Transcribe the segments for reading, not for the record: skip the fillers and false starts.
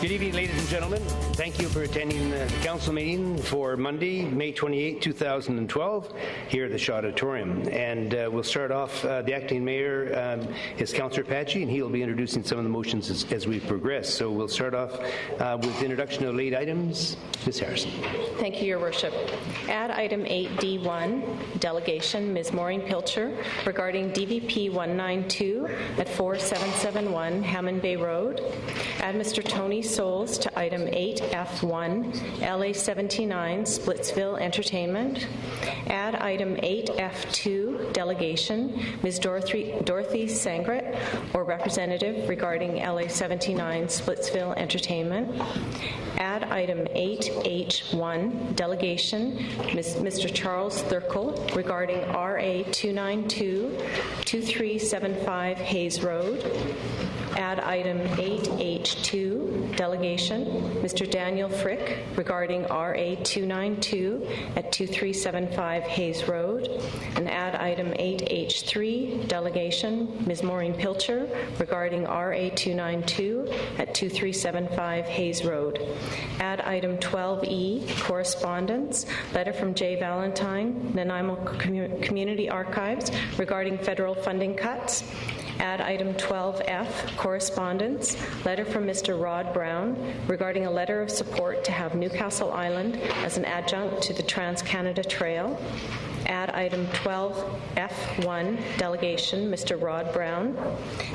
Good evening, ladies and gentlemen. Thank you for attending the council meeting for Monday, May 28, 2012, here at the Shaw Auditorium. And we'll start off, the acting mayor is Councillor Patchy, and he will be introducing some of the motions as we progress. So we'll start off with introduction of late items. Ms. Harrison. Thank you, Your Worship. Add item 8D1, delegation, Ms. Maureen Pilcher, regarding DVP 192 at 4771 Hammond Bay Road. Add Mr. Tony Souls to item 8F1, LA 79, Splitsville Entertainment. Add item 8F2, delegation, Ms. Dorothy Sangret, or representative, regarding LA 79, Splitsville Entertainment. Add item 8H1, delegation, Mr. Charles Thurkel, regarding RA 292-2375 Hayes Road. Add item 8H2, delegation, Mr. Daniel Frick, regarding RA 292 at 2375 Hayes Road. And add item 8H3, delegation, Ms. Maureen Pilcher, regarding RA 292 at 2375 Hayes Road. Add item 12E, correspondence, letter from J. Valentine, Nanaimo Community Archives, regarding federal funding cuts. Add item 12F, correspondence, letter from Mr. Rod Brown regarding a letter of support to have Newcastle Island as an adjunct to the Trans-Canada Trail. Add item 12F1, delegation, Mr. Rod Brown.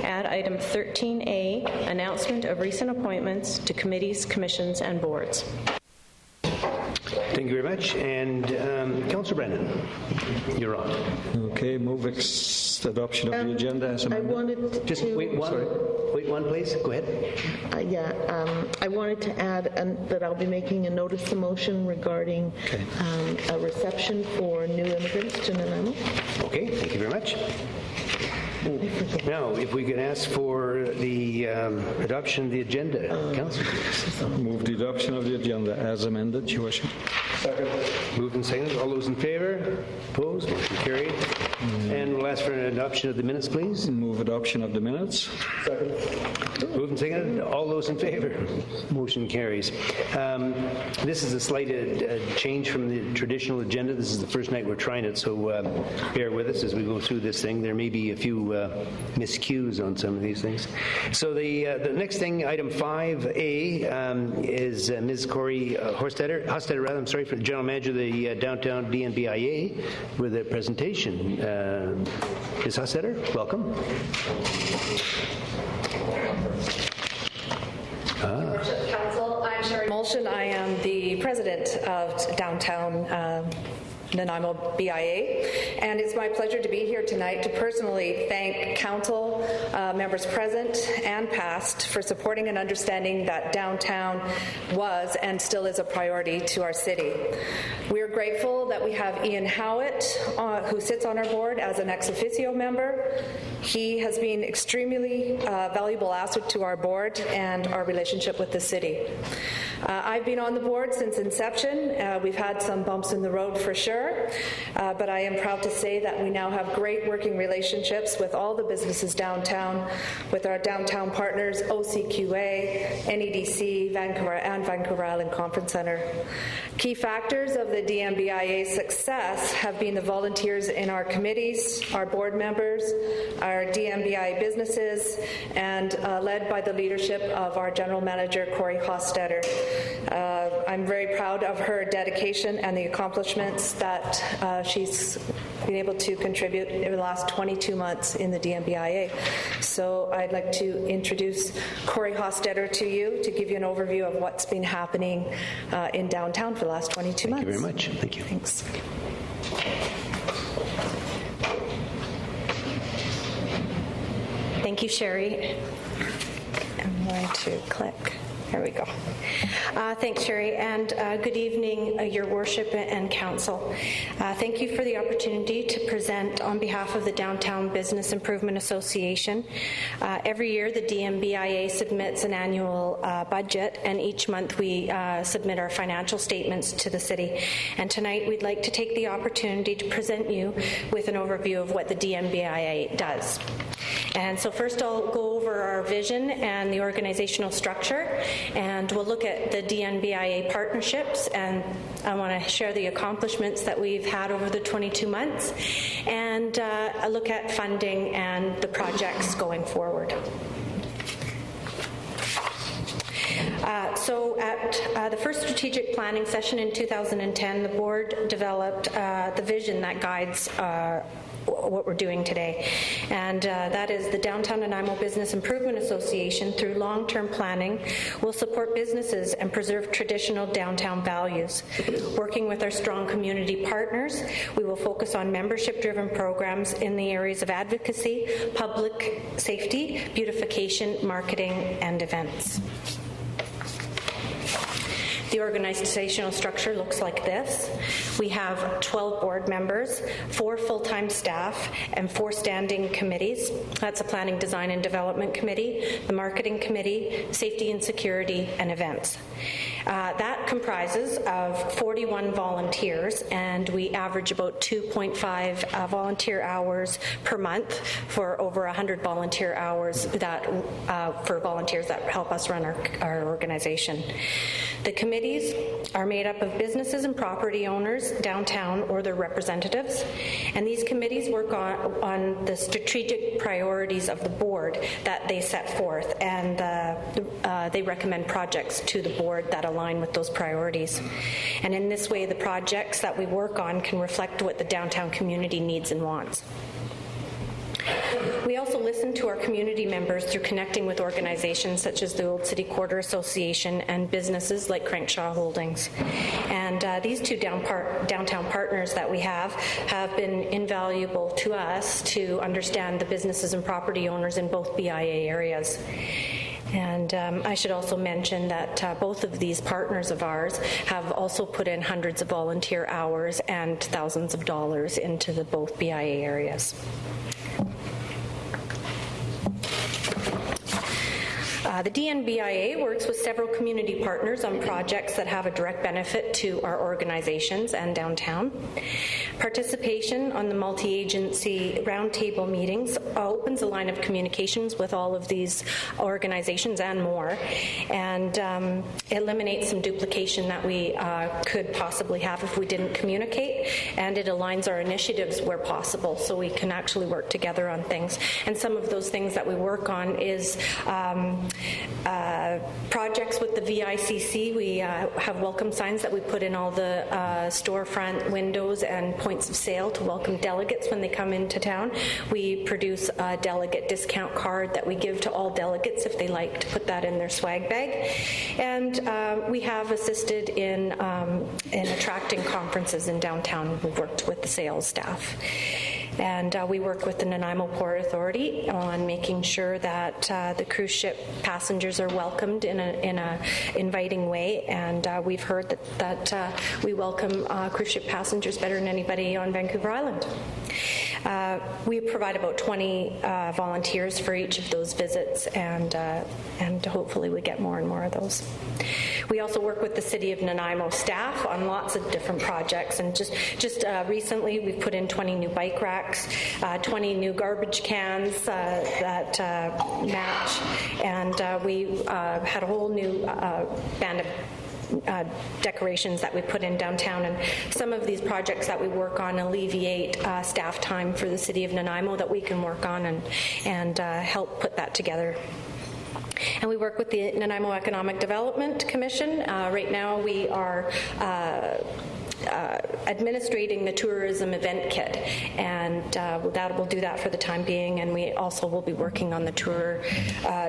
Add item 13A, announcement of recent appointments to committees, commissions, and boards. Thank you very much. And Councillor Brennan, you're on. Okay, move adoption of the agenda as amended. I wanted Just to... wait one, please. Go ahead. I wanted to add that I'll be making a notice of motion regarding a reception for new immigrants to Nanaimo. Okay, thank you very much. Now, if we could ask for the adoption of the agenda, Councillor. Move the adoption of the agenda as amended, Your Worship. Second. Moved and seconded. All those in favor? Opposed? Motion carried. And we'll ask for an adoption of the minutes, please. Move adoption of the minutes. Second. Moved and seconded. All those in favor? Motion carries. This is a slight change from the traditional agenda. This is the first night we're trying it, so bear with us as we go through this thing. There may be a few miscues on some of these things. So the next thing, item 5A, is Ms. Corey Hostetter, I'm sorry, for the General Manager of the Downtown DNBIA with a presentation. Ms. Hostetter, welcome. Worship Council, I'm Sherry Molson. I am the president of Downtown Nanaimo BIA, and it's my pleasure to be here tonight to personally thank council members present and past for supporting and understanding that downtown was and still is a priority to our city. We are grateful that we have Ian Howitt, who sits on our board as an ex officio member. He has been extremely valuable asset to our board and our relationship with the city. I've been on the board since inception. We've had some bumps in the road for sure, but I am proud to say that we now have great working relationships with all the businesses downtown, with our downtown partners, OCQA, NEDC, Vancouver Island Conference Center. Key factors of the DNBIA's success have been the volunteers in our committees, our board members, our DNBIA businesses, and led by the leadership of our General Manager, Corey Hostetter. I'm very proud of her dedication and the accomplishments that she's been able to contribute in the last 22 months in the DNBIA. So I'd like to introduce Corey Hostetter to you to give you an overview of what's been happening in downtown for the last 22 months. Thank you very much. Thank you. Thanks. Thank you, Sherry. I'm going to click. There we go. Thanks, Sherry, and good evening, Your Worship and Council. Thank you for the opportunity to present on behalf of the Downtown Business Improvement Association. Every year, the DNBIA submits an annual budget, and each month we submit our financial statements to the city. And tonight, we'd like to take the opportunity to present you with an overview of what the DNBIA does. And so first I'll go over our vision and the organizational structure, and we'll look at the DNBIA partnerships, and I want to share the accomplishments that we've had over the 22 months, and a look at funding and the projects going forward. So at the first strategic planning session in 2010, the board developed the vision that guides what we're doing today, and that is the Downtown Nanaimo Business Improvement Association, through long-term planning, will support businesses and preserve traditional downtown values. Working with our strong community partners, we will focus on membership-driven programs in the areas of advocacy, public safety, beautification, marketing, and events. The organizational structure looks like this. We have 12 board members, 4 full-time staff, and 4 standing committees. That's a Planning, Design, and Development Committee, the Marketing Committee, Safety and Security, and Events. That comprises of 41 volunteers, and we average about 2.5 volunteer hours per month for over 100 volunteer hours that for volunteers that help us run our organization. The committees are made up of businesses and property owners downtown or their representatives, and these committees work on the strategic priorities of the board that they set forth, and they recommend projects to the board that align with those priorities. And in this way, the projects that we work on can reflect what the downtown community needs and wants. We also listen to our community members through connecting with organizations such as the Old City Quarter Association and businesses like Crankshaw Holdings. And these 2 downtown partners that we have been invaluable to us to understand the businesses and property owners in both BIA areas. And I should also mention that both of these partners of ours have also put in hundreds of volunteer hours and thousands of dollars into the both BIA areas. The DNBIA works with several community partners on projects that have a direct benefit to our organizations and downtown. Participation on the multi-agency roundtable meetings opens a line of communications with all of these organizations and more, and eliminates some duplication that we could possibly have if we didn't communicate, and it aligns our initiatives where possible so we can actually work together on things. And some of those things that we work on is projects with the VICC. We have welcome signs that we put in all the storefront windows and points of sale to welcome delegates when they come into town. We produce a delegate discount card that we give to all delegates if they like to put that in their swag bag. And we have assisted in attracting conferences in downtown. We've worked with the sales staff. And we work with the Nanaimo Port Authority on making sure that the cruise ship passengers are welcomed in a inviting way. And we've heard that we welcome cruise ship passengers better than anybody on Vancouver Island. We provide about 20 volunteers for each of those visits, and hopefully we get more and more of those. We also work with the City of Nanaimo staff on lots of different projects, and just recently we've put in 20 new bike racks, 20 new garbage cans that match, and we had a whole new band of decorations that we put in downtown, and some of these projects that we work on alleviate staff time for the City of Nanaimo that we can work on and help put that together. And we work with the Nanaimo Economic Development Commission. Right now we are administrating the tourism event kit, and that will do that for the time being, and we also will be working on the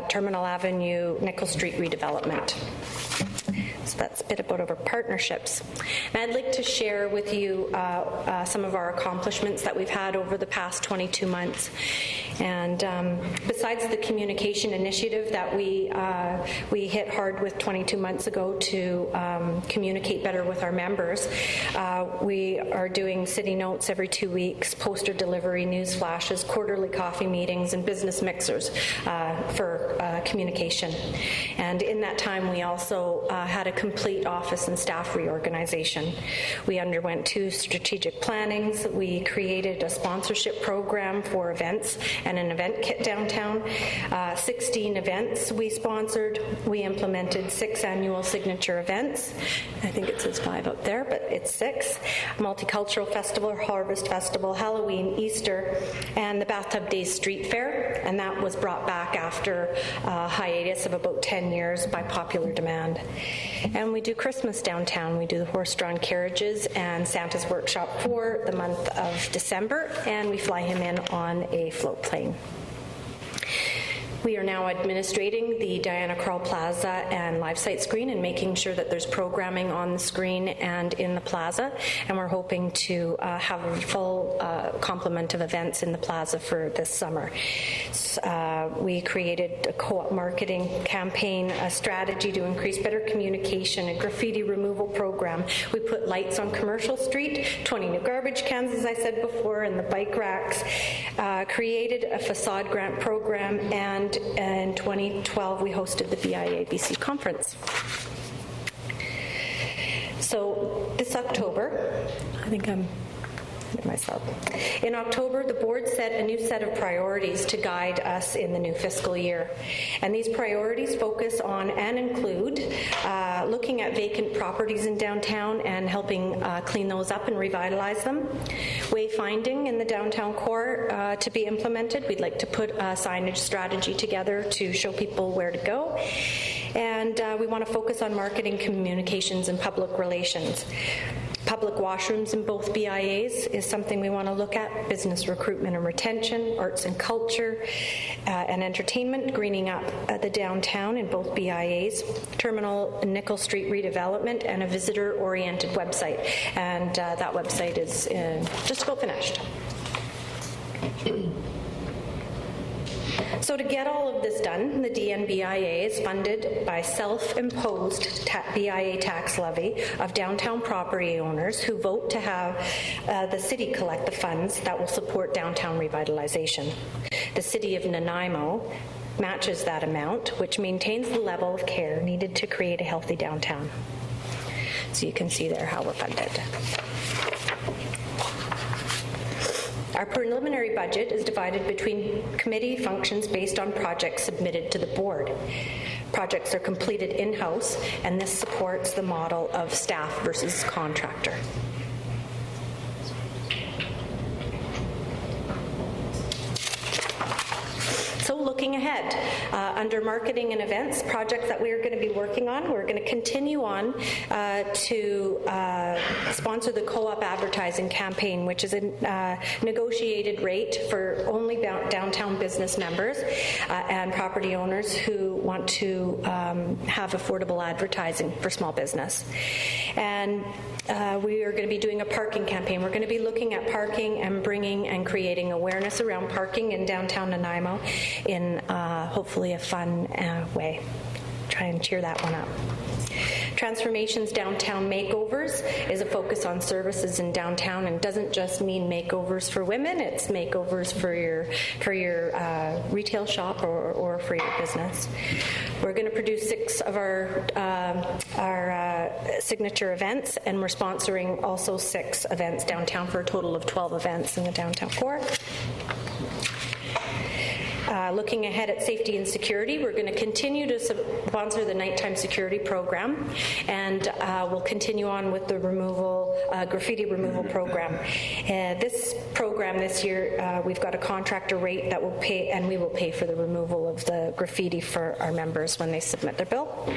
Terminal Avenue, Nickel Street redevelopment. So that's a bit about our partnerships. And I'd like to share with you some of our accomplishments that we've had over the past 22 months. And besides the communication initiative that we hit hard with 22 months ago to communicate better with our members, we are doing city notes every 2 weeks, poster delivery, news flashes, quarterly coffee meetings, and business mixers for communication. And in that time, we also had a complete office and staff reorganization. We underwent 2 strategic plannings. We created a sponsorship program for events and an event kit downtown. 16 events we sponsored. We implemented 6 annual signature events. I think it says 5 up there, but it's 6. Multicultural Festival, Harvest Festival, Halloween, Easter, and the Bathtub Days Street Fair, and that was brought back after a hiatus of about 10 years by popular demand. And we do Christmas downtown. We do the horse-drawn carriages and Santa's Workshop for the month of December, and we fly him in on a float plane. We are now administrating the Diana Krall Plaza and live site screen and making sure that there's programming on the screen and in the plaza, and we're hoping to have a full complement of events in the plaza for this summer. We created a co-op marketing campaign, a strategy to increase better communication, a graffiti removal program. We put lights on Commercial Street, 20 new garbage cans, as I said before, and the bike racks, created a facade grant program, and in 2012 we hosted the BIA-BC conference. So this October, I think I'm myself. In October, the board set a new set of priorities to guide us in the new fiscal year. And these priorities focus on and include looking at vacant properties in downtown and helping clean those up and revitalize them. Wayfinding in the downtown core to be implemented. We'd like to put a signage strategy together to show people where to go. And we want to focus on marketing, communications, and public relations. Public washrooms in both BIAs is something we want to look at. Business recruitment and retention, arts and culture, and entertainment, greening up the downtown in both BIAs, Terminal Nickel Street redevelopment, and a visitor-oriented website. And that website is just about finished. So to get all of this done, the DNBIA is funded by self-imposed BIA tax levy of downtown property owners who vote to have the city collect the funds that will support downtown revitalization. The city of Nanaimo matches that amount, which maintains the level of care needed to create a healthy downtown. So you can see there how we're funded. Our preliminary budget is divided between committee functions based on projects submitted to the board. Projects are completed in-house, and this supports the model of staff versus contractor. So looking ahead, under marketing and events, projects that we're going to be working on, we're going to continue on to sponsor the co-op advertising campaign, which is a negotiated rate for only downtown business members and property owners who want to have affordable advertising for small business. And we are going to be doing a parking campaign. We're going to be looking at parking and bringing and creating awareness around parking in downtown Nanaimo in hopefully a fun way. Try and cheer that one up. Transformations Downtown Makeovers is a focus on services in downtown, and doesn't just mean makeovers for women, it's makeovers for your retail shop or for your business. We're going to produce 6 of our signature events, and we're sponsoring also 6 events downtown for a total of 12 events in the downtown core. Looking ahead at safety and security, we're going to continue to sponsor the nighttime security program, and we'll continue on with the graffiti removal program. This program this year, we've got a contractor rate that will pay, and we will pay for the removal of the graffiti for our members when they submit their bill.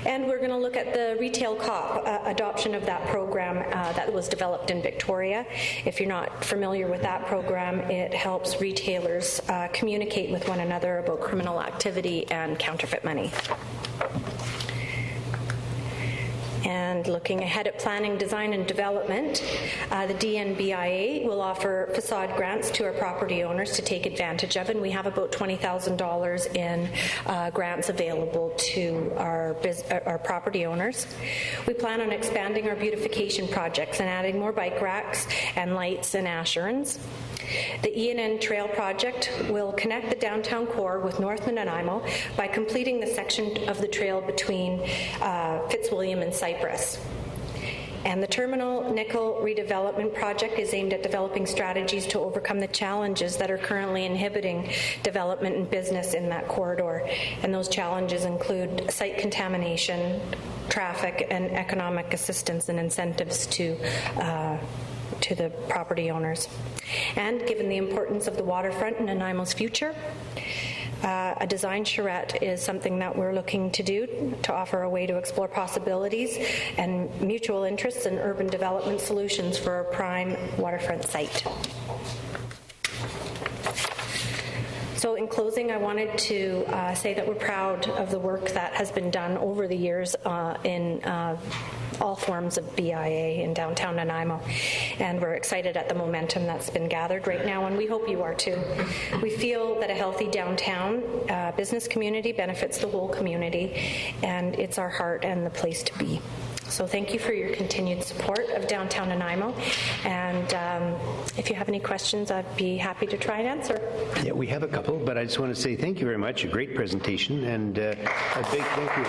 And we're going to look at the Retail Co-op adoption of that program that was developed in Victoria. If you're not familiar with that program, it helps retailers communicate with one another about criminal activity and counterfeit money. And looking ahead at planning, design, and development, the DNBIA will offer facade grants to our property owners to take advantage of, and we have about $20,000 in grants available to our property owners. We plan on expanding our beautification projects and adding more bike racks and lights and assurance. The ENN Trail project will connect the downtown core with North Nanaimo by completing the section of the trail between Fitzwilliam and Cypress. And the Terminal Nickel redevelopment project is aimed at developing strategies to overcome the challenges that are currently inhibiting development and business in that corridor. And those challenges include site contamination, traffic, and economic assistance and incentives to the property owners. And given the importance of the waterfront in Nanaimo's future, a design charrette is something that we're looking to do to offer a way to explore possibilities and mutual interests in urban development solutions for a prime waterfront site. So in closing, I wanted to say that we're proud of the work that has been done over the years in all forms of BIA in downtown Nanaimo, and we're excited at the momentum that's been gathered right now, and we hope you are too. We feel that a healthy downtown business community benefits the whole community, and it's our heart and the place to be. So thank you for your continued support of downtown Nanaimo, and if you have any questions, I'd be happy to try and answer. Yeah, we have a couple, but I just want to say thank you very much. A great presentation, and a big thank you.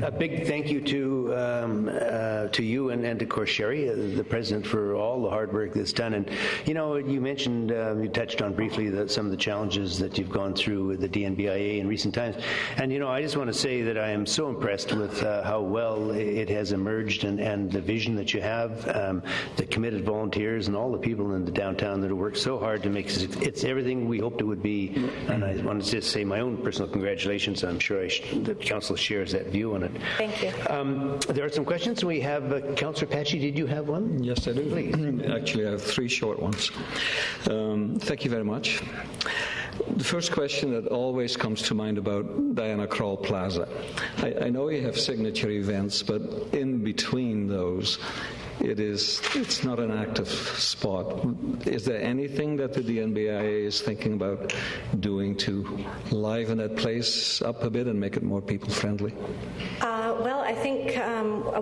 A big thank you to you and to course Sherry, the president, for all the hard work that's done. And you know, you mentioned, you touched on briefly some of the challenges that you've gone through with the DNBIA in recent times. And you know, I just want to say that I am so impressed with how well it has emerged and the vision that you have, the committed volunteers and all the people in the downtown that have worked so hard to make it's everything we hoped it would be. And I want to just say my own personal congratulations. I'm sure the council shares that view on it. Thank you. There are some questions. We have Councillor Patchy. Did you have one? Yes, I do. Please. Actually, I have three short ones. Thank you very much. The first question that always comes to mind about Diana Krall Plaza. I know you have signature events, but in between those, it's not an active spot. Is there anything that the DNBIA is thinking about doing to liven that place up a bit and make it more people-friendly? Well, I think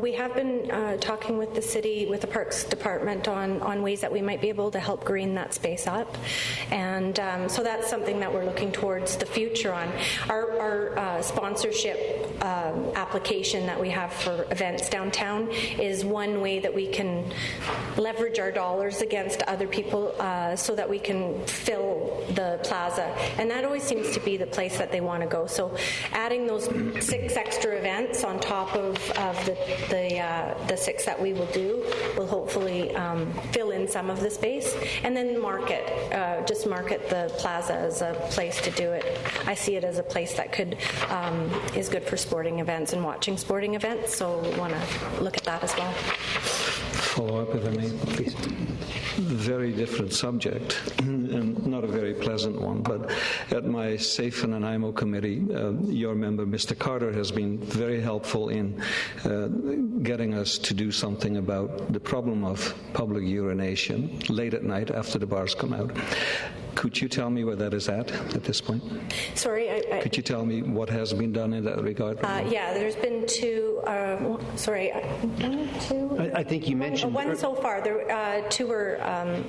we have been talking with the city, with the Parks Department on ways that we might be able to help green that space up. And so that's something that we're looking towards the future on. Our sponsorship application that we have for events downtown is one way that we can leverage our dollars against other people so that we can fill the plaza. And that always seems to be the place that they want to go. So adding those 6 extra events on top of the 6 that we will do will hopefully fill in some of the space. And then just market the plaza as a place to do it. I see it as a place that is good for sporting events and watching sporting events, so we want to look at that as well. Follow up, if I may, please. Very different subject, and not a very pleasant one, but at my Safe in Nanaimo committee, your member, Mr. Carter, has been very helpful in getting us to do something about the problem of public urination late at night after the bars come out. Could you tell me where that is at this point? Sorry, Could you tell me what has been done in that regard? yeah, there's been 2, one, 2? I think you mentioned... One so far. 2 were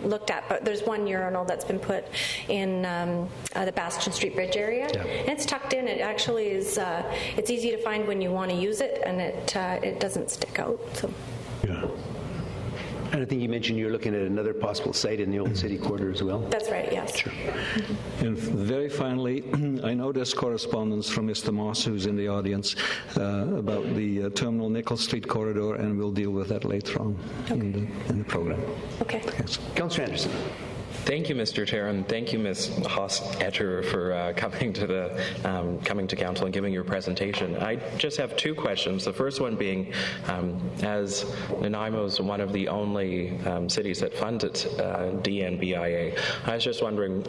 looked at, but there's one urinal that's been put in the Bastion Street Bridge area. Yeah. And it's tucked in. It actually is, it's easy to find when you want to use it, and it doesn't stick out. So. Yeah. And I think you mentioned you're looking at another possible site in the old city quarter as well. That's right, yes. Sure. And very finally, I know there's correspondence from Mr. Moss, who's in the audience, about the Terminal Nickel Street corridor, and we'll deal with that later on in the program. Okay. Yes. Councillor Anderson. Thank you, Mr. Chair, and thank you, Ms. Haas-Etter, for coming to council and giving your presentation. I just have two questions. The first one being, as Nanaimo is one of the only cities that funds its DNBIA, I was just wondering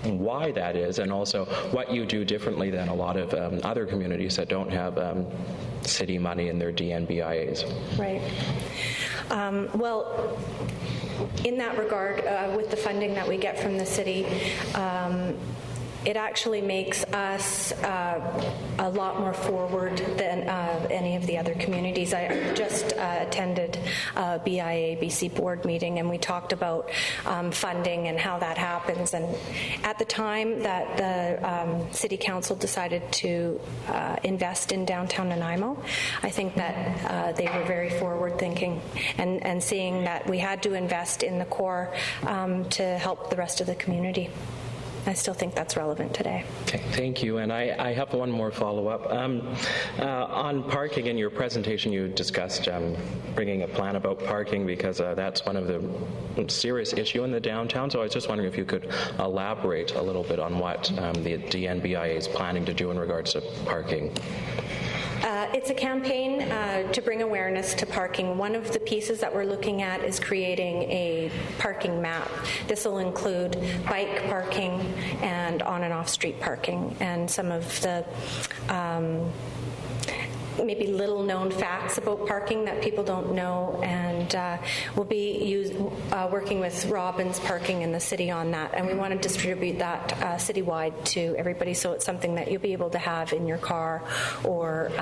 why that is, and also what you do differently than a lot of other communities that don't have city money in their DNBIAs. Right. Well, in that regard, with the funding that we get from the city, it actually makes us a lot more forward than any of the other communities. I just attended a BIA BC board meeting, and we talked about funding and how that happens. And at the time that the city council decided to invest in downtown Nanaimo, I think that they were very forward thinking and seeing that we had to invest in the core to help the rest of the community. I still think that's relevant today. Okay, thank you. And I have one more follow-up. On parking, in your presentation, you discussed bringing a plan about parking because that's one of the serious issue in the downtown. So I was just wondering if you could elaborate a little bit on what the DNBIA is planning to do in regards to parking. It's a campaign to bring awareness to parking. One of the pieces that we're looking at is creating a parking map. This will include bike parking and on and off street parking, and some of the maybe little known facts about parking that people don't know, and we'll be working with Robbins Parking in the city on that, and we want to distribute that citywide to everybody, so it's something that you'll be able to have in your car or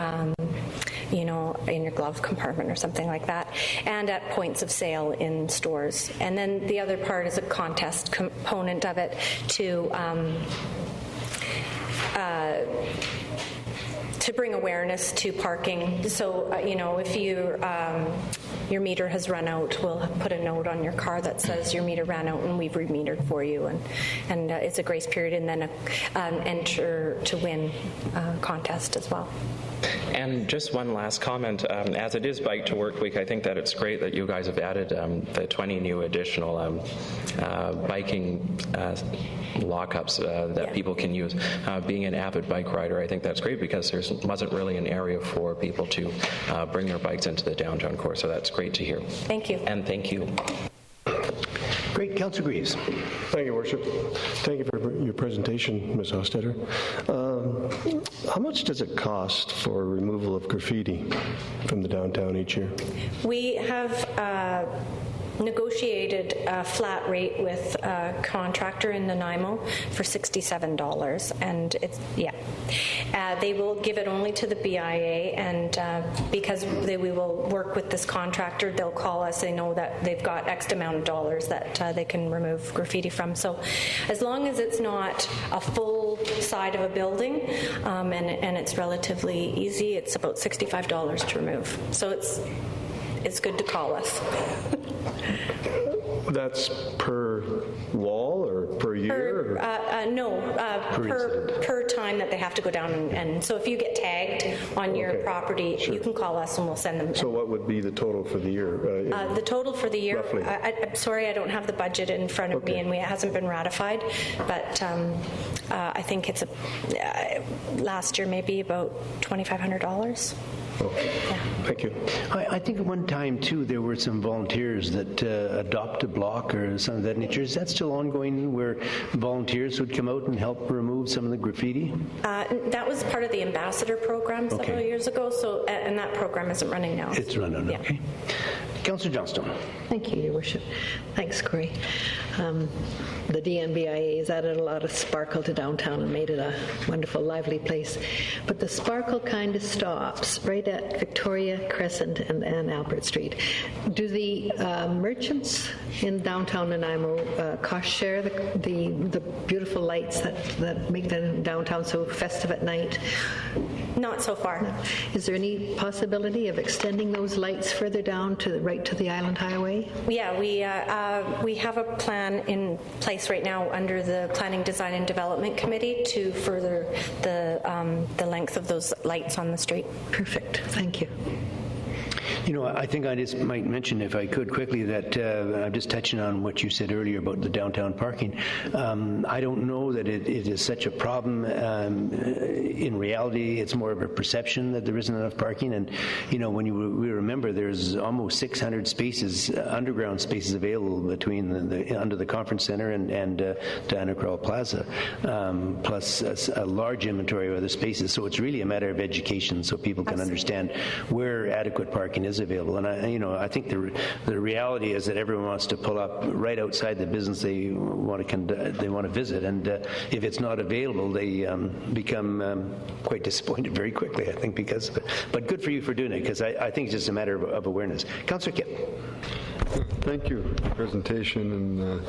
in your glove compartment or something like that, and at points of sale in stores. And then the other part is a contest component of it to bring awareness to parking. So, if your meter has run out, we'll put a note on your car that says your meter ran out and we've remetered for you. And it's a grace period, and then an enter to win contest as well. And just one last comment. As it is Bike to Work Week, I think that it's great that you guys have added the 20 new additional biking lockups that people can use. Being an avid bike rider, I think that's great because there wasn't really an area for people to bring their bikes into the downtown core, so that's great to hear. Thank you. And thank you. Great. Councillor Greaves. Thank you, Worship. Thank you for your presentation, Ms. Hostetter. How much does it cost for removal of graffiti from the downtown each year? We have negotiated a flat rate with a contractor in Nanaimo for $67, and they will give it only to the BIA, and because we will work with this contractor, they'll call us. They know that they've got X amount of dollars that they can remove graffiti from. So as long as it's not a full side of a building and it's relatively easy, it's about $65 to remove. So it's good to call us. That's per wall or per year? Per time that they have to go down. And so if you get tagged on your property, you can call us and we'll send them. So what would be the total for the year? The total for the year, roughly? I'm sorry, I don't have the budget in front of me, and it hasn't been ratified, but I think it's last year maybe about $2,500. Okay. Yeah. Thank you. I think at one time, too, there were some volunteers that Adopt a Block or some of that nature. Is that still ongoing, where volunteers would come out and help remove some of the graffiti? That was part of the Ambassador program several years ago, and that program isn't running now. It's running, yeah. Okay. Councillor Johnstone. Thank you, Your Worship. Thanks, Corey. The DNBIA has added a lot of sparkle to downtown and made it a wonderful, lively place. But the sparkle kind of stops right at Victoria, Crescent, and Albert Street. Do the merchants in downtown Nanaimo cost share the beautiful lights that make the downtown so festive at night? Not so far. Is there any possibility of extending those lights further down right to the Island Highway? Yeah, we have a plan in place right now under the Planning, Design and Development Committee to further the length of those lights on the street. Perfect. Thank you. You know, I think I just might mention, if I could quickly, that I'm just touching on what you said earlier about the downtown parking. I don't know that it is such a problem. In reality, it's more of a perception that there isn't enough parking. And, you know, when we remember there's almost 600 spaces, underground spaces available between under the conference center and Diana Krall Plaza, plus a large inventory of other spaces. So it's really a matter of education so people can understand where adequate parking is available. And I think the reality is that everyone wants to pull up right outside the business they want to visit, and if it's not available, they become quite disappointed very quickly, I think, because of it. But good for you for doing it, because I think it's just a matter of awareness. Councillor Kipp. Thank you for the presentation, and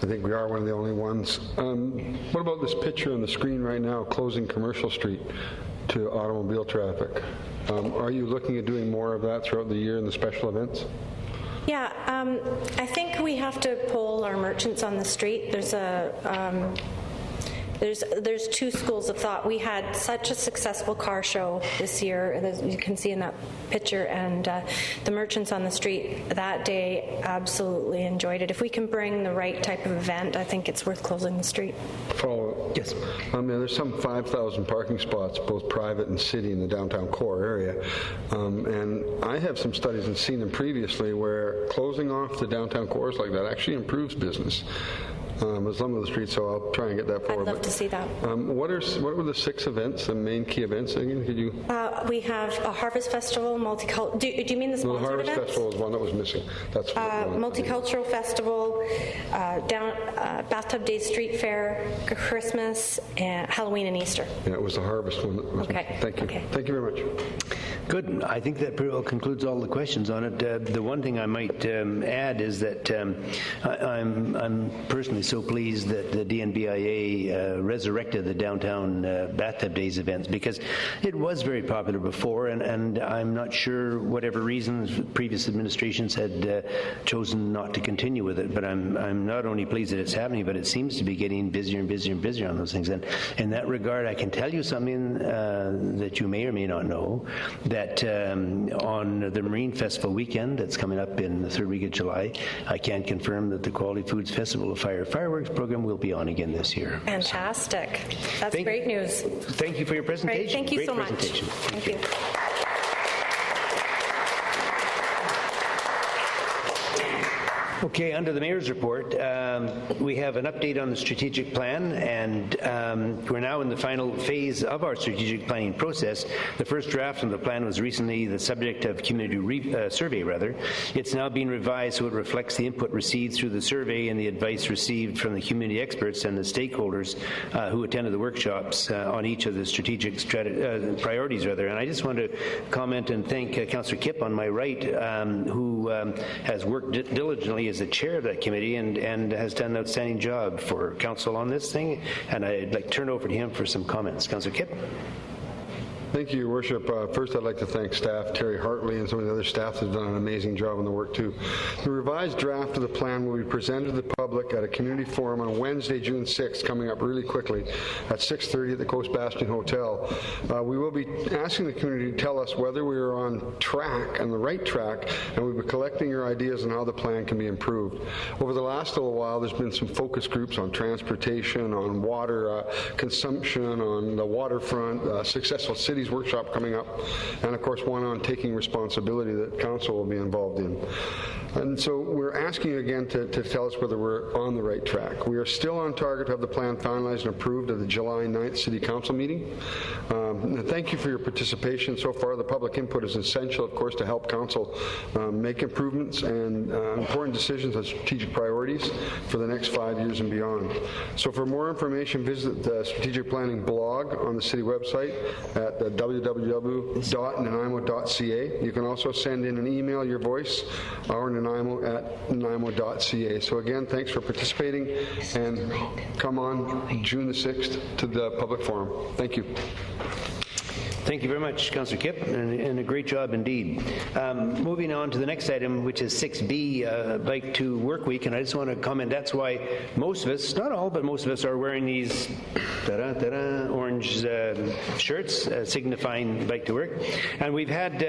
I think we are one of the only ones. What about this picture on the screen right now, closing Commercial Street to automobile traffic? Are you looking at doing more of that throughout the year in the special events? Yeah, I think we have to poll our merchants on the street. There's two schools of thought. We had such a successful car show this year, as you can see in that picture, and the merchants on the street that day absolutely enjoyed it. If we can bring the right type of event, I think it's worth closing the street. Follow-up. Yes. There's some 5,000 parking spots, both private and city, in the downtown core area. And I have some studies and seen them previously where closing off the downtown cores like that actually improves business. With some of the streets, so I'll try and get that forward. I'd love to see that. What were the 6 events, the main key events again? Could you? We have a Harvest Festival, multicultural. Do you mean the The sponsored Harvest events? Festival is one that was missing. That's Multicultural Festival, Bathtub Days Street Fair, Christmas, and Halloween and Easter. Yeah, it was the Harvest one that was Okay. missing. Thank you. Okay. Thank you very much. Good. I think that pretty well concludes all the questions on it. The one thing I might add is that I'm personally so pleased that the DNBIA resurrected the downtown Bathtub Days events, because it was very popular before, and I'm not sure, whatever reasons, previous administrations had chosen not to continue with it. But I'm not only pleased that it's happening, but it seems to be getting busier and busier and busier on those things. And in that regard, I can tell you something that you may or may not know, that on the Marine Festival weekend that's coming up in the third week of July, I can confirm that the Quality Foods Festival of Fire fireworks program will be on again this year. Fantastic. That's great news. Thank you for your presentation. Great. Thank you Great so much. presentation. Thank you. Okay, under the Mayor's report, we have an update on the strategic plan, and we're now in the final phase of our strategic planning process. The first draft of the plan was recently the subject of community survey. It's now being revised so it reflects the input received through the survey and the advice received from the community experts and the stakeholders who attended the workshops on each of the strategic priorities. And I just want to comment and thank Councillor Kipp on my right, who has worked diligently as the chair of that committee and has done an outstanding job for council on this thing. And I'd like to turn over to him for some comments. Councillor Kipp. Thank you, Your Worship. First, I'd like to thank staff, Terry Hartley, and some of the other staff that have done an amazing job on the work, too. The revised draft of the plan will be presented to the public at a community forum on Wednesday, June 6th, coming up really quickly, at 6:30 at the Coast Bastion Hotel. We will be asking the community to tell us whether we are on track, on the right track, and we'll be collecting your ideas on how the plan can be improved. Over the last little while, there's been some focus groups on transportation, on water consumption, on the waterfront, successful cities workshop coming up, and of course one on taking responsibility that council will be involved in. And so we're asking you again to tell us whether we're on the right track. We are still on target to have the plan finalized and approved at the July 9th City Council meeting. Thank you for your participation so far. The public input is essential, of course, to help council make improvements and important decisions on strategic priorities for the next 5 years and beyond. So for more information, visit the strategic planning blog on the city website at www.nanaimo.ca. You can also send in an email, your voice, or nanaimo@nanaimo.ca. So again, thanks for participating, and come on June the 6th to the public forum. Thank you. Thank you very much, Councillor Kipp, and a great job indeed. Moving on to the next item, which is 6B, Bike to Work Week, and I just want to comment, that's why most of us, not all, but most of us are wearing these orange shirts signifying Bike to Work. And we've had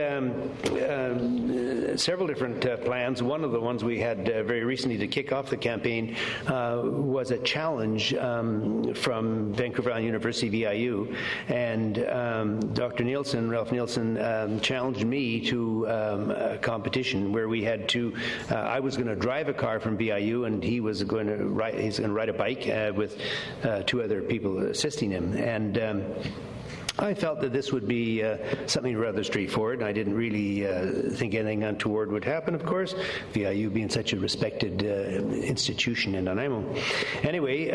several different plans. One of the ones we had very recently to kick off the campaign was a challenge from Vancouver Island University, VIU, and Ralph Nielsen, challenged me to a competition where we had to, I was going to drive a car from VIU and he was going to ride a bike with two other people assisting him. And I felt that this would be something rather straightforward, and I didn't really think anything untoward would happen, of course, VIU being such a respected institution in Nanaimo. Anyway,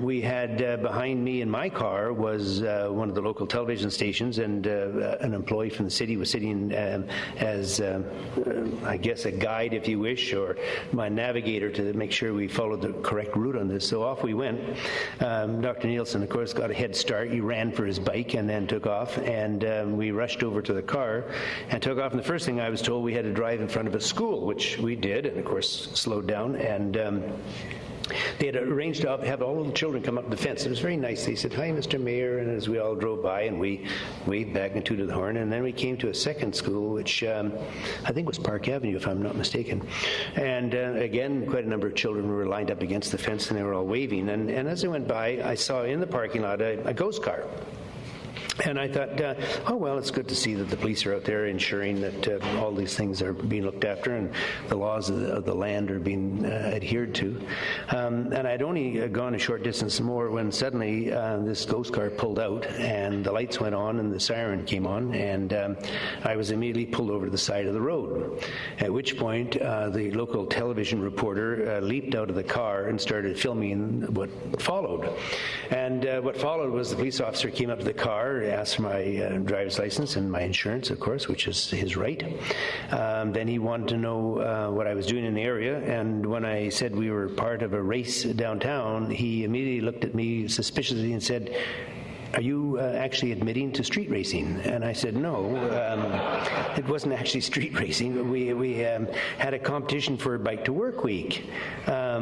we had behind me in my car was one of the local television stations, and an employee from the city was sitting as, I guess, a guide, if you wish, or my navigator to make sure we followed the correct route on this. So off we went. Dr. Nielsen, of course, got a head start. He ran for his bike and then took off, and we rushed over to the car and took off. And the first thing I was told, we had to drive in front of a school, which we did, and of course slowed down. And they had arranged to have all the children come up the fence. It was very nice. They said, "Hi, Mr. Mayor," and as we all drove by, and we waved back and tooted the horn. And then we came to a second school, which I think was Park Avenue, if I'm not mistaken. And again, quite a number of children were lined up against the fence, and they were all waving. And as I went by, I saw in the parking lot a ghost car. And I thought, oh, well, it's good to see that the police are out there ensuring that all these things are being looked after and the laws of the land are being adhered to. And I'd only gone a short distance more when suddenly this ghost car pulled out and the lights went on and the siren came on, and I was immediately pulled over to the side of the road, at which point the local television reporter leaped out of the car and started filming what followed. And what followed was the police officer came up to the car, asked for my driver's license and my insurance, of course, which is his right. Then he wanted to know what I was doing in the area, and when I said we were part of a race downtown, he immediately looked at me suspiciously and said, "Are you actually admitting to street racing?" And I said, "No, it wasn't actually street racing. We had a competition for Bike to Work Week,"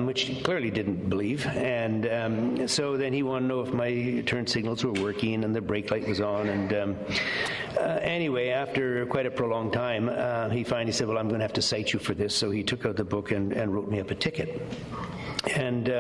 which he clearly didn't believe. And so then he wanted to know if my turn signals were working and the brake light was on. And anyway, after quite a prolonged time, he finally said, "Well, I'm going to have to cite you for this." So he took out the book and wrote me up a ticket. And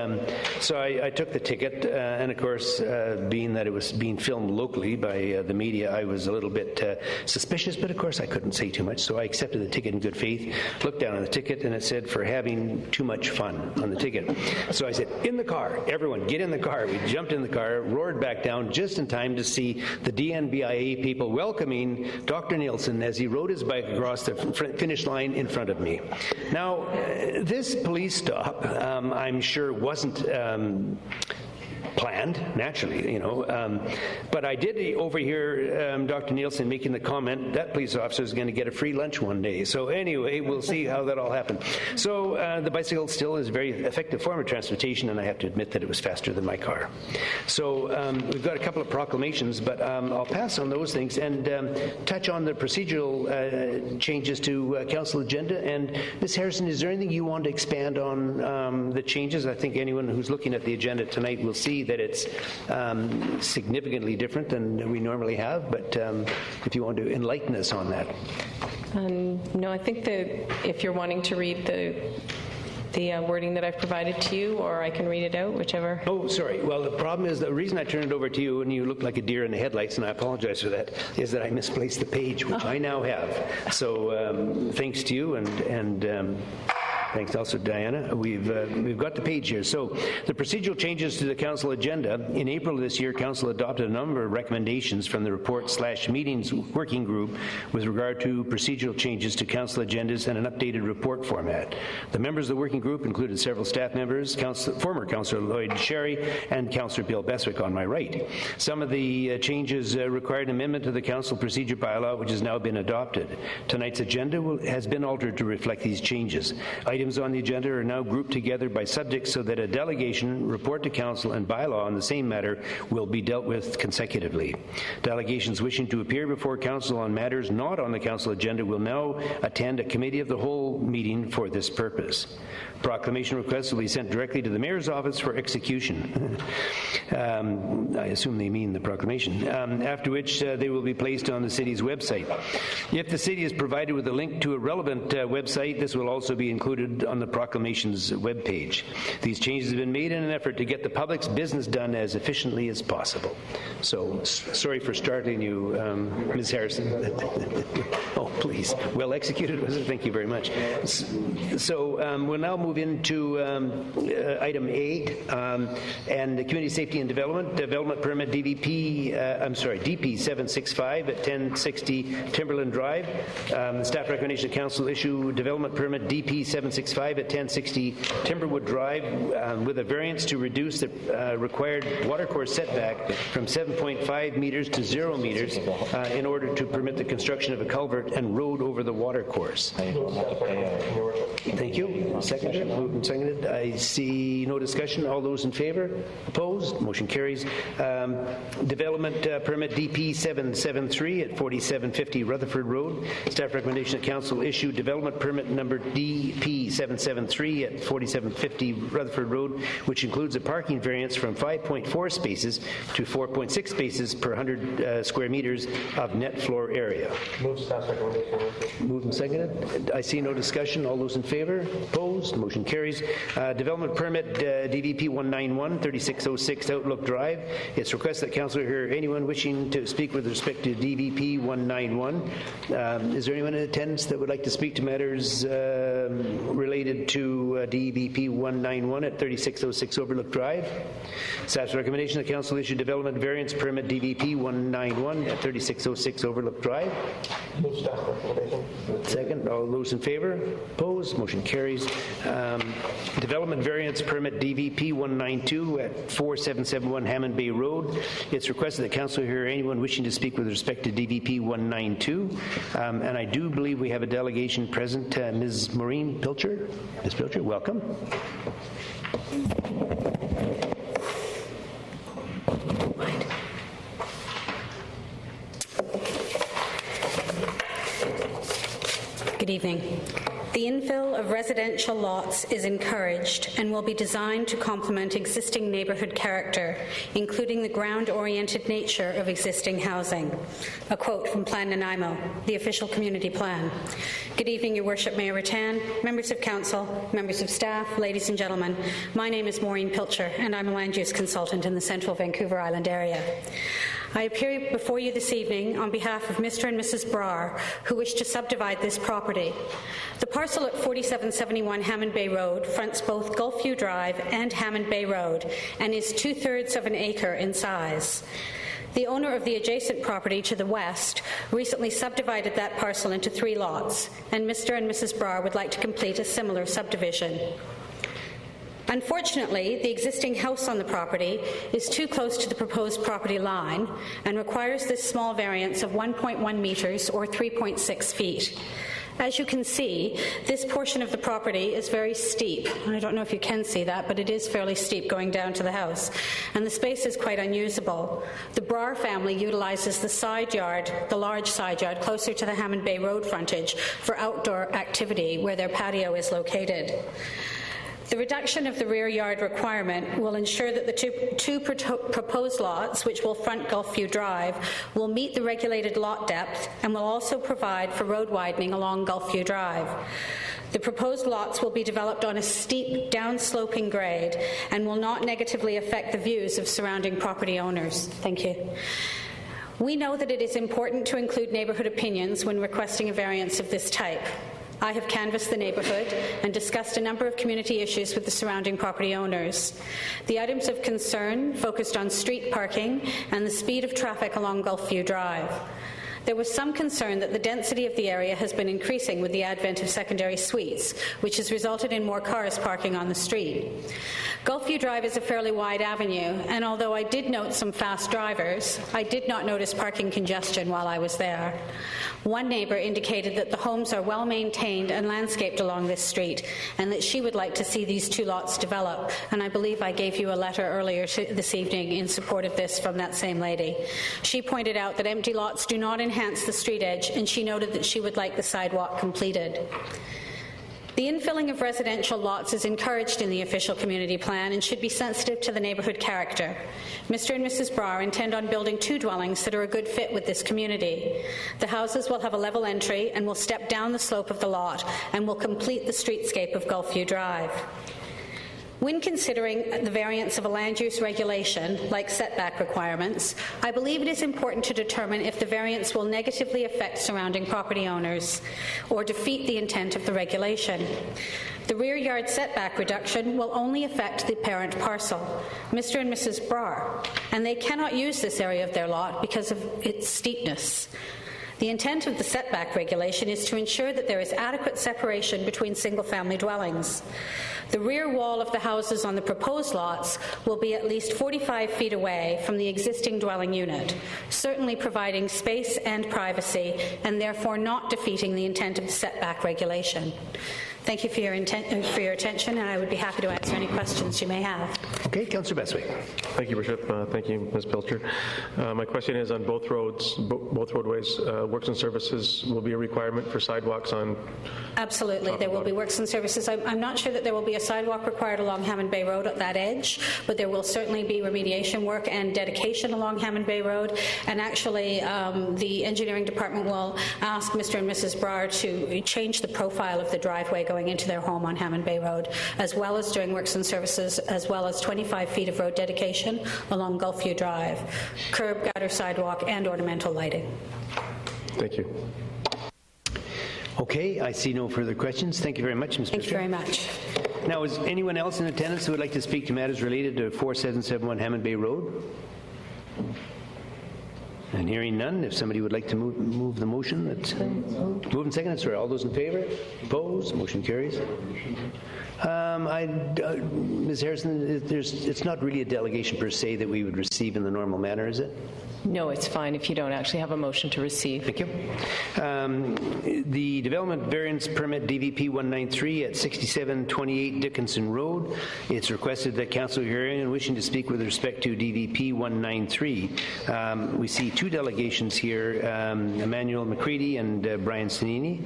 so I took the ticket, and of course, being that it was being filmed locally by the media, I was a little bit suspicious, but of course I couldn't say too much, so I accepted the ticket in good faith, looked down on the ticket, and it said, "For having too much fun," on the ticket. So I said, "In the car, everyone, get in the car." We jumped in the car, roared back down just in time to see the DNBIA people welcoming Dr. Nielsen as he rode his bike across the finish line in front of me. Now, this police stop, I'm sure wasn't planned, naturally, but I did overhear Dr. Nielsen making the comment that police officer is going to get a free lunch one day. So anyway, we'll see how that all happened. So the bicycle still is a very effective form of transportation, and I have to admit that it was faster than my car. So we've got a couple of proclamations, but I'll pass on those things and touch on the procedural changes to council agenda. And Ms. Harrison, is there anything you want to expand on the changes? I think anyone who's looking at the agenda tonight will see that it's significantly different than we normally have, but if you want to enlighten us on that. No, I think that if you're wanting to read the wording that I've provided to you, or I can read it out, whichever. Oh, sorry. Well, the problem is, the reason I turned it over to you and you looked like a deer in the headlights, and I apologize for that, is that I misplaced the page, which I now have. So thanks to you, and thanks also, Diana. We've got the page here. So the procedural changes to the council agenda. In April of this year, council adopted a number of recommendations from the report/meetings working group with regard to procedural changes to council agendas and an updated report format. The members of the working group included several staff members, former Councillor Lloyd Sherry and Councillor Bill Beswick on my right. Some of the changes required an amendment to the council procedure bylaw, which has now been adopted. Tonight's agenda has been altered to reflect these changes. Items items on the agenda are now grouped together by subject so that a delegation, report to council, and bylaw on the same matter will be dealt with consecutively. Delegations wishing to appear before council on matters not on the council agenda will now attend a committee of the whole meeting for this purpose. Proclamation requests will be sent directly to the mayor's office for execution. I assume they mean the proclamation, after which they will be placed on the city's website. If the city is provided with a link to a relevant website, this will also be included on the proclamation's webpage. These changes have been made in an effort to get the public's business done as efficiently as possible. So, sorry for startling you, Ms. Harrison. Oh, please. Well executed, was it? Thank you very much. So, we'll now move into item 8, and the Community Safety and Development Permit DP 765 at 1060 Timberland Drive. The staff recommendation of council issue development permit DP 765 at 1060 Timberwood Drive with a variance to reduce the required watercourse setback from 7.5 meters to 0 meters in order to permit the construction of a culvert and road over the watercourse. Thank you. Seconded. Moved and seconded. I see no discussion. All those in favor? Opposed? Motion carries. Development permit DP 773 at 4750 Rutherford Road. Staff recommendation that council issue development permit number DP 773 at 4750 Rutherford Road, which includes a parking variance from 5.4 spaces to 4.6 spaces per 100 square meters of net floor area. Move staff recommendation. Moved and seconded. I see no discussion. All those in favor? Opposed? Motion carries. Development permit DVP 191 3606 Outlook Drive. It's requested that council hear anyone wishing to speak with respect to DVP 191. Is there anyone in attendance that would like to speak to matters related to DVP 191 at 3606 Overlook Drive? Staff's recommendation that council issue development variance permit DVP 191 at 3606 Overlook Drive. Move staff recommendation. Second. All those in favor? Opposed? Motion carries. Development variance permit DVP 192 at 4771 Hammond Bay Road. It's requested that council hear anyone wishing to speak with respect to DVP 192. And I do believe we have a delegation present. Ms. Maureen Pilcher. Ms. Pilcher, welcome. Good evening. The infill of residential lots is encouraged and will be designed to complement existing neighbourhood character, including the ground-oriented nature of existing housing. A quote from Plan Nanaimo, the official community plan. Good evening, Your Worship, Mayor Rattan, members of council, members of staff, ladies and gentlemen. My name is Maureen Pilcher, and I'm a land use consultant in the central Vancouver Island area. I appear before you this evening on behalf of Mr. and Mrs. Brar, who wish to subdivide this property. The parcel at 4771 Hammond Bay Road fronts both Gulfview Drive and Hammond Bay Road and is 2/3 of an acre in size. The owner of the adjacent property to the west recently subdivided that parcel into 3 lots, and Mr. and Mrs. Brar would like to complete a similar subdivision. Unfortunately, the existing house on the property is too close to the proposed property line and requires this small variance of 1.1 meters or 3.6 feet. As you can see, this portion of the property is very steep. I don't know if you can see that, but it is fairly steep going down to the house, and the space is quite unusable. The Brar family utilizes the side yard, the large side yard, closer to the Hammond Bay Road frontage for outdoor activity where their patio is located. The reduction of the rear yard requirement will ensure that the two proposed lots, which will front Gulfview Drive, will meet the regulated lot depth and will also provide for road widening along Gulfview Drive. The proposed lots will be developed on a steep, downsloping grade and will not negatively affect the views of surrounding property owners. Thank you. We know that it is important to include neighbourhood opinions when requesting a variance of this type. I have canvassed the neighbourhood and discussed a number of community issues with the surrounding property owners. The items of concern focused on street parking and the speed of traffic along Gulfview Drive. There was some concern that the density of the area has been increasing with the advent of secondary suites, which has resulted in more cars parking on the street. Gulfview Drive is a fairly wide avenue, and although I did note some fast drivers, I did not notice parking congestion while I was there. One neighbour indicated that the homes are well maintained and landscaped along this street, and that she would like to see these two lots develop, and I believe I gave you a letter earlier this evening in support of this from that same lady. She pointed out that empty lots do not enhance the street edge, and she noted that she would like the sidewalk completed. The infilling of residential lots is encouraged in the official community plan and should be sensitive to the neighbourhood character. Mr. and Mrs. Brar intend on building 2 dwellings that are a good fit with this community. The houses will have a level entry and will step down the slope of the lot and will complete the streetscape of Gulfview Drive. When considering the variance of a land use regulation, like setback requirements, I believe it is important to determine if the variance will negatively affect surrounding property owners or defeat the intent of the regulation. The rear yard setback reduction will only affect the parent parcel, Mr. and Mrs. Brar, and they cannot use this area of their lot because of its steepness. The intent of the setback regulation is to ensure that there is adequate separation between single-family dwellings. The rear wall of the houses on the proposed lots will be at least 45 feet away from the existing dwelling unit, certainly providing space and privacy, and therefore not defeating the intent of the setback regulation. Thank you for your attention, and I would be happy to answer any questions you may have. Okay, Councillor Bestwick. Thank you, Bishop. Thank you, Ms. Pilcher. My question is on both roads, both roadways, works and services will be a requirement for sidewalks on? Absolutely, there will be works and services. I'm not sure that there will be a sidewalk required along Hammond Bay Road at that edge, but there will certainly be remediation work and dedication along Hammond Bay Road. And actually, the engineering department will ask Mr. and Mrs. Brar to change the profile of the driveway going into their home on Hammond Bay Road, as well as doing works and services, as well as 25 feet of road dedication along Gulfview Drive, curb, gutter, sidewalk, and ornamental lighting. Thank you. Okay, I see no further questions. Thank you very much, Ms. Thank you very much. Now, is anyone else in attendance who would like to speak to matters related to 4771 Hammond Bay Road? And hearing none, if somebody would like to move the motion, that's move and second. Sorry, all those in favor? Opposed? Motion carries. Ms. Harrison, it's not really a delegation per se that we would receive in the normal manner, is it? No, it's fine if you don't actually have a motion to receive. Thank you. The development variance permit DVP 193 at 6728 Dickinson Road. It's requested that council hear anyone wishing to speak with respect to DVP 193. We see 2 delegations here, Emmanuel McCready and Brian Sanini.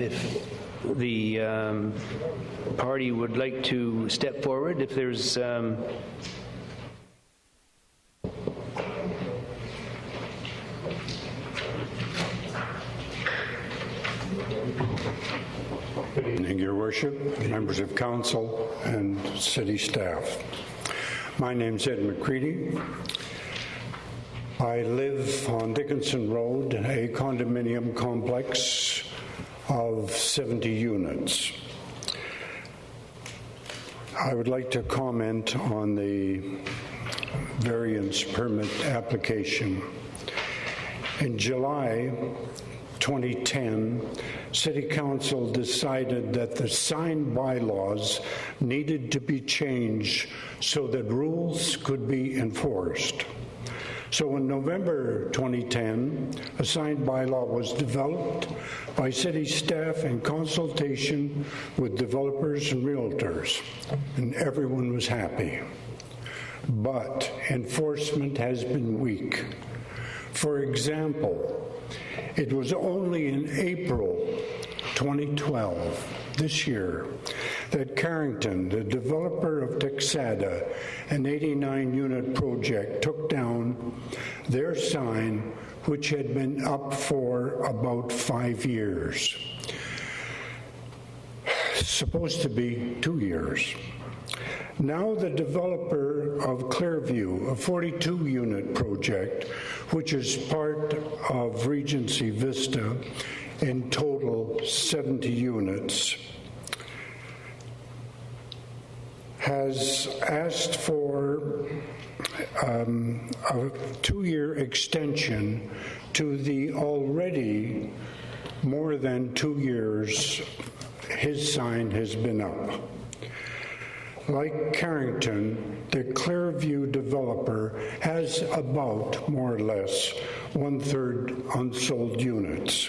If the party would like to step forward, if there's Good evening, Your Worship, members of council, and city staff. My name's Ed McCready. I live on Dickinson Road, a condominium complex of 70 units. I would like to comment on the variance permit application. In July 2010, City Council decided that the sign bylaws needed to be changed so that rules could be enforced. So in November 2010, a sign bylaw was developed by city staff in consultation with developers and realtors, and everyone was happy. But enforcement has been weak. For example, it was only in April 2012, this year, that Carrington, the developer of Texada, an 89-unit project, took down their sign, which had been up for about 5 years. Supposed to be 2 years. Now the developer of Clearview, a 42-unit project, which is part of Regency Vista, in total 70 units, has asked for a 2-year extension to the already more than 2 years his sign has been up. Like Carrington, the Clearview developer has about, more or less, 1/3 unsold units.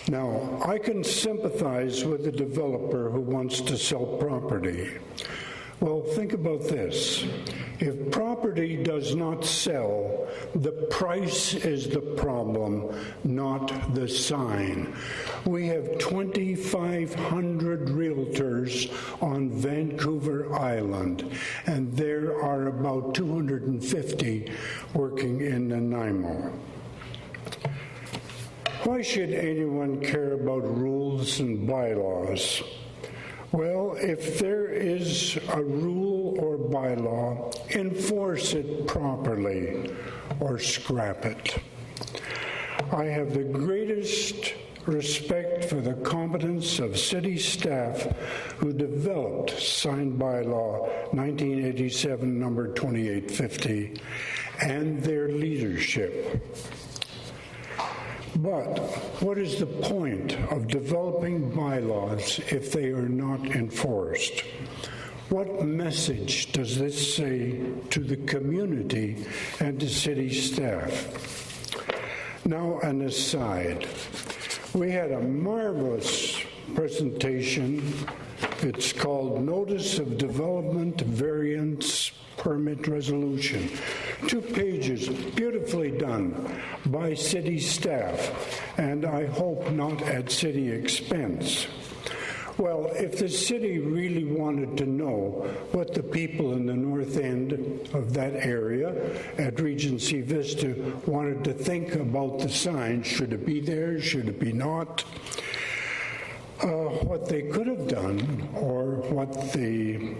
Now, I can sympathize with the developer who wants to sell property. Well, think about this. If property does not sell, the price is the problem, not the sign. We have 2,500 realtors on Vancouver Island, and there are about 250 working in Nanaimo. Why should anyone care about rules and bylaws? Well, if there is a rule or bylaw, enforce it properly or scrap it. I have the greatest respect for the competence of city staff who developed Sign Bylaw 1987, number 2850, and their leadership. But what is the point of developing bylaws if they are not enforced? What message does this say to the community and to city staff? Now, an aside. We had a marvelous presentation. It's called Notice of Development Variance Permit Resolution. 2 pages, beautifully done by city staff, and I hope not at city expense. Well, if the city really wanted to know what the people in the north end of that area at Regency Vista wanted to think about the sign, should it be there, should it be not? What they could have done, or what the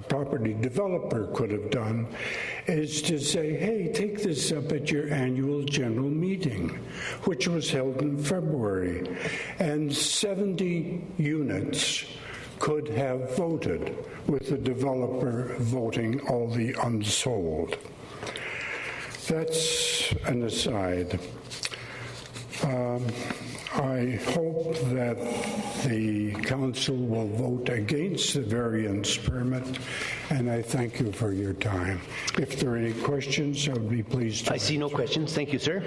property developer could have done, is to say, hey, take this up at your annual general meeting, which was held in February, and 70 units could have voted, with the developer voting all the unsold. That's an aside. I hope that the council will vote against the variance permit, and I thank you for your time. If there are any questions, I would be pleased to. I see no questions. Thank you, sir.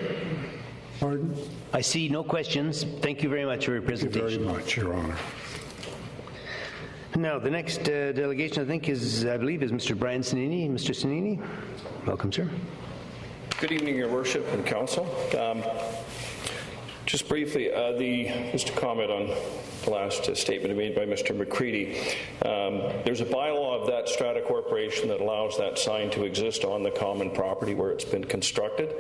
Pardon? I see no questions. Thank you very much for your presentation. Thank you very much, Your Honor. Now, the next delegation, I think, I believe, is Mr. Brian Sannini. Mr. Sannini, welcome, sir. Good evening, Your Worship and Council. Just briefly, just to comment on the last statement made by Mr. McCready. There's a bylaw of that strata corporation that allows that sign to exist on the common property where it's been constructed.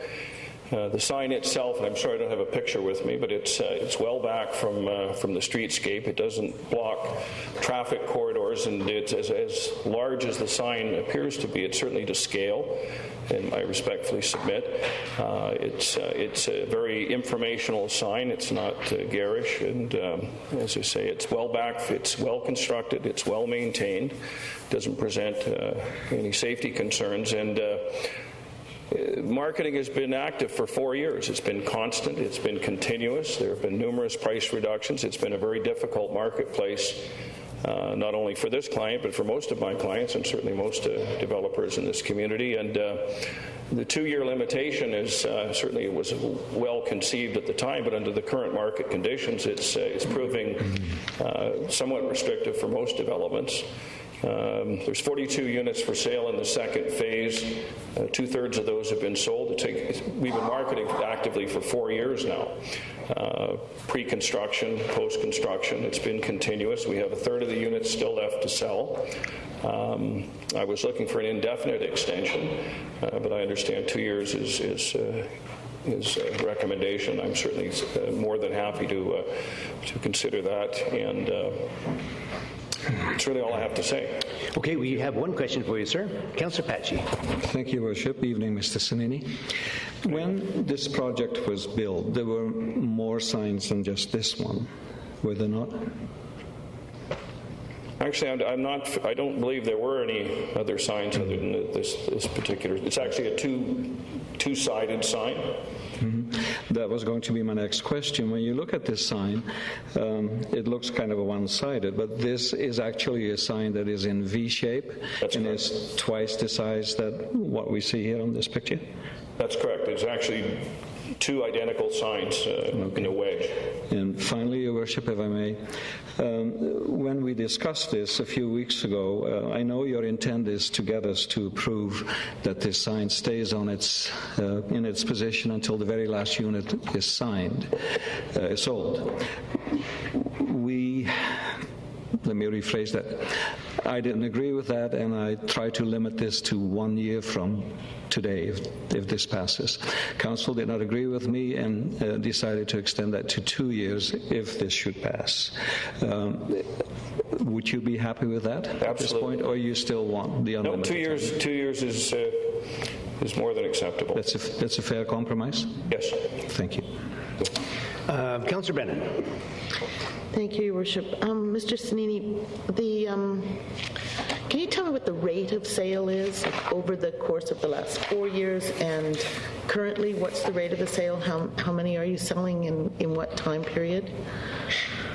The sign itself, and I'm sorry I don't have a picture with me, but it's well back from the streetscape. It doesn't block traffic corridors, and it's as large as the sign appears to be. It's certainly to scale, and I respectfully submit. It's a very informational sign. It's not garish, and as I say, it's well back, it's well constructed, it's well maintained, doesn't present any safety concerns, and marketing has been active for 4 years. It's been constant. It's been continuous. There have been numerous price reductions. It's been a very difficult marketplace, not only for this client, but for most of my clients and certainly most developers in this community. And the 2-year limitation is certainly, it was well conceived at the time, but under the current market conditions, it's proving somewhat restrictive for most developments. There's 42 units for sale in the second phase. 2/3 of those have been sold. We've been marketing actively for 4 years now. Pre-construction, post-construction, it's been continuous. We have 1/3 of the units still left to sell. I was looking for an indefinite extension, but I understand 2 years is a recommendation. I'm certainly more than happy to consider that, and that's really all I have to say. Okay, we have one question for you, sir. Councillor Patchy. Thank you, Worship. Evening, Mr. Sannini. When this project was built, there were more signs than just this one, were there not? Actually, I don't believe there were any other signs other than this particular. It's actually a two-sided sign. That was going to be my next question. When you look at this sign, it looks kind of a one-sided, but this is actually a sign that is in V shape. That's and correct. is twice the size that what we see here on this picture. That's correct. It's actually two identical signs in a wedge. And finally, Your Worship, if I may, when we discussed this a few weeks ago, I know your intent is to get us to prove that this sign stays on in its position until the very last unit is sold. Let me rephrase that. I didn't agree with that, and I tried to limit this to 1 year from today, if this passes. Council did not agree with me and decided to extend that to 2 years if this should pass. Would you be happy with that at this point, or you still want the unlimited? No, 2 years. 2 years is more than acceptable. That's a fair compromise? Yes. Thank you. Councillor Brennan. Thank you, Your Worship. Mr. Sannini, can you tell me what the rate of sale is over the course of the last 4 years, and currently what's the rate of the sale? How many are you selling in what time period?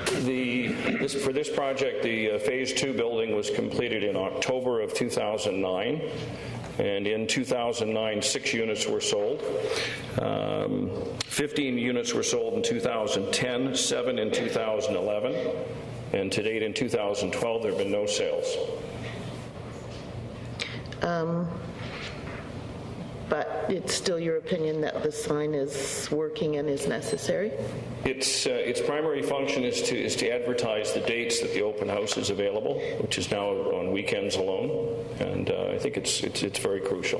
For this project, the Phase 2 building was completed in October of 2009. And in 2009, 6 units were sold. 15 units were sold in 2010, 7 in 2011, and to date in 2012, there have been no sales. But it's still your opinion that the sign is working and is necessary? Its primary function is to advertise the dates that the open house is available, which is now on weekends alone, and I think it's very crucial.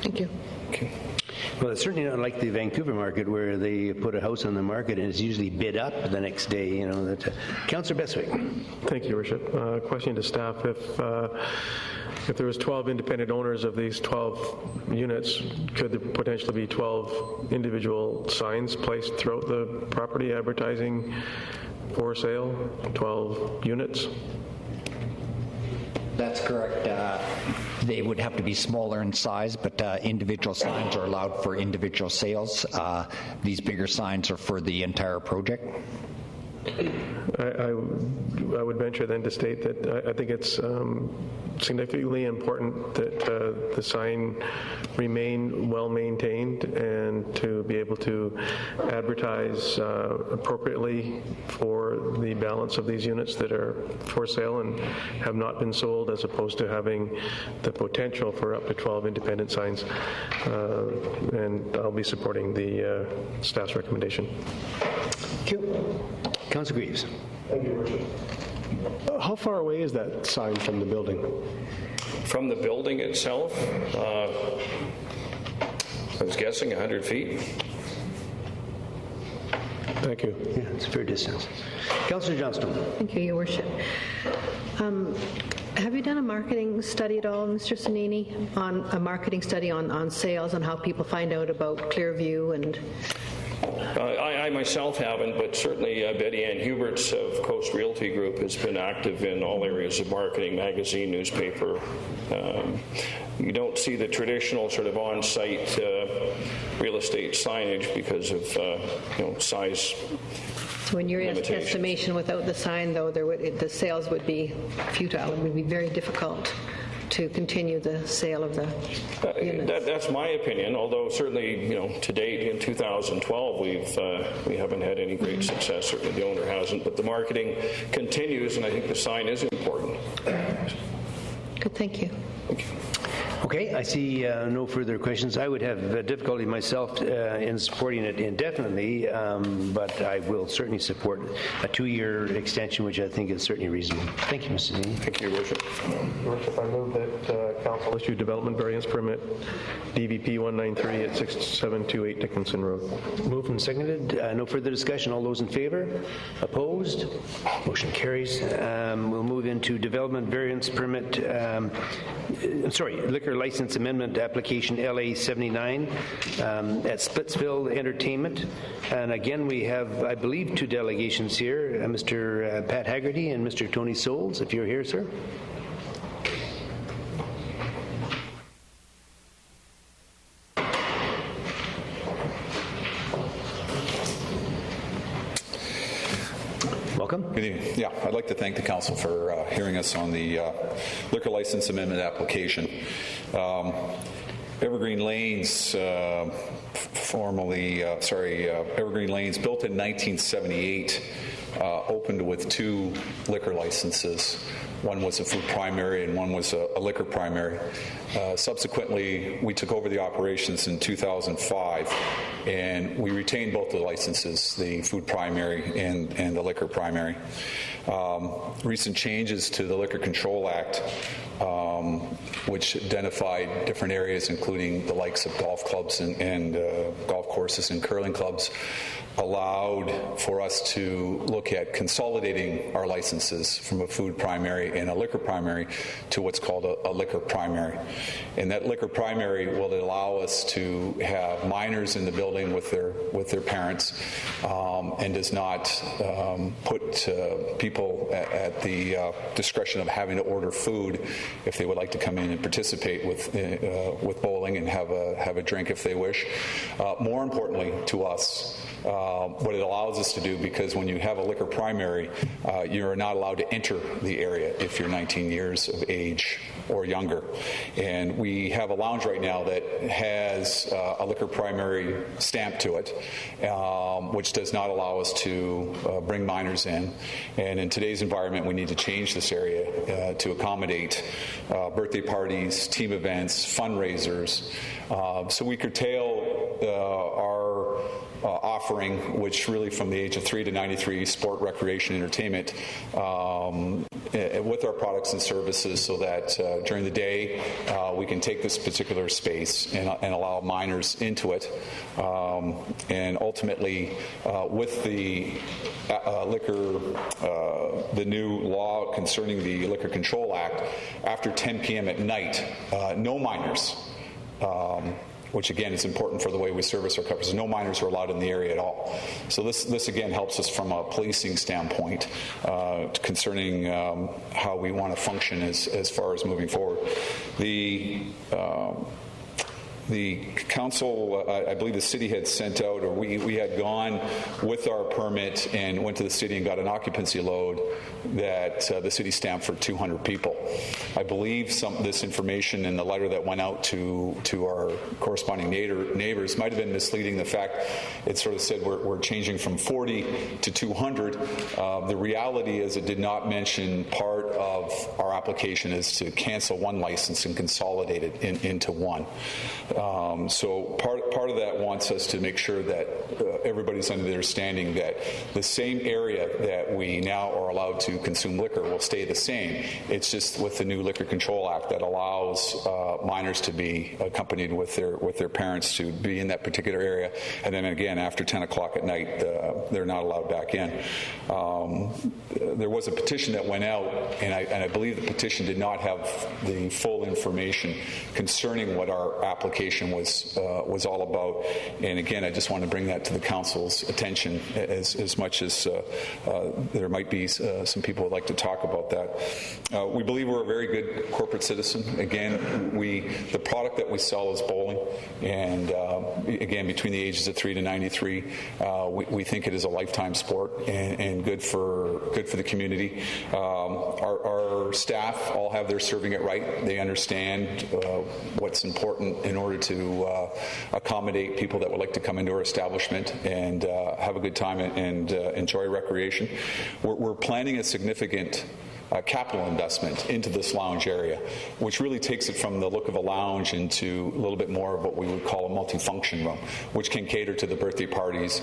Thank you. Okay. Well, it's certainly not like the Vancouver market where they put a house on the market and it's usually bid up the next day. Councillor Beswick. Thank you, Your Worship. Question to staff: if there was 12 independent owners of these 12 units, could there potentially be 12 individual signs placed throughout the property advertising for sale, 12 units? That's correct. They would have to be smaller in size, but individual signs are allowed for individual sales. These bigger signs are for the entire project. I would venture then to state that I think it's significantly important that the sign remain well maintained and to be able to advertise appropriately for the balance of these units that are for sale and have not been sold, as opposed to having the potential for up to 12 independent signs. And I'll be supporting the staff's recommendation. Thank you. Councillor Greaves. Thank you, Your Worship. How far away is that sign from the building? From the building itself, I was guessing 100 feet. Thank you. Yeah, it's a fair distance. Councillor Johnstone. Thank you, Your Worship. Have you done a marketing study at all, Mr. Sannini, on a marketing study on sales and how people find out about Clearview and... I myself haven't, but certainly Betty Ann Huberts of Coast Realty Group has been active in all areas of marketing, magazine, newspaper. You don't see the traditional sort of on-site real estate signage because of size. So in your estimation, without the sign, though, the sales would be futile. It would be very difficult to continue the sale of the units. That's my opinion, although certainly, to date in 2012, we haven't had any great success. Certainly the owner hasn't, but the marketing continues, and I think the sign is important. Good, thank you. Thank you. Okay, I see no further questions. I would have difficulty myself in supporting it indefinitely, but I will certainly support a 2-year extension, which I think is certainly reasonable. Thank you, Mr. Sannini. Thank you, Your Worship. Your Worship, I move that Council issue development variance permit DVP 193 at 6728 Dickinson Road. Moved and seconded. No further discussion. All those in favor? Opposed? Motion carries. We'll move into development variance permit. Liquor liquor license amendment application LA 79 at Splitsville Entertainment. And again, we have, I believe, two delegations here, Mr. Pat Haggerty and Mr. Tony Souls, if you're here, sir. Welcome. Good evening. Yeah, I'd like to thank the council for hearing us on the liquor license amendment application. Evergreen Lanes, Evergreen Lanes, built in 1978, opened with two liquor licenses. One was a food primary and one was a liquor primary. Subsequently, we took over the operations in 2005, and we retained both the licenses, the food primary and the liquor primary. Recent changes to the Liquor Control Act, which identified different areas, including the likes of golf clubs and golf courses and curling clubs, allowed for us to look at consolidating our licenses from a food primary and a liquor primary to what's called a liquor primary. And that liquor primary will allow us to have minors in the building with their parents, and does not put people at the discretion of having to order food if they would like to come in and participate with bowling and have a drink if they wish. More importantly to us, what it allows us to do, because when you have a liquor primary, you're not allowed to enter the area if you're 19 years of age or younger. And we have a lounge right now that has a liquor primary stamp to it, which does not allow us to bring minors in. And in today's environment, we need to change this area to accommodate birthday parties, team events, fundraisers. So we curtail our offering, which really from the age of 3 to 93, sport, recreation, entertainment, with our products and services, so that during the day we can take this particular space and allow minors into it. And ultimately, with the the new law concerning the Liquor Control Act, after 10 p.m. at night, no minors, which again is important for the way we service our customers. No minors are allowed in the area at all. So this again helps us from a policing standpoint concerning how we want to function as far as moving forward. The council, I believe the city had sent out, or we had gone with our permit and went to the city and got an occupancy load that the city stamped for 200 people. I believe this information in the letter that went out to our corresponding neighbors might have been misleading. The fact it sort of said we're changing from 40 to 200. The reality is it did not mention part of our application is to cancel one license and consolidate it into one. So part of that wants us to make sure that everybody's under the understanding that the same area that we now are allowed to consume liquor will stay the same. It's just with the new Liquor Control Act that allows minors to be accompanied with their parents to be in that particular area, and then again after 10 o'clock at night they're not allowed back in. There was a petition that went out, and I believe the petition did not have the full information concerning what our application was all about. And again, I just want to bring that to the council's attention, as much as there might be some people who would like to talk about that. We believe we're a very good corporate citizen. Again, the product that we sell is bowling, and again, between the ages of 3 to 93, we think it is a lifetime sport and good for the community. Our staff all have their serving it right. They understand what's important in order to accommodate people that would like to come into our establishment and have a good time and enjoy recreation. We're planning a significant capital investment into this lounge area, which really takes it from the look of a lounge into a little bit more of what we would call a multifunction room, which can cater to the birthday parties,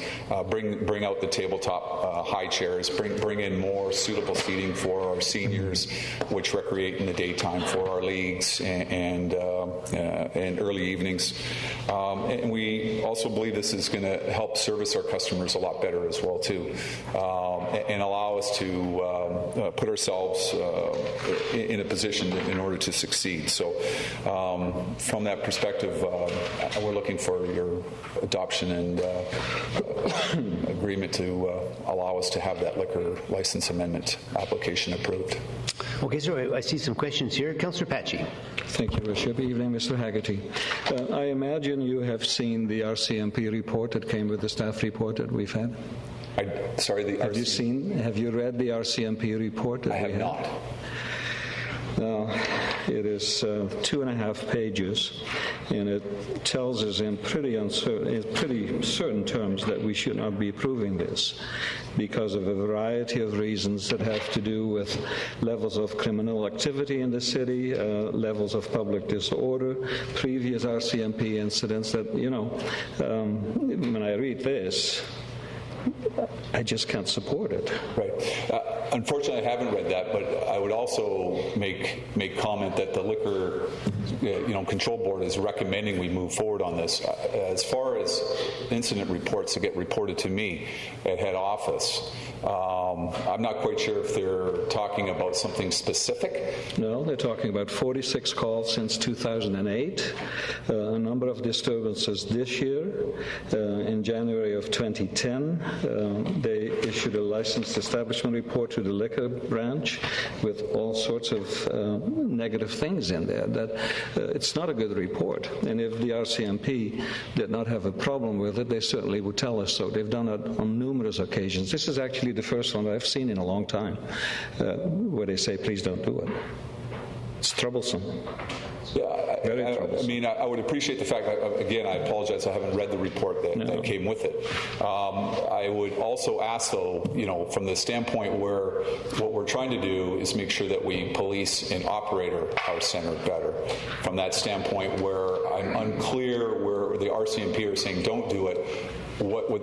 bring out the tabletop high chairs, bring in more suitable seating for our seniors, which recreate in the daytime for our leagues and early evenings. And we also believe this is going to help service our customers a lot better as well too, and allow us to put ourselves ourselves in a position in order to succeed. So from that perspective, we're looking for your adoption and agreement to allow us to have that liquor license amendment application approved. Okay, so I see some questions here. Councillor Patchy. Thank you, Bishop. Evening, Mr. Haggerty. I imagine you have seen the RCMP report that came with the staff report that we've had. Have you read the RCMP report that I have not. Now, it is 2.5 pages, and it tells us in pretty certain terms that we should not be approving this because of a variety of reasons that have to do with levels of criminal activity in the city, levels of public disorder, previous RCMP incidents that, when I read this, I just can't support it. Right. Unfortunately, I haven't read that, but I would also make comment that the Liquor Control Board is recommending we move forward on this. As far as incident reports that get reported to me at head office, I'm not quite sure if they're talking about something specific. No, they're talking about 46 calls since 2008, a number of disturbances this year. In January of 2010, they issued a licensed establishment report to the liquor branch with all sorts of negative things in there. That it's not a good report. And if the RCMP did not have a problem with it, they certainly would tell us so. They've done it on numerous occasions. This is actually the first one that I've seen in a long time where they say, please don't do it. It's troublesome. Yeah, Very troublesome. I mean, I would appreciate the fact that, again, I apologize, I haven't read the report that came with it. I would also ask, though, from the standpoint where what we're trying to do is make sure that we police and operate our center better. From that standpoint where I'm unclear where the RCMP are saying don't do it, what would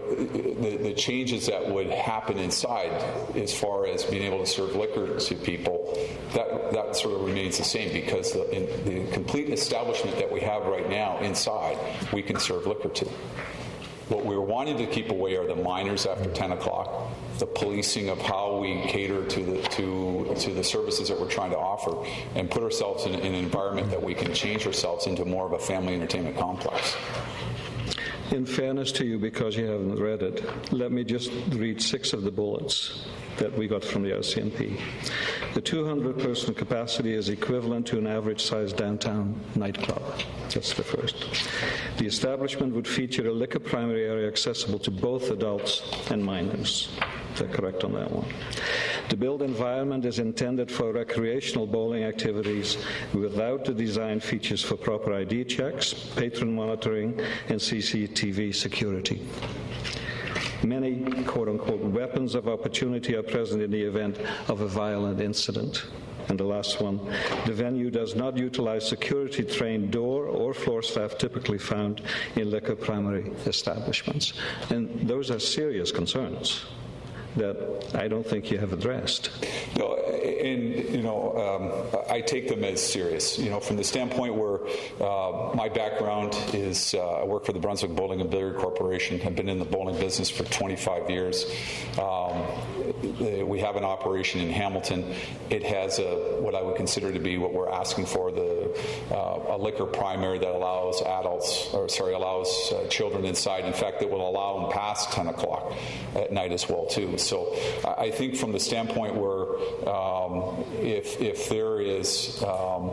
the changes that would happen inside as far as being able to serve liquor to people, that sort of remains the same because the complete establishment that we have right now inside, we can serve liquor to. What we're wanting to keep away are the minors after 10 o'clock, the policing of how we cater to the services that we're trying to offer, and put ourselves in an environment that we can change ourselves into more of a family entertainment complex. In fairness to you, because you haven't read it, let me just read 6 of the bullets that we got from the RCMP. The 200-person capacity is equivalent to an average-sized downtown nightclub. That's the first. The establishment would feature a liquor primary area accessible to both adults and minors. Is that correct on that one? The built environment is intended for recreational bowling activities without the design features for proper ID checks, patron monitoring, and CCTV security. Many, quote-unquote, weapons of opportunity are present in the event of a violent incident. And the last one, the venue does not utilize security-trained door or floor staff typically found in liquor primary establishments. And those are serious concerns that I don't think you have addressed. No, and I take them as serious. From the standpoint where my background is, I work for the Brunswick Bowling and Billiard Corporation. I've been in the bowling business for 25 years. We have an operation in Hamilton. It has what I would consider to be what we're asking for, a liquor primary that allows children inside. In fact, it will allow them past 10 o'clock at night as well, too. So I think from the standpoint where if there is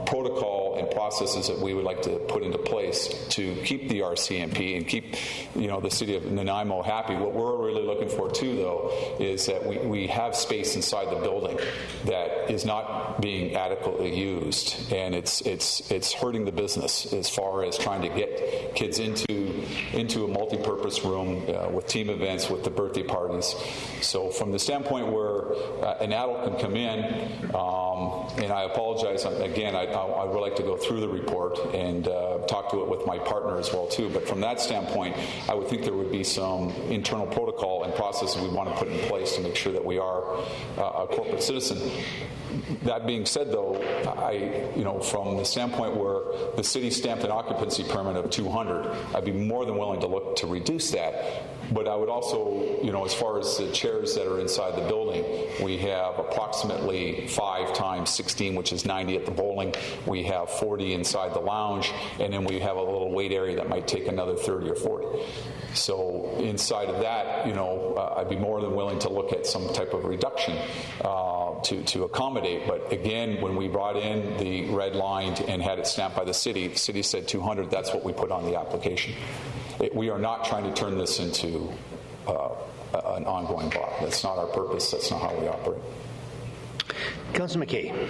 protocol and processes that we would like to put into place to keep the RCMP and keep the city of Nanaimo happy, what we're really looking for too, though, is that we have space inside the building that is not being adequately used, and it's hurting the business as far as trying to get kids into a multi-purpose room with team events, with the birthday parties. So from the standpoint where an adult can come in, and I apologize again, I would like to go through the report and talk to it with my partner as well too. But from that standpoint, I would think there would be some internal protocol and processes we want to put in place to make sure that we are a corporate citizen. That being said, though, from the standpoint where the city stamped an occupancy permit of 200, I'd be more than willing to look to reduce that. But I would also, as far as the chairs that are inside the building, we have approximately 5 times 16, which is 90 at the bowling. We have 40 inside the lounge, and then we have a little wait area that might take another 30 or 40. So inside of that, I'd be more than willing to look at some type of reduction to accommodate. But again, when we brought in the red line and had it stamped by the city said 200. That's what we put on the application. We are not trying to turn this into an ongoing bar. That's not our purpose. That's not how we operate. Councillor McKay.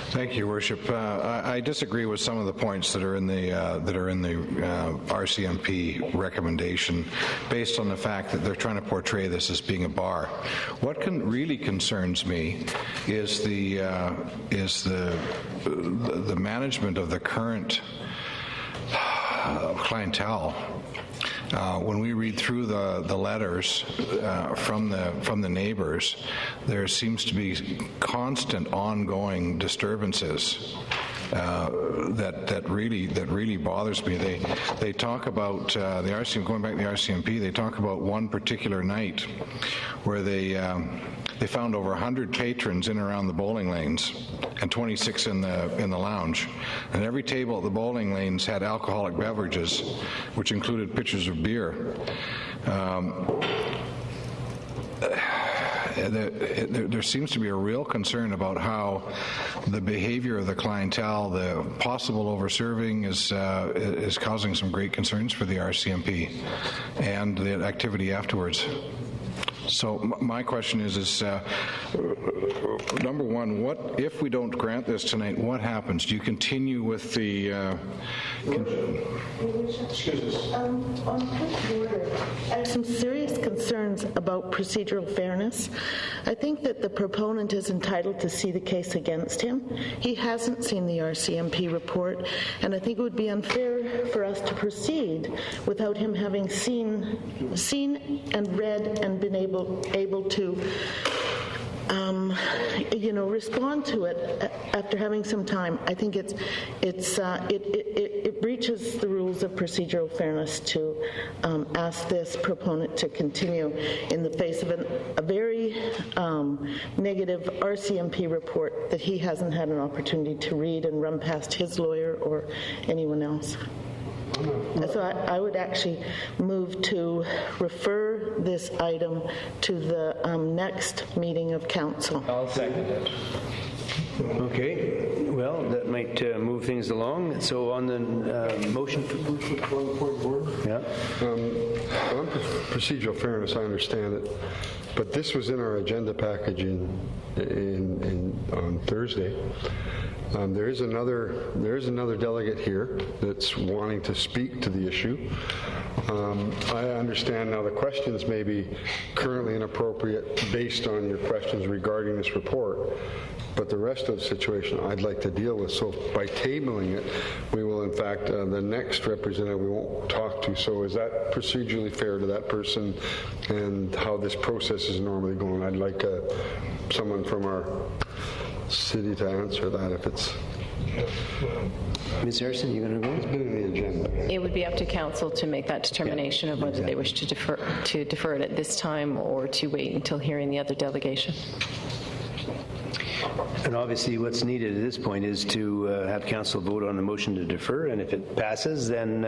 Thank you, Your Worship. I disagree with some of the points that are in the RCMP recommendation, based on the fact that they're trying to portray this as being a bar. What really concerns me is the management of the current clientele. When we read through the letters from the neighbors, there seems to be constant, ongoing disturbances that really bothers me. They talk about the RCMP. Going back to the RCMP, they talk about one particular night where they found over 100 patrons in and around the bowling lanes and 26 in the lounge. And every table at the bowling lanes had alcoholic beverages, which included pitchers of beer. There seems to be a real concern about how the behavior of the clientele, the possible over-serving is causing some great concerns for the RCMP and the activity afterwards. So my question is number one, what if we don't grant this tonight? What happens? Do you continue with the? Excuse us. On point of order, I have some serious concerns about procedural fairness. I think that the proponent is entitled to see the case against him. He hasn't seen the RCMP report, and I think it would be unfair for us to proceed without him having seen and read and been able to respond to it after having some time. I think it breaches the rules of procedural fairness to ask this proponent to continue in the face of a very negative RCMP report that he hasn't had an opportunity to read and run past his lawyer or anyone else. So I would actually move to refer this item to the next meeting of council. I'll second it. Okay, well, that might move things along. So on the motion... Yeah. On procedural fairness, I understand it, but this was in our agenda package on Thursday. There is another delegate here that's wanting to speak to the issue. I understand now the questions may be currently inappropriate based on your questions regarding this report, but the rest of the situation I'd like to deal with. So by tabling it, we will, in fact, the next representative we won't talk to. So is that procedurally fair to that person and how this process is normally going? I'd like someone from our city to answer that if it's... Ms. Harrison, you going to go? It's been in the agenda. It would be up to council to make that determination of whether they wish to defer it at this time or to wait until hearing the other delegation. And obviously what's needed at this point is to have council vote on the motion to defer, and if it passes, then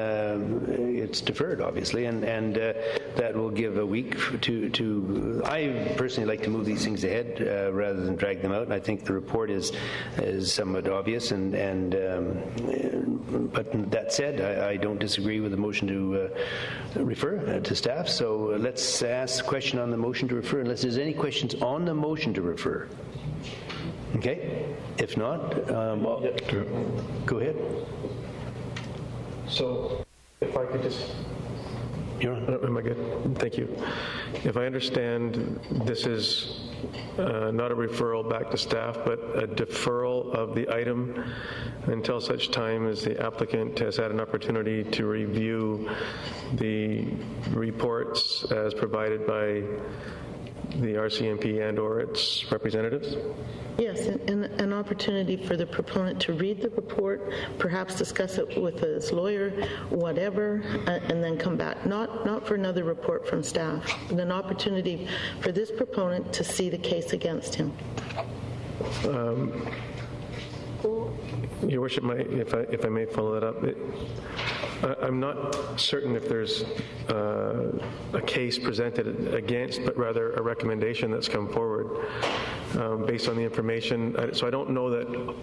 it's deferred, obviously, and that will give a week to I personally like to move these things ahead rather than drag them out, and I think the report is somewhat obvious, but that said, I don't disagree with the motion to refer to staff, so let's ask the question on the motion to refer, unless there's any questions on the motion to refer. Okay, if not, go ahead. So if I could just You're on. Am I good? Thank you. If I understand, this is not a referral back to staff, but a deferral of the item until such time as the applicant has had an opportunity to review the reports as provided by the RCMP and/or its representatives? Yes, and an opportunity for the proponent to read the report, perhaps discuss it with his lawyer, whatever, and then come back. Not for another report from staff, but an opportunity for this proponent to see the case against him. Your Worship, if I may follow that up, I'm not certain if there's a case presented against, but rather a recommendation that's come forward based on the information. So I don't know that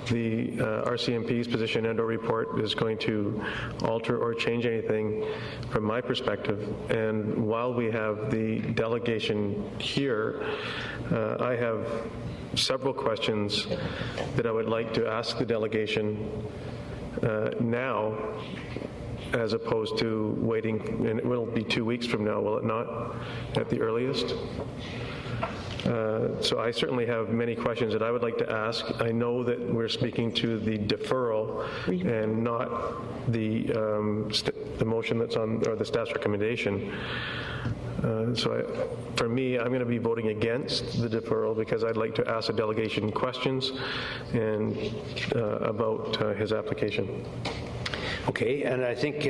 the RCMP's position and/or report is going to alter or change anything from my perspective. And while we have the delegation here, I have several questions that I would like to ask the delegation now, as opposed to waiting, and it will be 2 weeks from now, will it not, at the earliest? So I certainly have many questions that I would like to ask. I know that we're speaking to the deferral and not the motion that's on, or the staff's recommendation. For me, I'm going to be voting against the deferral because I'd like to ask the delegation questions and about his application. Okay, and I think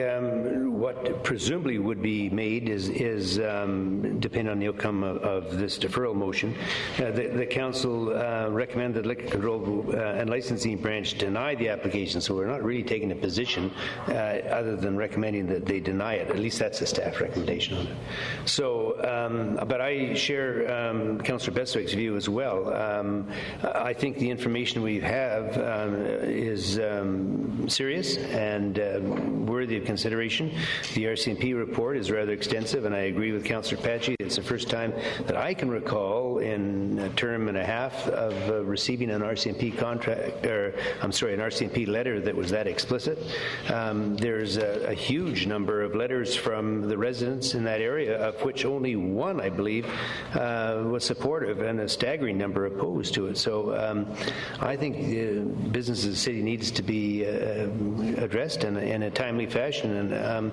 what presumably would be made is depending on the outcome of this deferral motion, the council recommended Liquor Control and Licensing Branch deny the application, so we're not really taking a position other than recommending that they deny it. At least that's the staff recommendation on it. So, but I share Councillor Bestwick's view as well. I think the information we have is serious and worthy of consideration. The RCMP report is rather extensive, and I agree with Councillor Patchy. It's the first time that I can recall in a term and a half of receiving an RCMP contract, or I'm sorry, an RCMP letter that was that explicit. There's a huge number of letters from the residents in that area, of which only one, I believe, was supportive, and a staggering number opposed to it. So I think the business of the city needs to be addressed in a timely fashion. And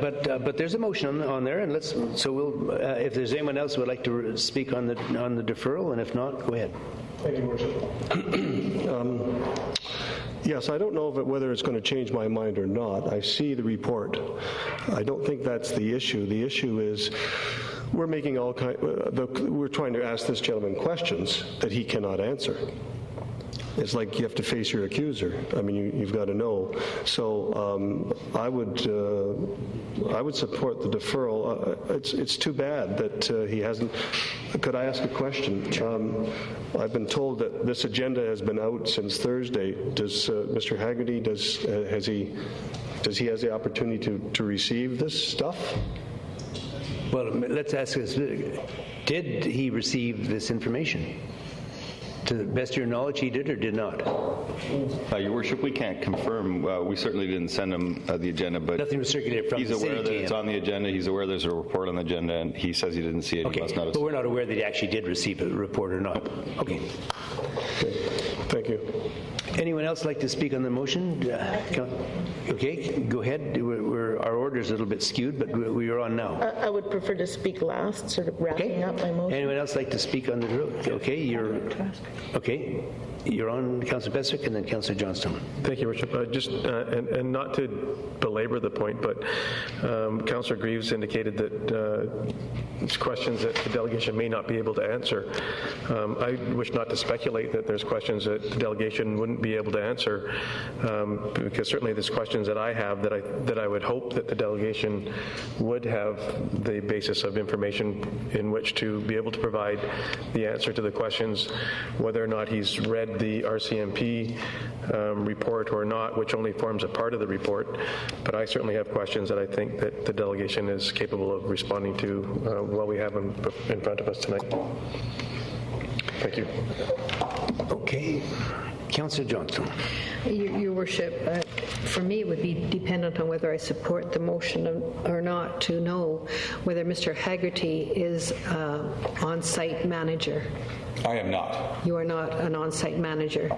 but there's a motion on there, and we'll if there's anyone else who would like to speak on the deferral, and if not, go ahead. Thank you, Worship. Yes, I don't know whether it's going to change my mind or not. I see the report. I don't think that's the issue. The issue is we're making we're trying to ask this gentleman questions that he cannot answer. It's like you have to face your accuser. I mean, you've got to know. So I would support the deferral. It's too bad that he hasn't. Could I ask a question? I've been told that this agenda has been out since Thursday. Does Mr. Haggerty does he have the opportunity to receive this stuff? Well, let's ask this: did he receive this information? To the best of your knowledge, he did or did not? Your Worship, we can't confirm. We certainly didn't send him the agenda, but nothing was circulated from the city. He's aware that it's on the agenda. He's aware there's a report on the agenda, and he says he didn't see it. Okay, he must not have but we're not aware that he actually did receive a report or not. Okay. Thank you. Anyone else like to speak on the motion? Okay, go ahead. Our order is a little bit skewed, but we are on now. I would prefer to speak last, sort of wrapping up my motion. Anyone else like to speak on the drill? Okay, you're on, Councillor Bestwick, and then Councillor Johnstone. Thank you, Worship. Just and not to belabor the point, but Councillor Greaves indicated that it's questions that the delegation may not be able to answer. I wish not to speculate that there's questions that the delegation wouldn't be able to answer, because certainly there's questions that I have that I would hope that the delegation would have the basis of information in which to be able to provide the answer to the questions, whether or not he's read the RCMP report or not, which only forms a part of the report. But I certainly have questions that I think that the delegation is capable of responding to while we have them in front of us tonight. Thank you. Okay. Councillor Johnston. Your Worship, for me it would be dependent on whether I support the motion or not to know whether Mr. Haggerty is on-site manager. I am not. You are not an on-site manager.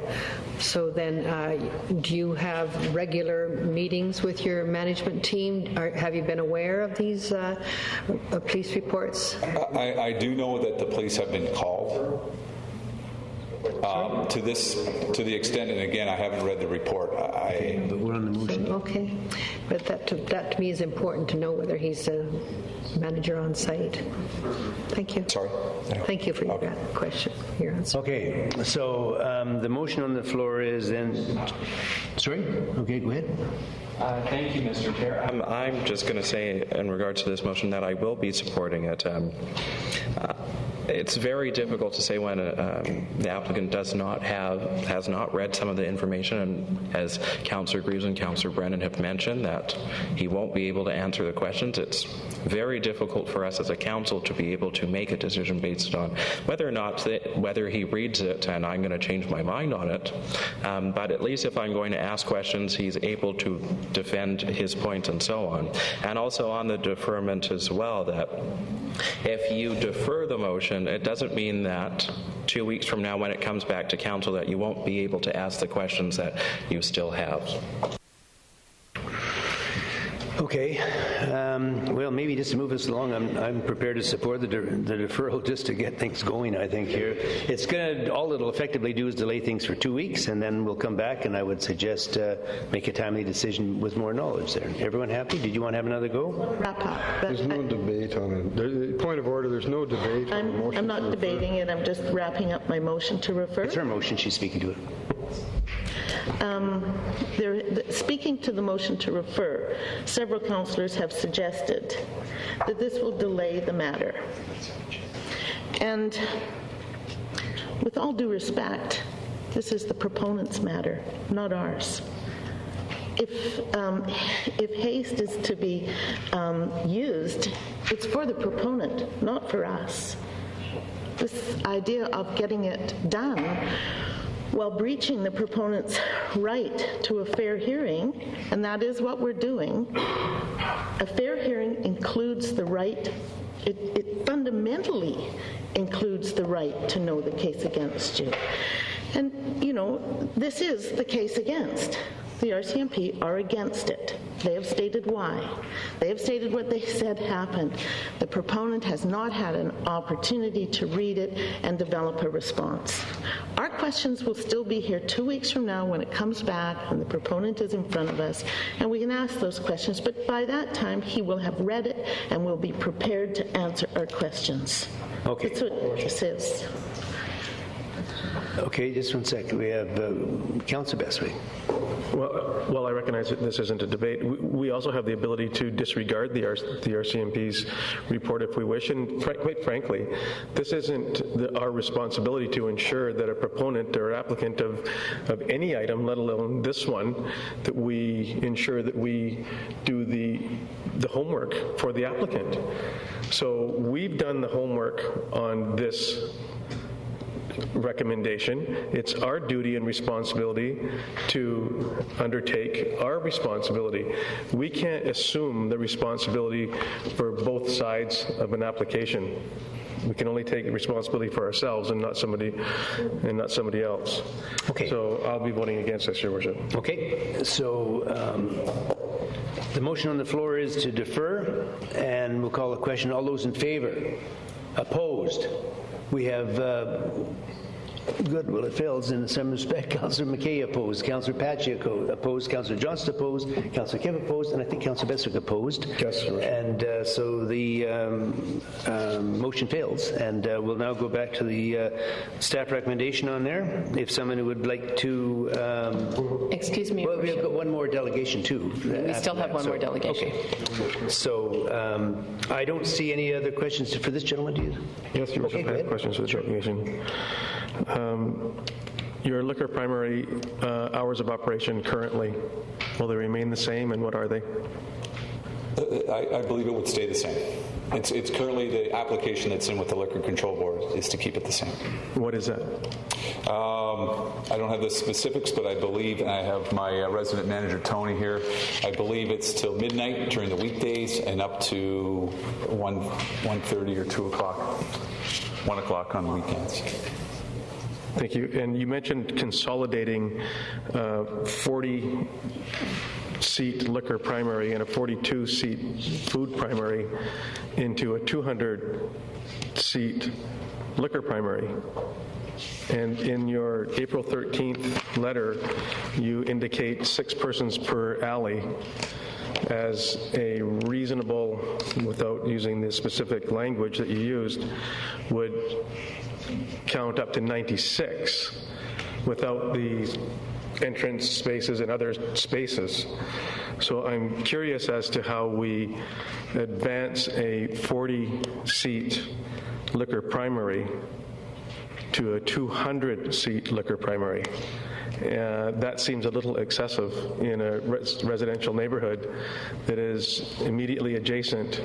So then, do you have regular meetings with your management team? Have you been aware of these police reports? I do know that the police have been called. To the extent, and again, I haven't read the report. But we're on the motion. Okay, but that to me is important to know whether he's a manager on site. Thank you. Sorry. Thank you for your question. Your answer. Okay, so the motion on the floor is then. Sorry. Okay, go ahead. Thank you, Mr. Chair. I'm just going to say, in regards to this motion, that I will be supporting it. It's very difficult to say when the applicant has not read some of the information, and as Councillor Greaves and Councillor Brennan have mentioned, that he won't be able to answer the questions. It's very difficult for us as a council to be able to make a decision based on whether he reads it, and I'm going to change my mind on it. But at least if I'm going to ask questions, he's able to defend his point and so on. And also on the deferment as well, that if you defer the motion, it doesn't mean that 2 weeks from now when it comes back to council that you won't be able to ask the questions that you still have. Okay. Well, maybe just to move us along, I'm prepared to support the deferral just to get things going, I think, here. All it'll effectively do is delay things for 2 weeks, and then we'll come back, and I would suggest make a timely decision with more knowledge there. Everyone happy? Did you want to have another go? Wrap up. There's no debate on it. Point of order, there's no debate on the motion. I'm not debating it. I'm just wrapping up my motion to refer. It's her motion. She's speaking to it. Speaking to the motion to refer, several councillors have suggested that this will delay the matter. And with all due respect, this is the proponent's matter, not ours. If haste is to be used, it's for the proponent, not for us. This idea of getting it done while breaching the proponent's right to a fair hearing, and that is what we're doing. A fair hearing includes the right, it fundamentally includes the right to know the case against you. And, this is the case against. The RCMP are against it. They have stated why. They have stated what they said happened. The proponent has not had an opportunity to read it and develop a response. Our questions will still be here 2 weeks from now when it comes back and the proponent is in front of us, and we can ask those questions, but by that time he will have read it and will be prepared to answer our questions. Okay. That's what this is. Okay, just 1 second. We have Councillor Bestwick. Well, I recognize that this isn't a debate. We also have the ability to disregard the RCMP's report if we wish, and quite frankly, this isn't our responsibility to ensure that a proponent or applicant of any item, let alone this one, that we ensure that we do the homework for the applicant. So we've done the homework on this recommendation. It's our duty and responsibility to undertake our responsibility. We can't assume the responsibility for both sides of an application. We can only take responsibility for ourselves and not somebody else. Okay. So I'll be voting against this, Your Worship. Okay. So the motion on the floor is to defer, and we'll call the question. All those in favor? Opposed? We have, good, well, it fails in some respect. Councillor McKay opposed, Councillor Patchy opposed, Councillor Johnston opposed, Councillor Kim opposed, and I think Councillor Bestwick opposed. Yes, sir. And so the motion fails. And we'll now go back to the staff recommendation on there. If someone would like to... Excuse me. Well, we've got one more delegation, too. We still have one more delegation. Okay. So I don't see any other questions for this gentleman, do you? Yes, Your Worship, I have questions for the delegation. Your liquor primary hours of operation currently, will they remain the same, and what are they? I believe it would stay the same. It's currently the application that's in with the Liquor Control Board is to keep it the same. What is that? I don't have the specifics, but I believe, and I have my resident manager, Tony, here, I believe it's till midnight during the weekdays and up to 1:30 or 2 o'clock, 1 o'clock on the weekends. Thank you. And you mentioned consolidating 40-seat liquor primary and a 42-seat food primary into a 200-seat liquor primary. And in your April 13th letter, you indicate 6 persons per alley as a reasonable, without using the specific language that you used, would count up to 96 without the entrance spaces and other spaces. So I'm curious as to how we advance a 40-seat liquor primary to a 200-seat liquor primary. That seems a little excessive in a residential neighborhood that is immediately adjacent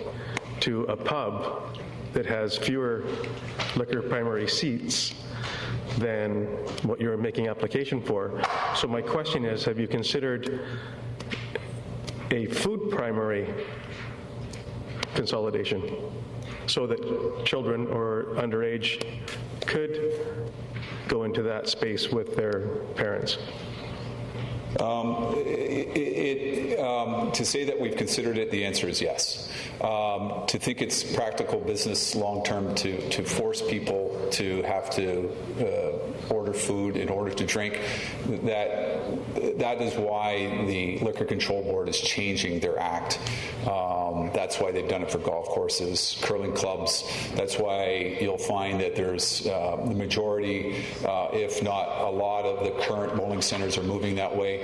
to a pub that has fewer liquor primary seats than what you're making application for. So my question is, have you considered a food primary consolidation so that children or underage could go into that space with their parents? To say that we've considered it, the answer is yes. To think it's practical business long-term to force people to have to order food in order to drink, that is why the Liquor Control Board is changing their act. That's why they've done it for golf courses, curling clubs. That's why you'll find that there's the majority, if not a lot of the current bowling centers are moving that way.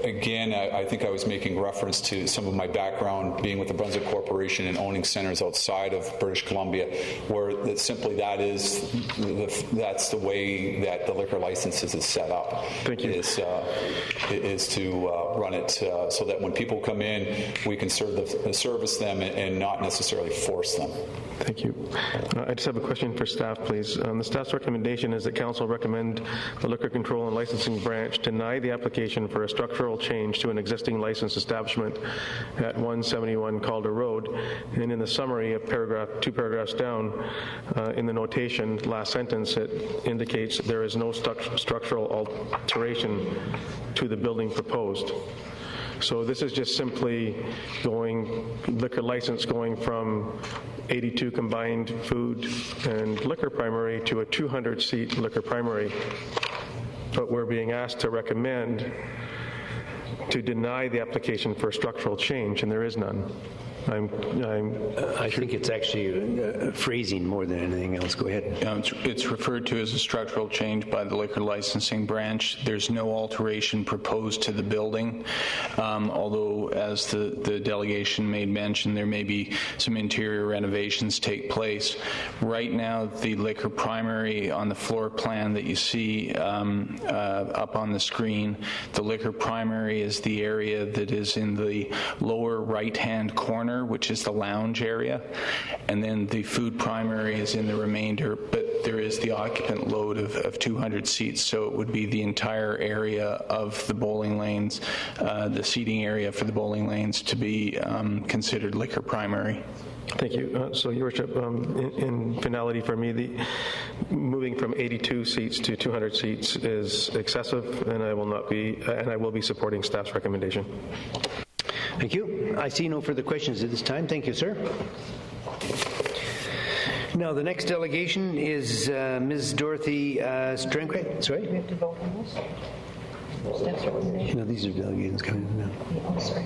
Again, I think I was making reference to some of my background being with the Brunswick Corporation and owning centers outside of British Columbia, where that's the way that the liquor licenses is set up. Thank you. Is to run it so that when people come in, we can service them and not necessarily force them. Thank you. I just have a question for staff, please. The staff's recommendation is that council recommend the Liquor Control and Licensing Branch deny the application for a structural change to an existing licensed establishment at 171 Calder Road. And in the summary of two paragraphs down, in the notation, last sentence, it indicates that there is no structural alteration to the building proposed. So this is just simply liquor license going from 82 combined food and liquor primary to a 200-seat liquor primary. But we're being asked to recommend to deny the application for structural change, and there is none. I think it's actually phrasing more than anything else. Go ahead. It's referred to as a structural change by the Liquor Licensing Branch. There's no alteration proposed to the building, although as the delegation made mention, there may be some interior renovations take place. Right now, the liquor primary on the floor plan that you see up on the screen, the liquor primary is the area that is in the lower right-hand corner, which is the lounge area, and then the food primary is in the remainder, but there is the occupant load of 200 seats, so it would be the entire area of the bowling lanes, the seating area for the bowling lanes to be considered liquor primary. Thank you. So, Your Worship, in finality for me, moving from 82 seats to 200 seats is excessive, and I will be supporting staff's recommendation. Thank you. I see no further questions at this time. Thank you, sir. Now, the next delegation is Ms. Dorothy Stranquet. Sorry? We have to vote on this? No, these are delegations coming in now. Oh, sorry.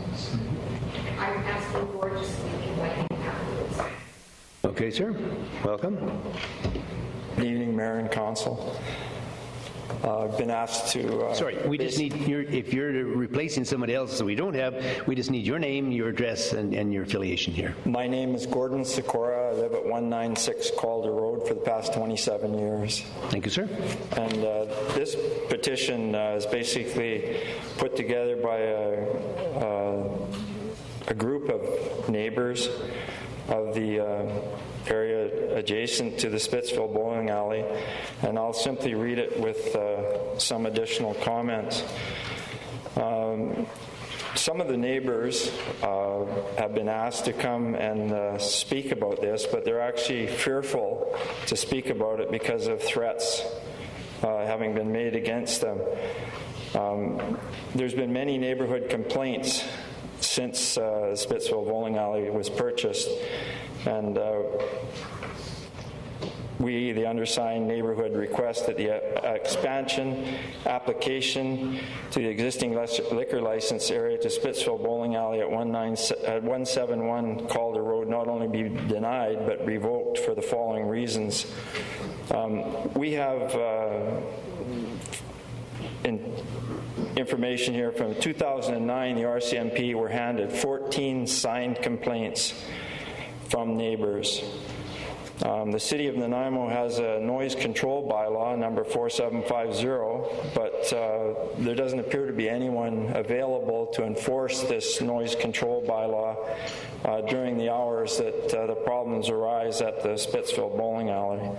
I'm asking for just inviting afterwards. Okay, sir. Welcome. Good evening, Mayor and Council. I've been asked to... Sorry, we just need if you're replacing somebody else that we don't have, we just need your name, your address, and your affiliation here. My name is Gordon Sikora. I live at 196 Calder Road for the past 27 years. Thank you, sir. And this petition is basically put together by a group of neighbors of the area adjacent to the Spitsville bowling alley, and I'll simply read it with some additional comments. Some of the neighbors have been asked to come and speak about this, but they're actually fearful to speak about it because of threats having been made against them. There's been many neighborhood complaints since Spitsville bowling alley was purchased, and we, the undersigned neighborhood, request that the expansion application to the existing liquor license area to Spitsville bowling alley at 171 Calder Road not only be denied but revoked for the following reasons. We have information here from 2009. The RCMP were handed 14 signed complaints from neighbors. The City of Nanaimo has a noise control bylaw, number 4750, but there doesn't appear to be anyone available to enforce this noise control bylaw during the hours that the problems arise at the Spitsville bowling alley.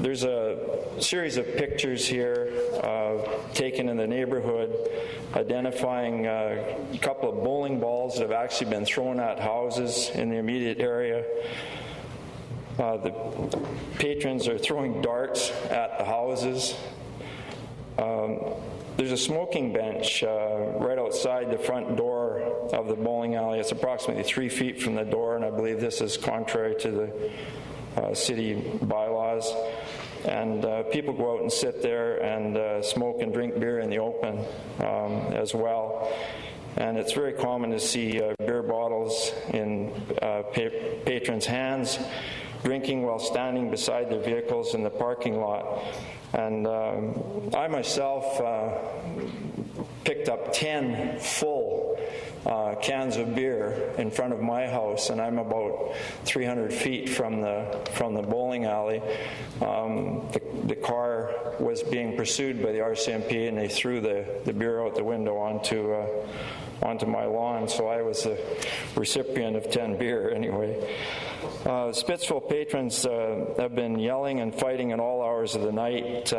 There's a series of pictures here taken in the neighborhood identifying a couple of bowling balls that have actually been thrown at houses in the immediate area. The patrons are throwing darts at the houses. There's a smoking bench right outside the front door of the bowling alley. It's approximately 3 feet from the door, and I believe this is contrary to the city bylaws. And people go out and sit there and smoke and drink beer in the open as well. And it's very common to see beer bottles in patrons' hands, drinking while standing beside their vehicles in the parking lot. And I myself picked up 10 full cans of beer in front of my house, and I'm about 300 feet from the bowling alley. The car was being pursued by the RCMP, and they threw the beer out the window onto my lawn, so I was the recipient of 10 beer anyway. Spitsville patrons have been yelling and fighting at all hours of the night.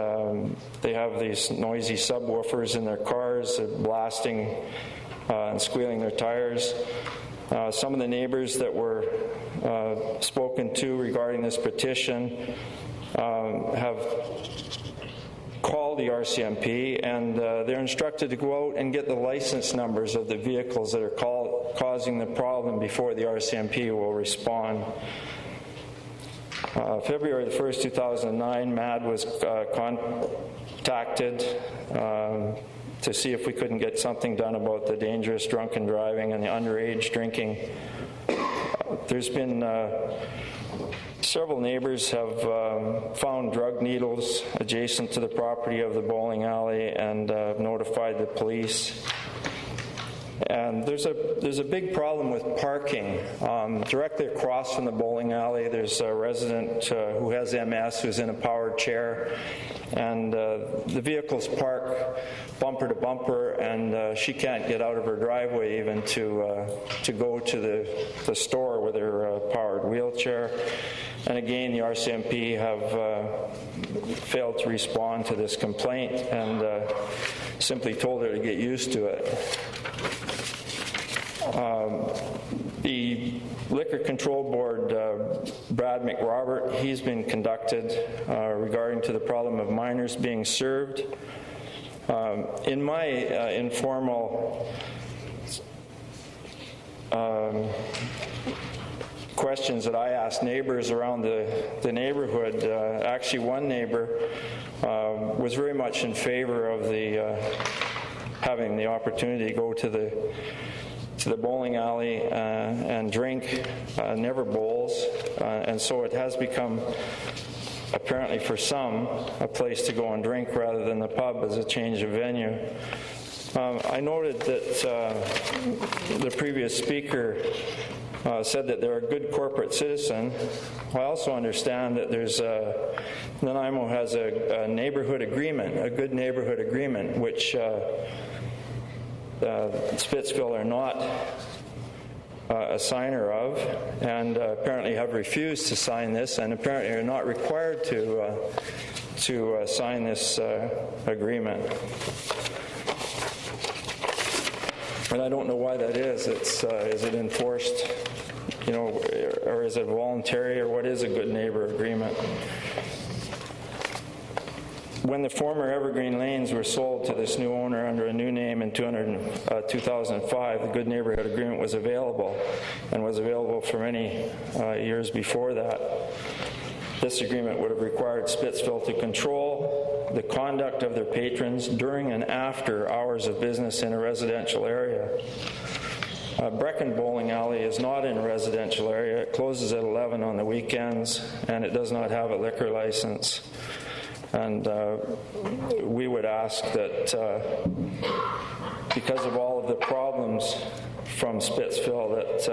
They have these noisy subwoofers in their cars, blasting and squealing their tires. Some of the neighbors that were spoken to regarding this petition have call the RCMP, and they're instructed to go out and get the license numbers of the vehicles that are causing the problem before the RCMP will respond. February the 1st, 2009, MAD was contacted to see if we couldn't get something done about the dangerous drunken driving and the underage drinking. There's been several neighbors have found drug needles adjacent to the property of the bowling alley and notified the police. And there's a big problem with parking. Directly across from the bowling alley, there's a resident who has MS who's in a powered chair, and the vehicles park bumper to bumper, and she can't get out of her driveway even to go to the store with her powered wheelchair. And again, the RCMP have failed to respond to this complaint and simply told her to get used to it. The Liquor Control Board, Brad McRobert, he's been conducted regarding to the problem of minors being served. In my informal questions that I asked neighbors around the neighborhood, actually one neighbor was very much in favor of having the opportunity to go to the bowling alley and drink, never bowls, and so it has become, apparently for some, a place to go and drink rather than the pub as a change of venue. I noted that the previous speaker said that they're a good corporate citizen. I also understand that Nanaimo has a neighborhood agreement, a good neighborhood agreement, which Spitsville are not a signer of, and apparently have refused to sign this, and apparently are not required to sign this agreement. And I don't know why that is. Is it enforced, or is it voluntary, or what is a good neighbor agreement? When the former Evergreen Lanes were sold to this new owner under a new name in 2005, the Good Neighborhood Agreement was available, and was available for many years before that. This agreement would have required Spitsville to control the conduct of their patrons during and after hours of business in a residential area. Brecken Bowling Alley is not in a residential area. It closes at 11 on the weekends, and it does not have a liquor license. And we would ask that because of all of the problems from Splitsville, that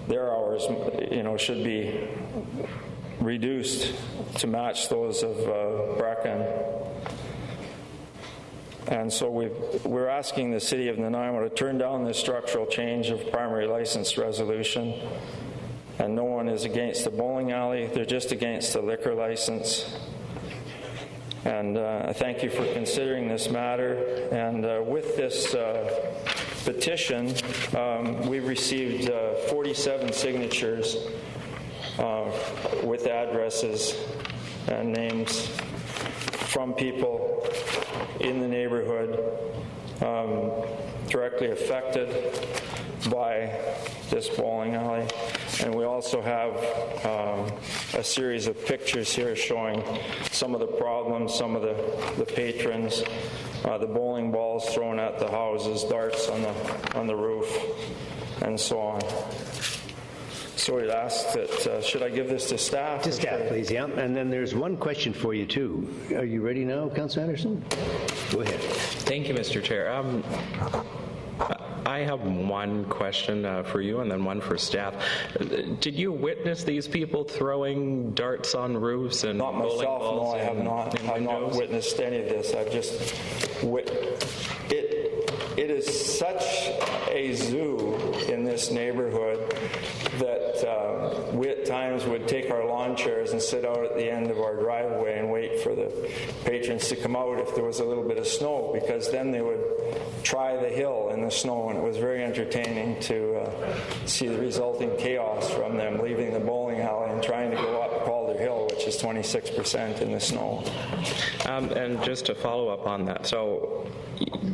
their hours, should be reduced to match those of Brecken. And so we're asking the City of Nanaimo to turn down this structural change of primary license resolution. And no one is against the bowling alley. They're just against the liquor license. And I thank you for considering this matter. And with this petition, we received 47 signatures with addresses and names from people in the neighborhood directly affected by this bowling alley. And we also have a series of pictures here showing some of the problems, some of the patrons, the bowling balls thrown at the houses, darts on the roof, and so on. So we'd ask that, should I give this to staff? To staff, please, yeah. And then there's one question for you, too. Are you ready now, Councillor Anderson? Go ahead. Thank you, Mr. Chair. I have one question for you and then one for staff. Did you witness these people throwing darts on roofs and not myself, bowling balls? No, I have not. I've not witnessed any of this. I've just it is such a zoo in this neighborhood that we at times would take our lawn chairs and sit out at the end of our driveway and wait for the patrons to come out if there was a little bit of snow, because then they would try the hill in the snow, and it was very entertaining to see the resulting chaos from them leaving the bowling alley and trying to go up Calder Hill, which is 26% in the snow. And just to follow up on that, so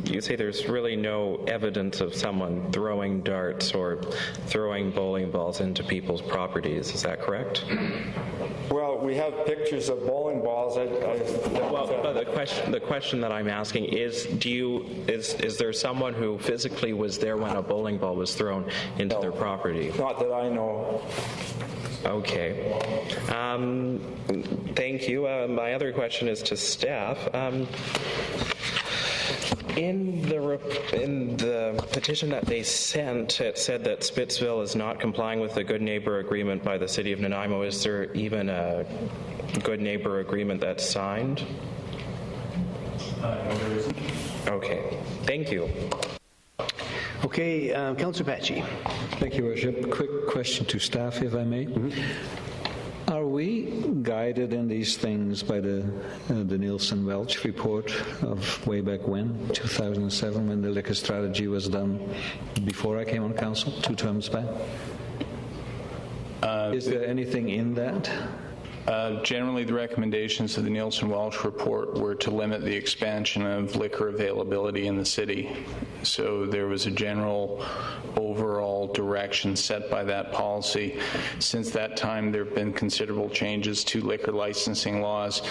you say there's really no evidence of someone throwing darts or throwing bowling balls into people's properties, is that correct? Well, we have pictures of bowling balls. But the question that I'm asking is, is there someone who physically was there when a bowling ball was thrown into their property? Not that I know. Okay. Thank you. My other question is to staff. In the petition that they sent, it said that Spitsville is not complying with the Good Neighbor Agreement by the City of Nanaimo. Is there even a Good Neighbor Agreement that's signed? No, there isn't. Okay. Thank you. Okay, Councillor Patchy. Thank you, Worship. Quick question to staff, if I may. Are we guided in these things by the Nielsen Welch report of way back when, 2007, when the liquor strategy was done before I came on council, 2 terms back? Is there anything in that? Generally, the recommendations of the Nielsen Welch report were to limit the expansion of liquor availability in the city. So there was a general overall direction set by that policy. Since that time, there have been considerable changes to liquor licensing laws,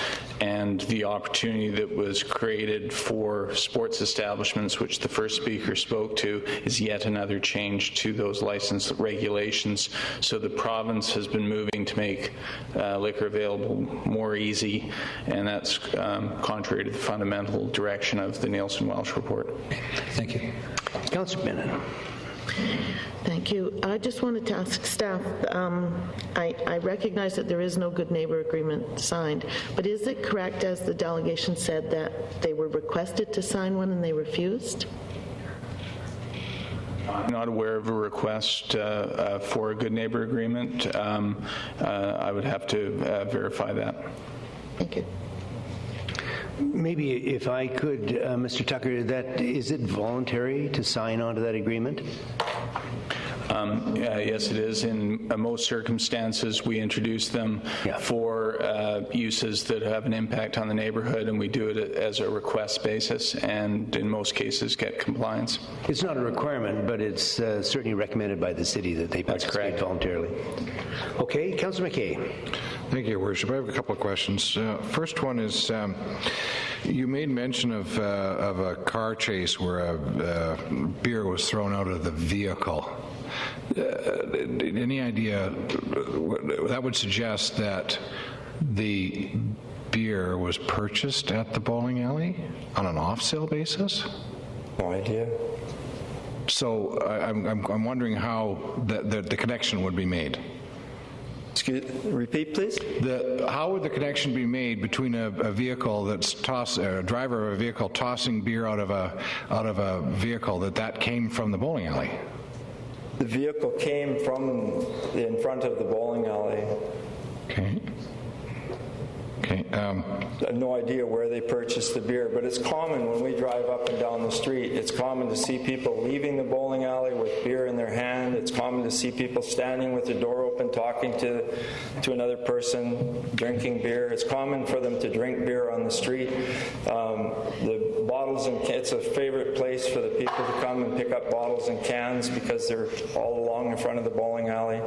and the opportunity that was created for sports establishments, which the first speaker spoke to, is yet another change to those license regulations. So the province has been moving to make liquor available more easy, and that's contrary to the fundamental direction of the Nielsen Welch report. Thank you. Councillor Bennett. Thank you. I just wanted to ask staff, I recognize that there is no Good Neighbor Agreement signed, but is it correct, as the delegation said, that they were requested to sign one and they refused? I'm not aware of a request for a good neighbor agreement. I would have to verify that. Thank you. Maybe if I could, Mr. Tucker, is it voluntary to sign on to that agreement? Yes, it is. In most circumstances, we introduce them for uses that have an impact on the neighborhood, and we do it as a request basis, and in most cases get compliance. It's not a requirement, but it's certainly recommended by the city that they participate voluntarily. Okay, Councillor McKay. Thank you, Your Worship. I have a couple of questions. First one is, you made mention of a car chase where beer was thrown out of the vehicle. Any idea? That would suggest that the beer was purchased at the bowling alley on an off-sale basis? No idea. So I'm wondering how the connection would be made. Repeat, please. How would the connection be made between a vehicle that's a driver of a vehicle tossing beer out of a vehicle that came from the bowling alley? The vehicle came from in front of the bowling alley. Okay. I have no idea where they purchased the beer, but it's common when we drive up and down the street. It's common to see people leaving the bowling alley with beer in their hand. It's common to see people standing with the door open talking to another person, drinking beer. It's common for them to drink beer on the street. The bottles and it's a favorite place for the people to come and pick up bottles and cans because they're all along in front of the bowling alley.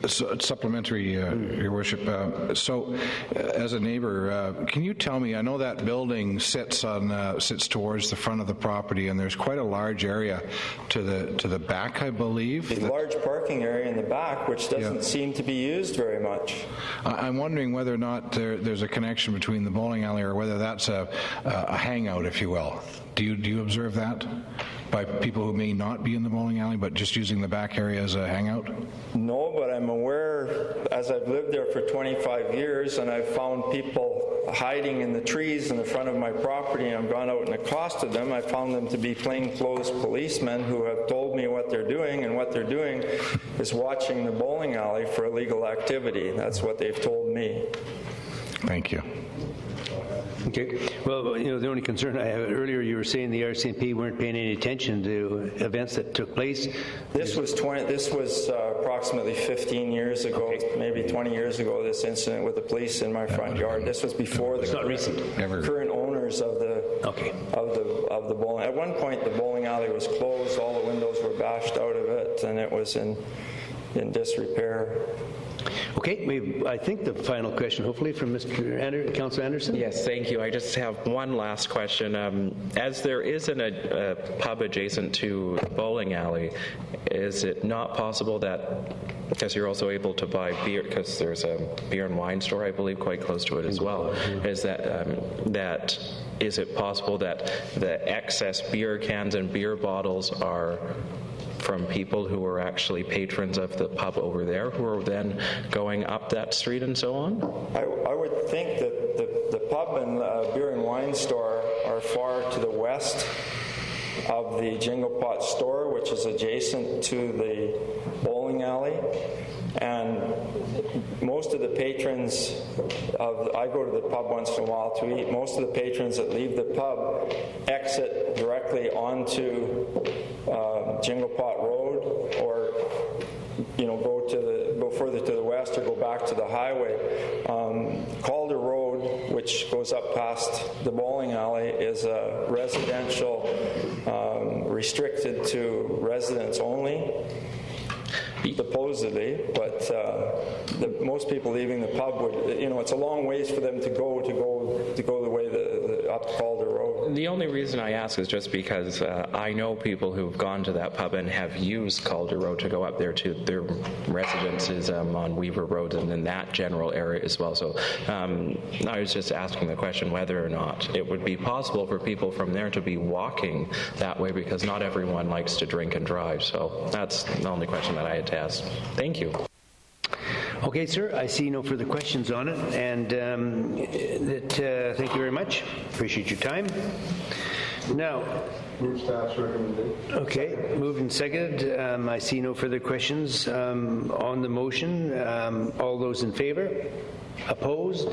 So, supplementary, Your Worship. So, as a neighbor, can you tell me? I know that building sits towards the front of the property, and there's quite a large area to the back, I believe. A large parking area in the back, which doesn't seem to be used very much. I'm wondering whether or not there's a connection between the bowling alley, or whether that's a hangout, if you will. Do you observe that by people who may not be in the bowling alley, but just using the back area as a hangout? No, but I'm aware, as I've lived there for 25 years, and I've found people hiding in the trees in the front of my property, and I've gone out and accosted them. I found them to be plainclothes policemen who have told me what they're doing, and what they're doing is watching the bowling alley for illegal activity. That's what they've told me. Thank you. Okay. Well, the only concern I have, earlier you were saying the RCMP weren't paying any attention to events that took place. This was approximately 15 years ago, maybe 20 years ago, this incident with the police in my front yard. This was before the current owners of the bowling. At one point, the bowling alley was closed, all the windows were bashed out of it, and it was in disrepair. Okay, I think the final question, hopefully, from Councillor Anderson. Yes, thank you. I just have one last question. As there is a pub adjacent to the bowling alley, is it not possible that, because you're also able to buy beer, because there's a beer and wine store, I believe, quite close to it as well, is it possible that the excess beer cans and beer bottles are from people who are actually patrons of the pub over there, who are then going up that street and so on? I would think that the pub and beer and wine store are far to the west of the Jingle Pot store, which is adjacent to the bowling alley. And most of the patrons I go to the pub once in a while to eat. Most of the patrons that leave the pub exit directly onto Jingle Pot Road, or go further to the west, or go back to the highway. Calder Road, which goes up past the bowling alley, is a residential, restricted to residents only, supposedly, but most people leaving the pub would, it's a long ways for them to go the way up Calder Road. The only reason I ask is just because I know people who've gone to that pub and have used Calder Road to go up there to their residences on Weaver Road and in that general area as well. So I was just asking the question whether or not it would be possible for people from there to be walking that way, because not everyone likes to drink and drive. So that's the only question that I had to ask. Thank you. Okay, sir, I see no further questions on it, and thank you very much. Appreciate your time. Now, Move staff's recommendation. Okay, moved and seconded. I see no further questions on the motion. All those in favor? Opposed?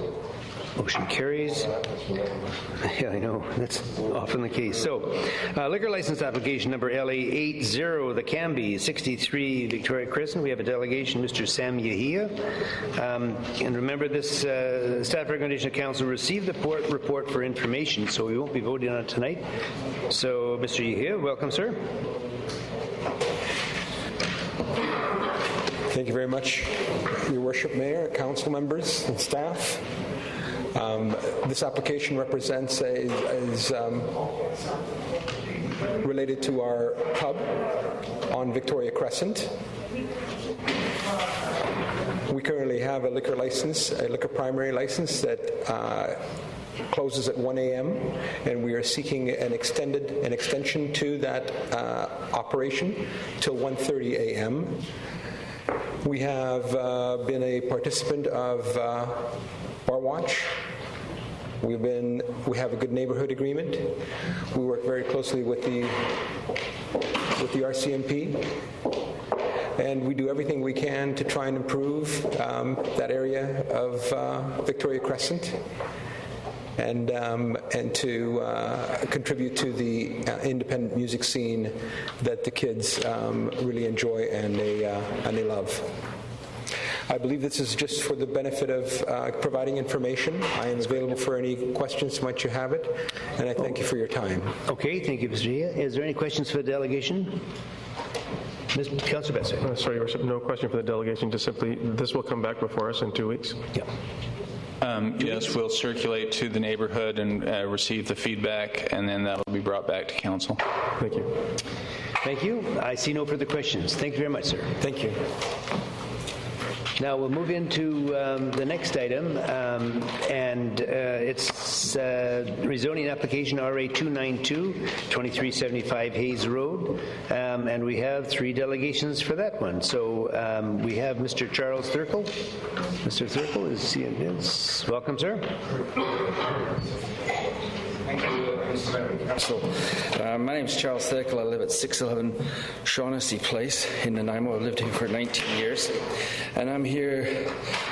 Motion carries. Yeah, I know. That's often the case. So, liquor license application number LA80, the Canby, 63 Victoria Crescent. We have a delegation, Mr. Sam Yahia. And remember, this staff recommendation of council received the report for information, so we won't be voting on it tonight. So, Mr. Yahia, welcome, sir. Thank you very much, Your Worship, Mayor, council members, and staff. This application represents is related to our pub on Victoria Crescent. We currently have a liquor license, a liquor primary license that closes at 1 a.m. and we are seeking an extension to that operation till 1:30 a.m. We have been a participant of Bar Watch. We have a good neighborhood agreement. We work very closely with the RCMP, and we do everything we can to try and improve that area of Victoria Crescent, and to contribute to the independent music scene that the kids really enjoy and they love. I believe this is just for the benefit of providing information. I am available for any questions once you have it, and I thank you for your time. Okay, thank you, Mr. Yahia. Is there any questions for the delegation? Councillor Besser. Sorry, Your Worship, no question for the delegation. Just simply, this will come back before us in 2 weeks. Yeah. Yes, we'll circulate to the neighborhood and receive the feedback, and then that'll be brought back to council. Thank you. Thank you. I see no further questions. Thank you very much, sir. Thank you. Now we'll move into the next item, and it's rezoning application RA 292, 2375 Hayes Road, and we have 3 delegations for that one. So we have Mr. Charles Thurkel. Mr. Thurkel is seeing this. Welcome, sir. Thank you, Mr. Member Council. My name is Charles Thurkel. I live at 611 Shaughnessy Place in Nanaimo. I've lived here for 19 years, and I'm here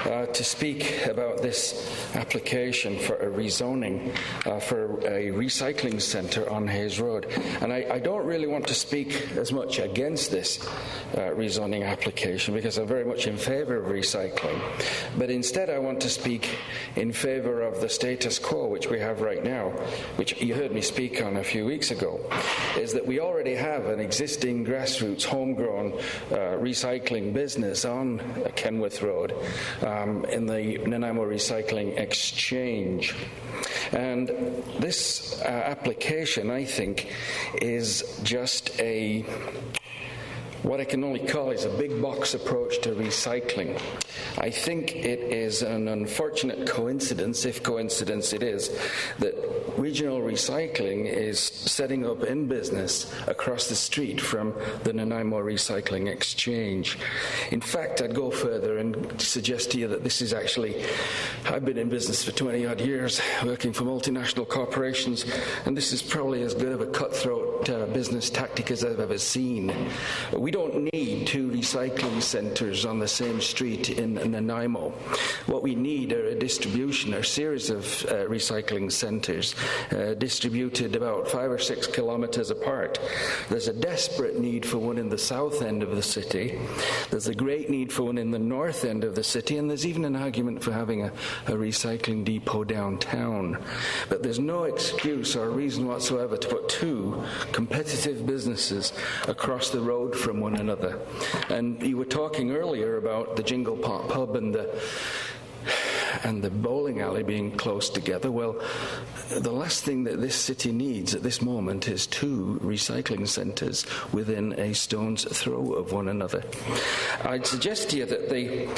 to speak about this application for a rezoning for a recycling centre on Hayes Road. And I don't really want to speak as much against this rezoning application because I'm very much in favour of recycling, but instead I want to speak in favour of the status quo which we have right now, which you heard me speak on a few weeks ago, is that we already have an existing grassroots homegrown recycling business on Kenworth Road in the Nanaimo Recycling Exchange. And this application, I think, is just what I can only call is a big box approach to recycling. I think it is an unfortunate coincidence, if coincidence it is, that Regional Recycling is setting up in business across the street from the Nanaimo Recycling Exchange. In fact, I'd go further and suggest to you that this is actually, I've been in business for 20 odd years, working for multinational corporations, and this is probably as good of a cutthroat business tactic as I've ever seen. We don't need 2 recycling centres on the same street in Nanaimo. What we need are a series of recycling centres distributed about 5 or 6 kilometres apart. There's a desperate need for one in the south end of the city. There's a great need for one in the north end of the city, and there's even an argument for having a recycling depot downtown. But there's no excuse or reason whatsoever to put 2 competitive businesses across the road from one another. And you were talking earlier about the Jingle Pot Pub and the bowling alley being close together. Well, the last thing that this city needs at this moment is 2 recycling centres within a stone's throw of one another. I'd suggest to you that the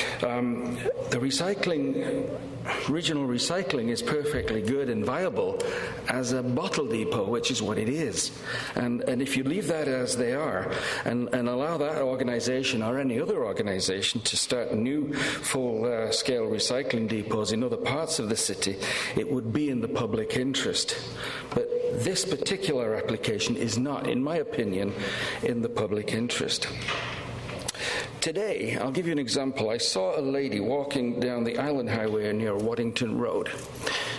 regional recycling is perfectly good and viable as a bottle depot, which is what it is. And if you leave that as they are and allow that organisation or any other organisation to start new full-scale recycling depots in other parts of the city, it would be in the public interest. But this particular application is not, in my opinion, in the public interest. Today, I'll give you an example. I saw a lady walking down the Island Highway near Waddington Road.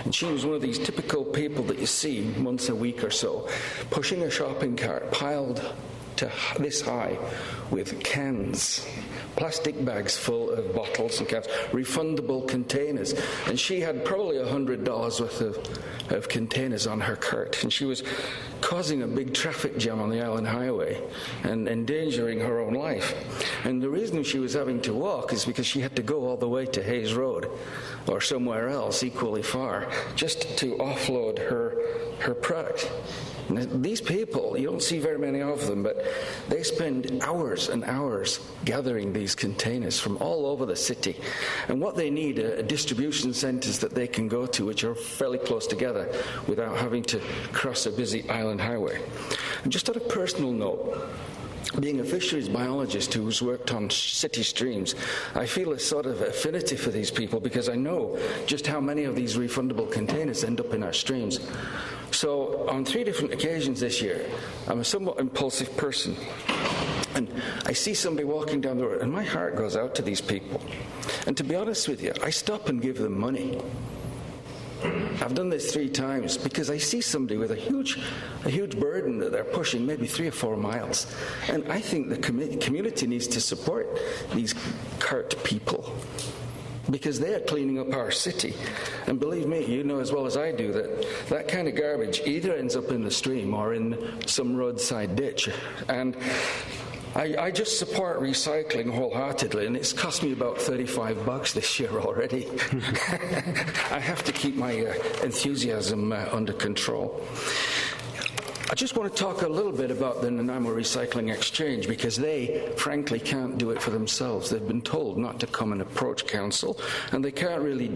And she was one of these typical people that you see once a week or so, pushing a shopping cart piled to this high with cans, plastic bags full of bottles and cans, refundable containers. And she had probably $100 worth of containers on her cart. And she was causing a big traffic jam on the Island Highway and endangering her own life. And the reason she was having to walk is because she had to go all the way to Hayes Road or somewhere else equally far just to offload her product. Now, these people, you don't see very many of them, but they spend hours and hours gathering these containers from all over the city. And what they need are distribution centres that they can go to, which are fairly close together, without having to cross a busy island highway. And just on a personal note, being a fisheries biologist who's worked on city streams, I feel a sort of affinity for these people because I know just how many of these refundable containers end up in our streams. So on 3 different occasions this year, I'm a somewhat impulsive person, and I see somebody walking down the road, and my heart goes out to these people. And to be honest with you, I stop and give them money. I've done this 3 times because I see somebody with a huge burden that they're pushing, maybe 3 or 4 miles. And I think the community needs to support these cart people because they are cleaning up our city. And believe me, you know as well as I do that that kind of garbage either ends up in the stream or in some roadside ditch. And I just support recycling wholeheartedly, and it's cost me about $35 this year already. I have to keep my enthusiasm under control. I just want to talk a little bit about the Nanaimo Recycling Exchange because they, frankly, can't do it for themselves. They've been told not to come and approach council, and they can't really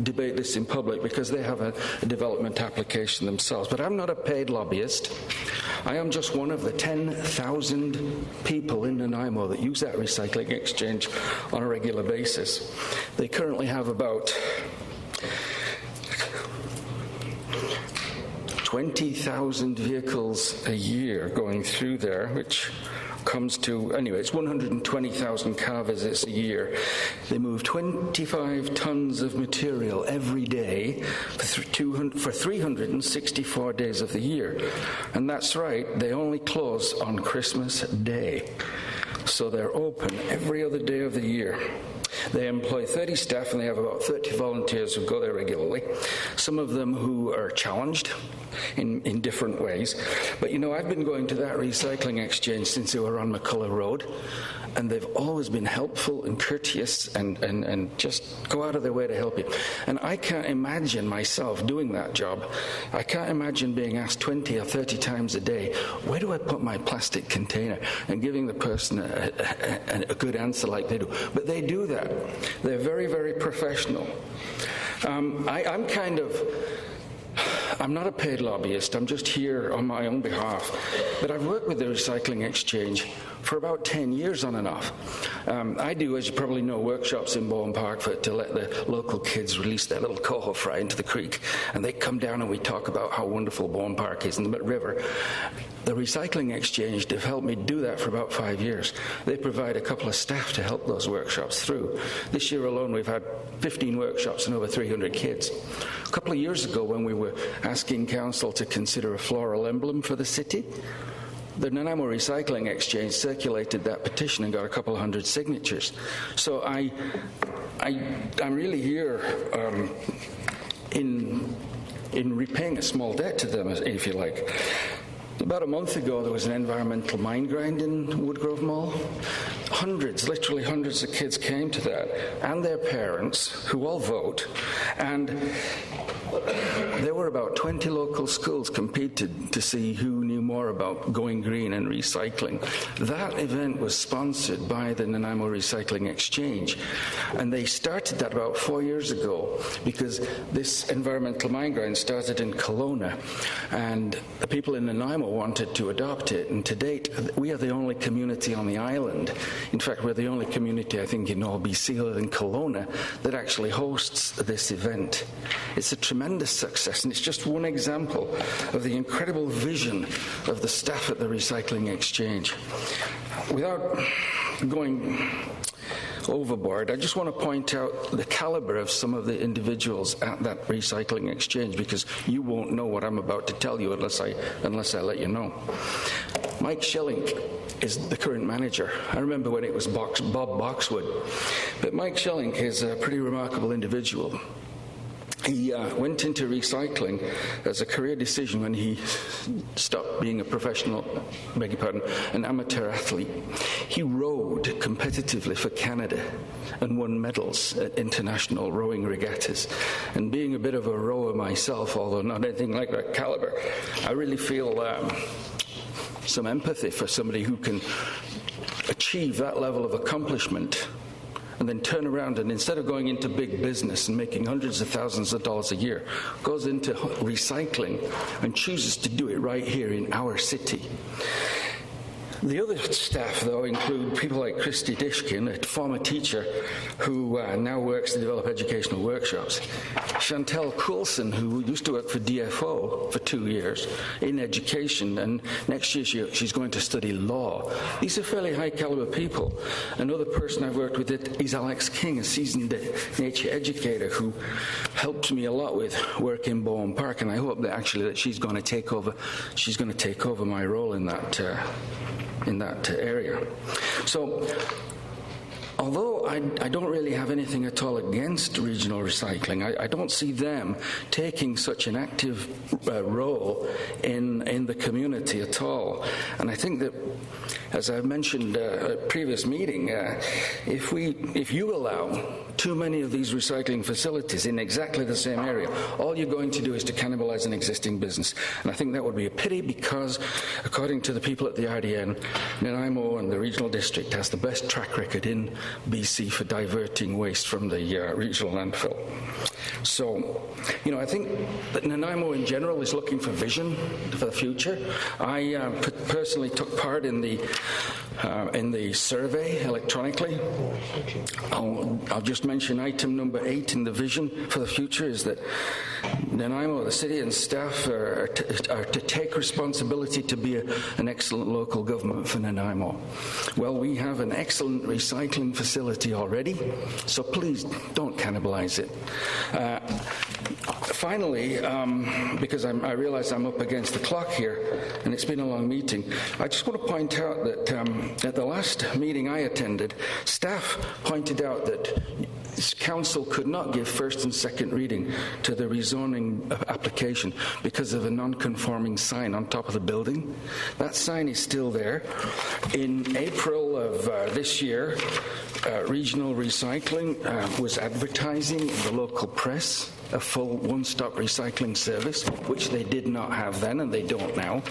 debate this in public because they have a development application themselves. But I'm not a paid lobbyist. I am just one of the 10,000 people in Nanaimo that use that recycling exchange on a regular basis. They currently have about 20,000 vehicles a year going through there, which comes to, anyway, it's 120,000 car visits a year. They move 25 tons of material every day for 364 days of the year. And that's right, they only close on Christmas Day. So they're open every other day of the year. They employ 30 staff and they have about 30 volunteers who go there regularly, some of them who are challenged in different ways. But you know, I've been going to that recycling exchange since they were on McCullough Road, and they've always been helpful and courteous and just go out of their way to help you. And I can't imagine myself doing that job. I can't imagine being asked 20 or 30 times a day, where do I put my plastic container? And giving the person a good answer like they do. But they do that. They're very, very professional. I'm not a paid lobbyist. I'm just here on my own behalf. But I've worked with the Recycling Exchange for about 10 years on and off. I do, as you probably know, workshops in Bowen Park to let the local kids release their little coho fry into the creek. And they come down and we talk about how wonderful Bowen Park is in the river. The Recycling Exchange, they've helped me do that for about 5 years. They provide a couple of staff to help those workshops through. This year alone, we've had 15 workshops and over 300 kids. A couple of years ago, when we were asking council to consider a floral emblem for the city, the Nanaimo Recycling Exchange circulated that petition and got a couple of hundred signatures. So I'm really here in repaying a small debt to them, if you like. About a month ago, there was an environmental mine grind in Woodgrove Mall. Literally hundreds of kids came to that, and their parents, who all vote, and there were about 20 local schools competed to see who knew more about going green and recycling. That event was sponsored by the Nanaimo Recycling Exchange, and they started that about 4 years ago because this environmental mine grind started in Kelowna, and the people in Nanaimo wanted to adopt it, and to date, we are the only community on the island In fact, we're the only community, I think, in all BC other than Kelowna that actually hosts this event. It's a tremendous success, and it's just one example of the incredible vision of the staff at the Recycling Exchange. Without going overboard, I just want to point out the caliber of some of the individuals at that Recycling Exchange, because you won't know what I'm about to tell you unless I let you know. Mike Schellink is the current manager. I remember when it was Bob Boxwood, but Mike Schellink is a pretty remarkable individual. He went into recycling as a career decision when he stopped being a professional, an amateur athlete. He rowed competitively for Canada and won medals at international rowing regattas. And being a bit of a rower myself, although not anything like that caliber, I really feel some empathy for somebody who can achieve that level of accomplishment and then turn around and instead of going into big business and making hundreds of thousands of dollars a year, goes into recycling and chooses to do it right here in our city. The other staff, though, include people like Christy Dishkin, a former teacher who now works to develop educational workshops. Chantel Coulson, who used to work for DFO for 2 years in education, and next year she's going to study law. These are fairly high-caliber people. Another person I've worked with is Alex King, a seasoned nature educator who helps me a lot with work in Bowen Park, and I hope that she's going to take over. She's going to take over my role in that area. So, although I don't really have anything at all against regional recycling, I don't see them taking such an active role in the community at all. And I think that, as I mentioned at a previous meeting, if you allow too many of these recycling facilities in exactly the same area, all you're going to do is to cannibalize an existing business. And I think that would be a pity because, according to the people at the RDN, Nanaimo and the regional district has the best track record in BC for diverting waste from the regional landfill. So, I think that Nanaimo in general is looking for vision for the future. I personally took part in the survey electronically. I'll just mention item number 8 in the vision for the future is that Nanaimo, the city and staff are to take responsibility to be an excellent local government for Nanaimo. Well, we have an excellent recycling facility already, so please don't cannibalize it. Finally, because I realize I'm up against the clock here, and it's been a long meeting, I just want to point out that at the last meeting I attended, staff pointed out that council could not give first and second reading to the rezoning application because of a non-conforming sign on top of the building. That sign is still there. In April of this year, Regional Recycling was advertising in the local press a full one-stop recycling service, which they did not have then and they don't now,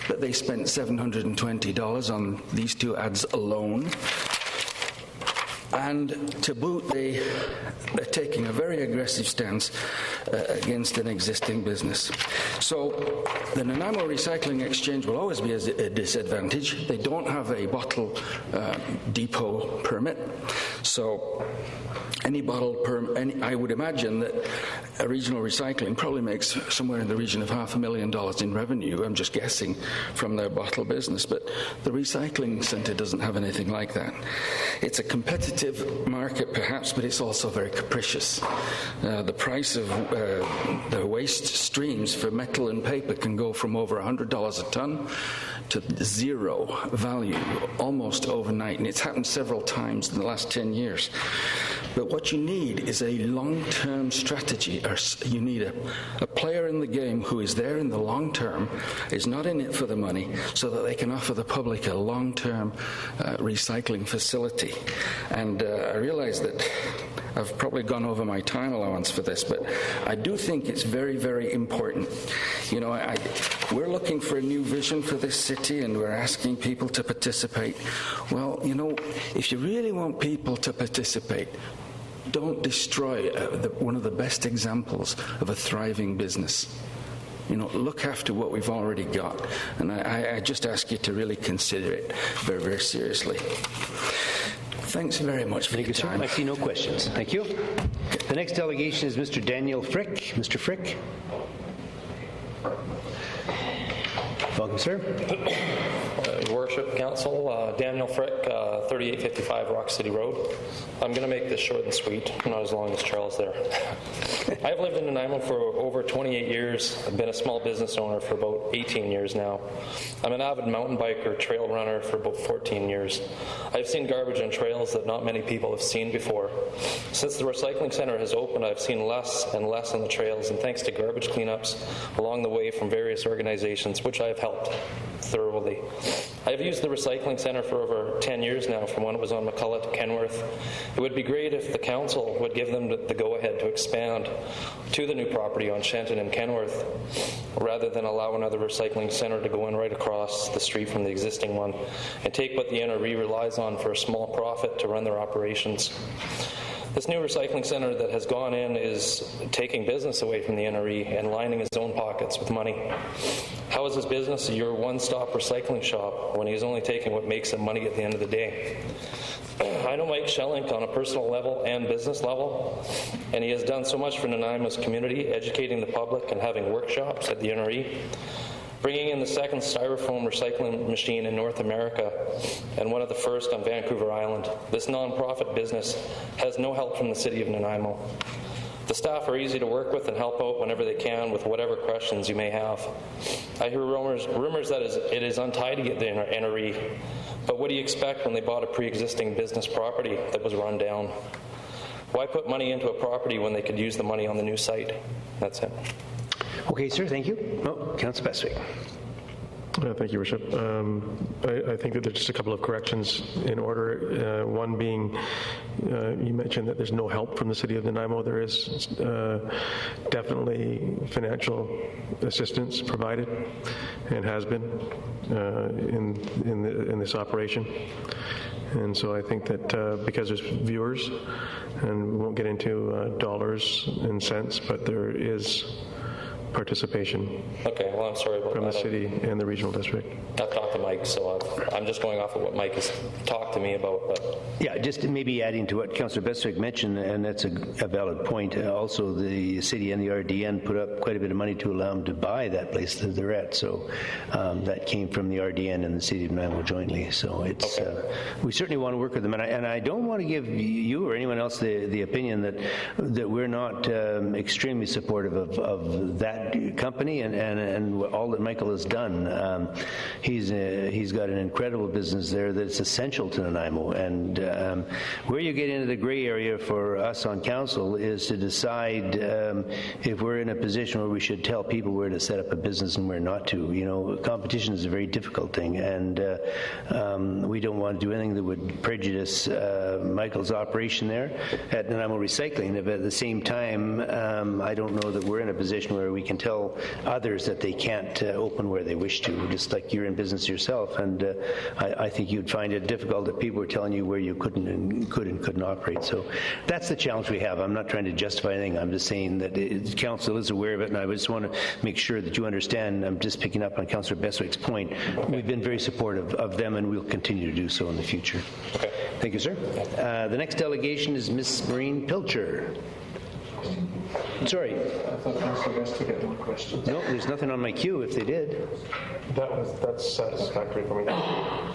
but they spent $720 on these 2 ads alone. And to boot, they're taking a very aggressive stance against an existing business. So the Nanaimo Recycling Exchange will always be a disadvantage. They don't have a bottle depot permit. So any bottle permit, I would imagine that a regional recycling probably makes somewhere in the region of $500,000 in revenue, I'm just guessing, from their bottle business. But the recycling centre doesn't have anything like that. It's a competitive market perhaps, but it's also very capricious. The price of the waste streams for metal and paper can go from over $100 a ton to zero value almost overnight, and it's happened several times in the last 10 years. But what you need is a long-term strategy, or you need a player in the game who is there in the long term, is not in it for the money, so that they can offer the public a long-term recycling facility. And I realize that I've probably gone over my time allowance for this, but I do think it's very, very important. We're looking for a new vision for this city, and we're asking people to participate. Well, if you really want people to participate, don't destroy one of the best examples of a thriving business. Look after what we've already got. And I just ask you to really consider it very, very seriously. Thanks very much for your time. I see no questions. Thank you. The next delegation is Mr. Daniel Frick. Mr. Frick. Welcome, sir. Your Worship, Council, Daniel Frick, 3855 Rock City Road. I'm going to make this short and sweet, not as long as Charles there. I've lived in Nanaimo for over 28 years. I've been a small business owner for about 18 years now. I'm an avid mountain biker, trail runner for about 14 years. I've seen garbage on trails that not many people have seen before. Since the recycling center has opened, I've seen less and less on the trails, and thanks to garbage cleanups along the way from various organizations, which I have helped thoroughly. I've used the recycling center for over 10 years now, from when it was on McCullough to Kenworth. It would be great if the council would give them the go-ahead to expand to the new property on Shenton and Kenworth, rather than allow another recycling center to go in right across the street from the existing one and take what the NRE relies on for a small profit to run their operations. This new recycling center that has gone in is taking business away from the NRE and lining his own pockets with money. How is his business your one-stop recycling shop when he's only taking what makes him money at the end of the day? I know Mike Schellink on a personal level and business level, and he has done so much for Nanaimo's community, educating the public and having workshops at the NRE. Bringing in the second styrofoam recycling machine in North America and one of the first on Vancouver Island. This non-profit business has no help from the City of Nanaimo. The staff are easy to work with and help out whenever they can with whatever questions you may have. I hear rumors that it is untidy at the NRE, but what do you expect when they bought a pre-existing business property that was run down? Why put money into a property when they could use the money on the new site? That's it. Okay, sir, thank you. Oh, Councillor Bestwick. Thank you, Worship. I think that there's just a couple of corrections in order. One being, you mentioned that there's no help from the City of Nanaimo. There is definitely financial assistance provided and has been in this operation. And so I think that because there's viewers, and we won't get into dollars and cents, but there is participation. Okay, well, I'm sorry about from that. the city and the regional district. I've talked to Mike, so I'm just going off of what Mike has talked to me about. But yeah, just maybe adding to what Councillor Bestwick mentioned, and that's a valid point. Also, the city and the RDN put up quite a bit of money to allow them to buy that place that they're at. So that came from the RDN and the City of Nanaimo jointly. So it's we certainly want to work with them, and I don't want to give you or anyone else the opinion that we're not extremely supportive of that company and all that Michael has done. He's got an incredible business there that's essential to Nanaimo, and where you get into the gray area for us on council is to decide if we're in a position where we should tell people where to set up a business and where not to. You know, competition is a very difficult thing, and we don't want to do anything that would prejudice Michael's operation there at Nanaimo Recycling. But at the same time, I don't know that we're in a position where we can tell others that they can't open where they wish to, just like you're in business yourself. And I think you'd find it difficult if people were telling you where you couldn't operate. So that's the challenge we have. I'm not trying to justify anything. I'm just saying that council is aware of it, and I just want to make sure that you understand. I'm just picking up on Councillor Bestwick's point. We've been very supportive of them, and we'll continue to do so in the future. Okay. Thank you, sir. The next delegation is Ms. Maureen Pilcher. Sorry. I thought Councillor Bestwick had more questions. No, there's nothing on my queue if they did. That's satisfactory for me.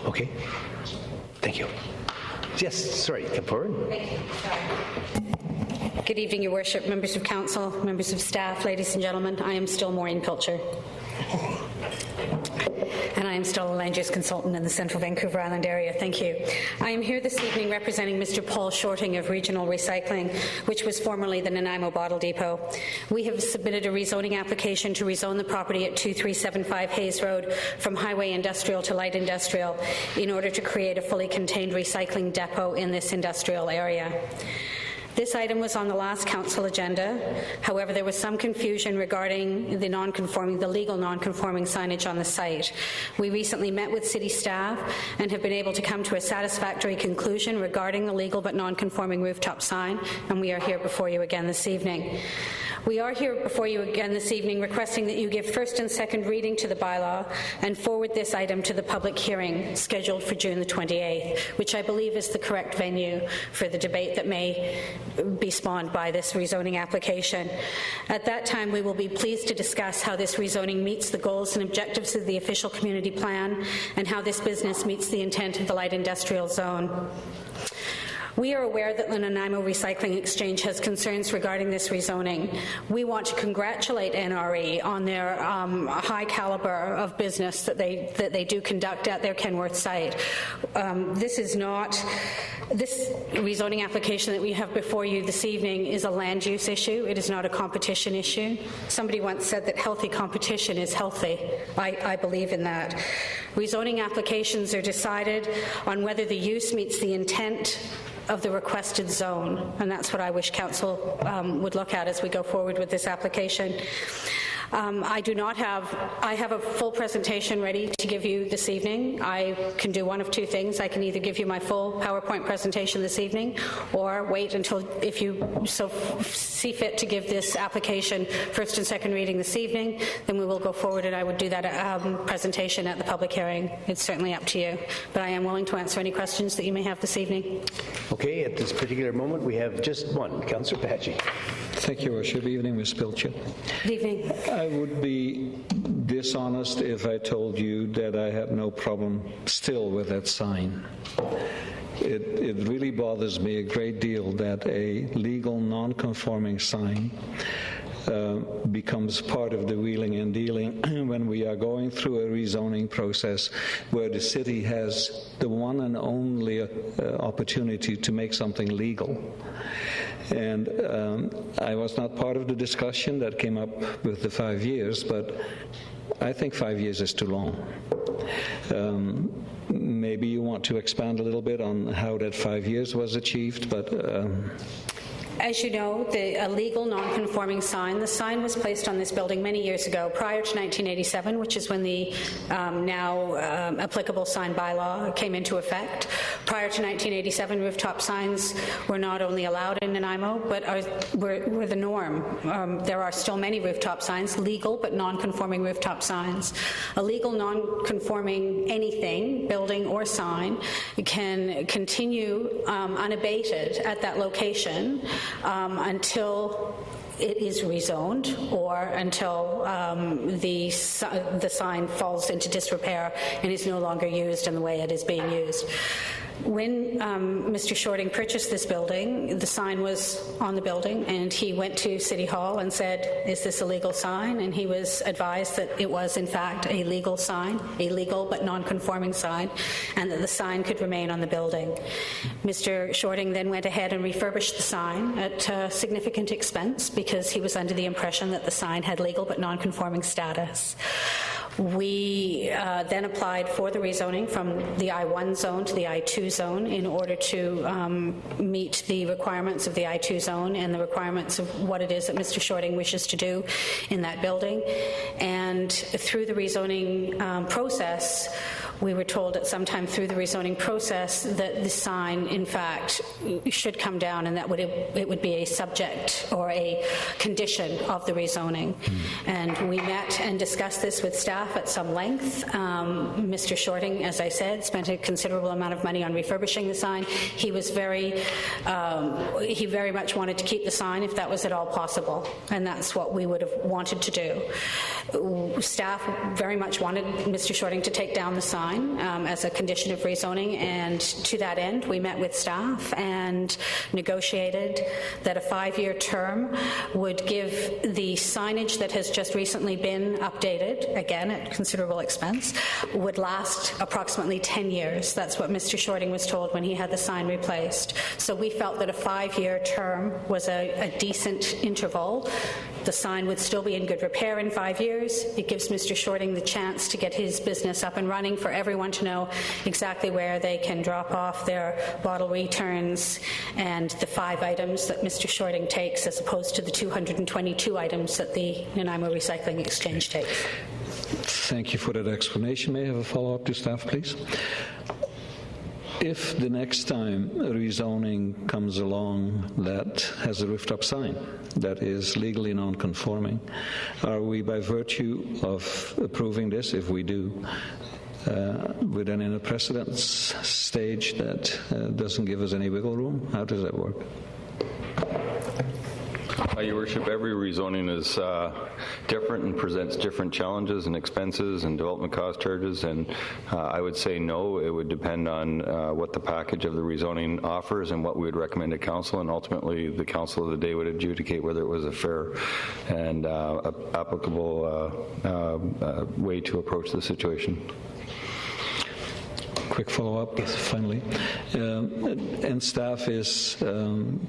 Okay. Thank you. Yes, sorry, come forward. Good evening, Your Worship, members of council, members of staff, ladies and gentlemen. I am still Maureen Pilcher. And I am still a land use consultant in the Central Vancouver Island area. Thank you. I am here this evening representing Mr. Paul Shorting of Regional Recycling, which was formerly the Nanaimo Bottle Depot. We have submitted a rezoning application to rezone the property at 2375 Hayes Road from highway industrial to light industrial in order to create a fully contained recycling depot in this industrial area. This item was on the last council agenda. However, there was some confusion regarding the legal non-conforming signage on the site. We recently met with city staff and have been able to come to a satisfactory conclusion regarding the legal but non-conforming rooftop sign, and we are here before you again this evening. We are here before you again this evening requesting that you give first and second reading to the bylaw and forward this item to the public hearing scheduled for June the 28th, which I believe is the correct venue for the debate that may be spawned by this rezoning application. At that time, we will be pleased to discuss how this rezoning meets the goals and objectives of the official community plan and how this business meets the intent of the light industrial zone. We are aware that the Nanaimo Recycling Exchange has concerns regarding this rezoning. We want to congratulate NRE on their high caliber of business that they do conduct at their Kenworth site. This rezoning application that we have before you this evening is a land use issue. It is not a competition issue. Somebody once said that healthy competition is healthy. I believe in that. Rezoning applications are decided on whether the use meets the intent of the requested zone, and that's what I wish Council would look at as we go forward with this application. I have a full presentation ready to give you this evening. I can do one of two things. I can either give you my full PowerPoint presentation this evening or wait until, if you so see fit to give this application first and second reading this evening, then we will go forward and I would do that presentation at the public hearing. It's certainly up to you, but I am willing to answer any questions that you may have this evening. Okay, at this particular moment, we have just one. Councillor Pachi. Thank you, Worship. Good evening, Ms. Pilcher. Good evening. I would be dishonest if I told you that I had no problem still with that sign. It really bothers me a great deal that a legal non-conforming sign becomes part of the wheeling and dealing when we are going through a rezoning process where the city has the one and only opportunity to make something legal. And I was not part of the discussion that came up with the 5 years, but I think 5 years is too long. Maybe you want to expand a little bit on how that 5 years was achieved, but... As you know, a legal non-conforming sign, the sign was placed on this building many years ago, prior to 1987, which is when the now applicable sign bylaw came into effect. Prior to 1987, rooftop signs were not only allowed in Nanaimo, but were the norm. There are still many rooftop signs, legal but non-conforming rooftop signs. A legal non-conforming anything, building or sign, can continue unabated at that location until it is rezoned or until the sign falls into disrepair and is no longer used in the way it is being used. When Mr. Shorting purchased this building, the sign was on the building, and he went to City Hall and said, "Is this a legal sign?" And he was advised that it was, in fact, a legal sign, a legal but non-conforming sign, and that the sign could remain on the building. Mr. Shorting then went ahead and refurbished the sign at significant expense because he was under the impression that the sign had legal but non-conforming status. We then applied for the rezoning from the I-1 zone to the I-2 zone in order to meet the requirements of the I-2 zone and the requirements of what it is that Mr. Shorting wishes to do in that building. And through the rezoning process, we were told at some time through the rezoning process that the sign, in fact, should come down and that it would be a subject or a condition of the rezoning. And we met and discussed this with staff at some length. Mr. Shorting, as I said, spent a considerable amount of money on refurbishing the sign. He very much wanted to keep the sign if that was at all possible, and that's what we would have wanted to do. Staff very much wanted Mr. Shorting to take down the sign as a condition of rezoning, and to that end we met with staff and negotiated that a 5-year term would give the signage that has just recently been updated, again at considerable expense, would last approximately 10 years. That's what Mr. Shorting was told when he had the sign replaced. So we felt that a 5-year term was a decent interval. The sign would still be in good repair in 5 years. It gives Mr. Shorting the chance to get his business up and running, for everyone to know exactly where they can drop off their bottle returns and the 5 items that Mr. Shorting takes as opposed to the 222 items that the Nanaimo Recycling Exchange takes. Thank you for that explanation. May I have a follow-up to staff, please? if the next time a rezoning comes along that has a rooftop sign that is legally non-conforming, are we, by virtue of approving this, if we do, we're then in a precedence stage that doesn't give us any wiggle room? How does that work? Your Worship, every rezoning is different and presents different challenges and expenses and development cost charges, and I would say no. It would depend on what the package of the rezoning offers and what we would recommend to council, and ultimately the council of the day would adjudicate whether it was a fair and applicable way to approach the situation. Quick follow-up, finally. And staff is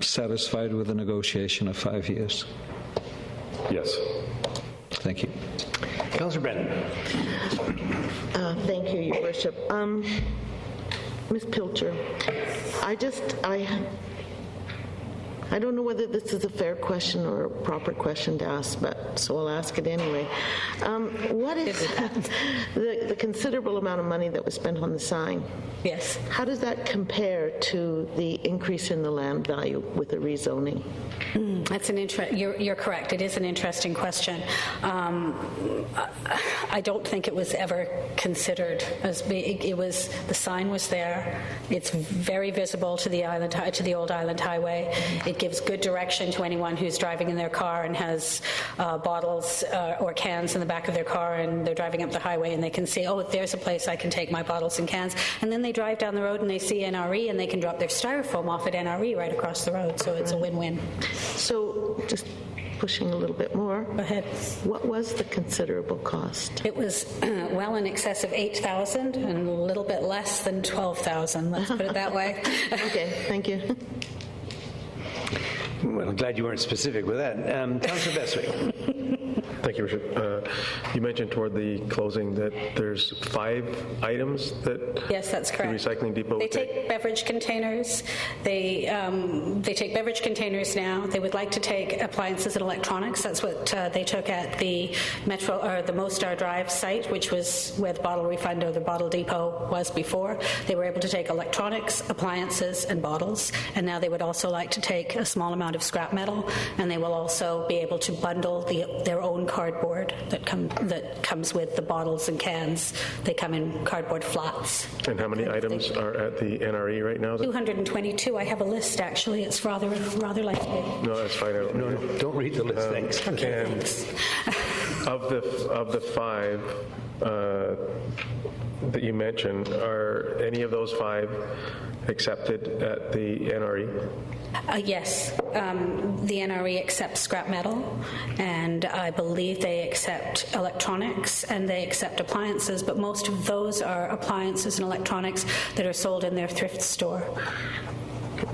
satisfied with the negotiation of 5 years? Yes. Thank you. Councillor Brennan. Thank you, Your Worship. Ms. Pilcher, I don't know whether this is a fair question or a proper question to ask, but so I'll ask it anyway. What is the considerable amount of money that was spent on the sign? Yes. How does that compare to the increase in the land value with the rezoning? That's you're correct. It is an interesting question. I don't think it was ever considered as big. The sign was there. It's very visible to the old Island Highway. It gives good direction to anyone who's driving in their car and has bottles or cans in the back of their car, and they're driving up the highway and they can see, oh, there's a place I can take my bottles and cans. And then they drive down the road and they see NRE and they can drop their styrofoam off at NRE right across the road. So it's a win-win. So just pushing a little bit more. Go ahead. What was the considerable cost? It was well in excess of $8,000 and a little bit less than $12,000. Let's put it that way. Okay, thank you. Well, I'm glad you weren't specific with that. Councillor Bestwick. Thank you, Richard. You mentioned toward the closing that there's 5 items that yes, that's correct. The recycling depot They take beverage containers. They take beverage containers now. They would like to take appliances and electronics. That's what they took at the Metro or the Mostar Drive site, which was where the bottle refund or the bottle depot was before. They were able to take electronics, appliances, and bottles. And now they would also like to take a small amount of scrap metal, and they will also be able to bundle their own cardboard that comes with the bottles and cans. They come in cardboard flats. And how many items are at the NRE right now? 222. I have a list, actually. It's rather lengthy. No, that's fine. No, don't read the list. Thanks. And of the 5 that you mentioned, are any of those 5 accepted at the NRE? Yes. The NRE accepts scrap metal, and I believe they accept electronics and they accept appliances, but most of those are appliances and electronics that are sold in their thrift store.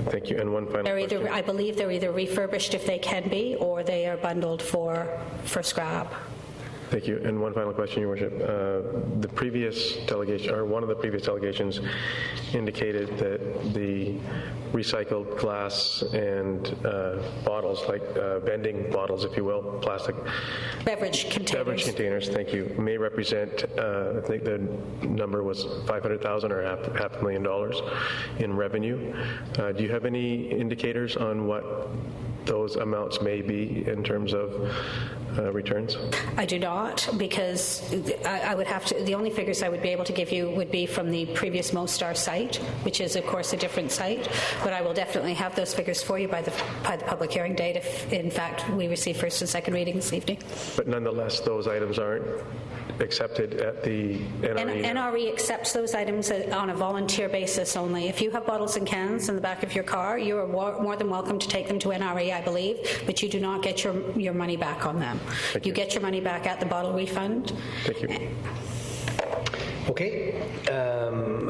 Thank you. And one final question. I believe they're either refurbished if they can be, or they are bundled for scrap. Thank you. And one final question, Your Worship. The previous delegation, or one of the previous delegations, indicated that the recycled glass and bottles, like vending bottles, if you will, plastic. Beverage containers. Thank you. May represent, I think the number was $500,000 or half $500,000 in revenue. Do you have any indicators on what those amounts may be in terms of returns? I do not, because I would have to, the only figures I would be able to give you would be from the previous Mostar site, which is, of course, a different site, but I will definitely have those figures for you by the public hearing date if, in fact, we receive first and second reading this evening. But nonetheless, those items aren't accepted at the NRE? NRE accepts those items on a volunteer basis only. If you have bottles and cans in the back of your car, you are more than welcome to take them to NRE, I believe, but you do not get your money back on them. You get your money back at the bottle refund. Thank you. Okay.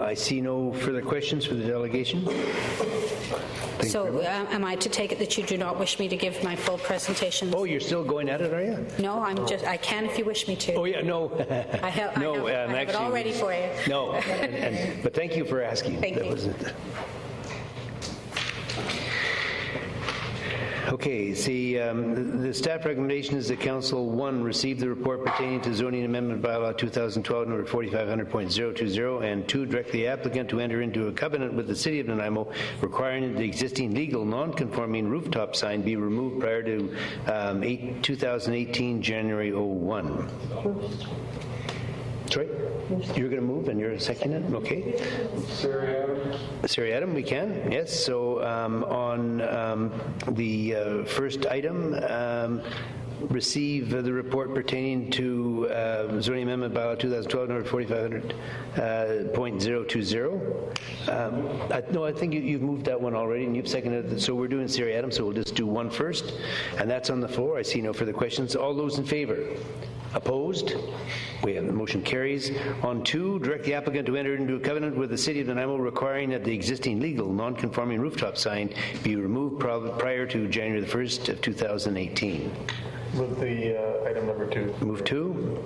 I see no further questions for the delegation. So am I to take it that you do not wish me to give my full presentation? Oh, you're still going at it, are you? No, I can if you wish me to. Oh, yeah, no. I have it all ready for you. No, but thank you for asking. Thank you. Okay, see, the staff recommendation is that Council, 1, receive the report pertaining to zoning amendment bylaw 2012 number 4500.020, and 2, direct the applicant to enter into a covenant with the City of Nanaimo requiring that the existing legal non-conforming rooftop sign be removed prior to 2018 January 01. Sorry? You're going to move and you're seconding it? Okay. Siri Adam, we can, yes. So on the first item, receive the report pertaining to zoning amendment bylaw 2012 number 4500.020. No, I think you've moved that one already and you've seconded it. So we're doing Siri Adam, so we'll just do one first. And that's on the floor. I see no further questions. All those in favor? Opposed? We have the motion carries. On 2, direct the applicant to enter into a covenant with the City of Nanaimo requiring that the existing legal non-conforming rooftop sign be removed prior to January the 1st of 2018. Move the item number 2. Move 2.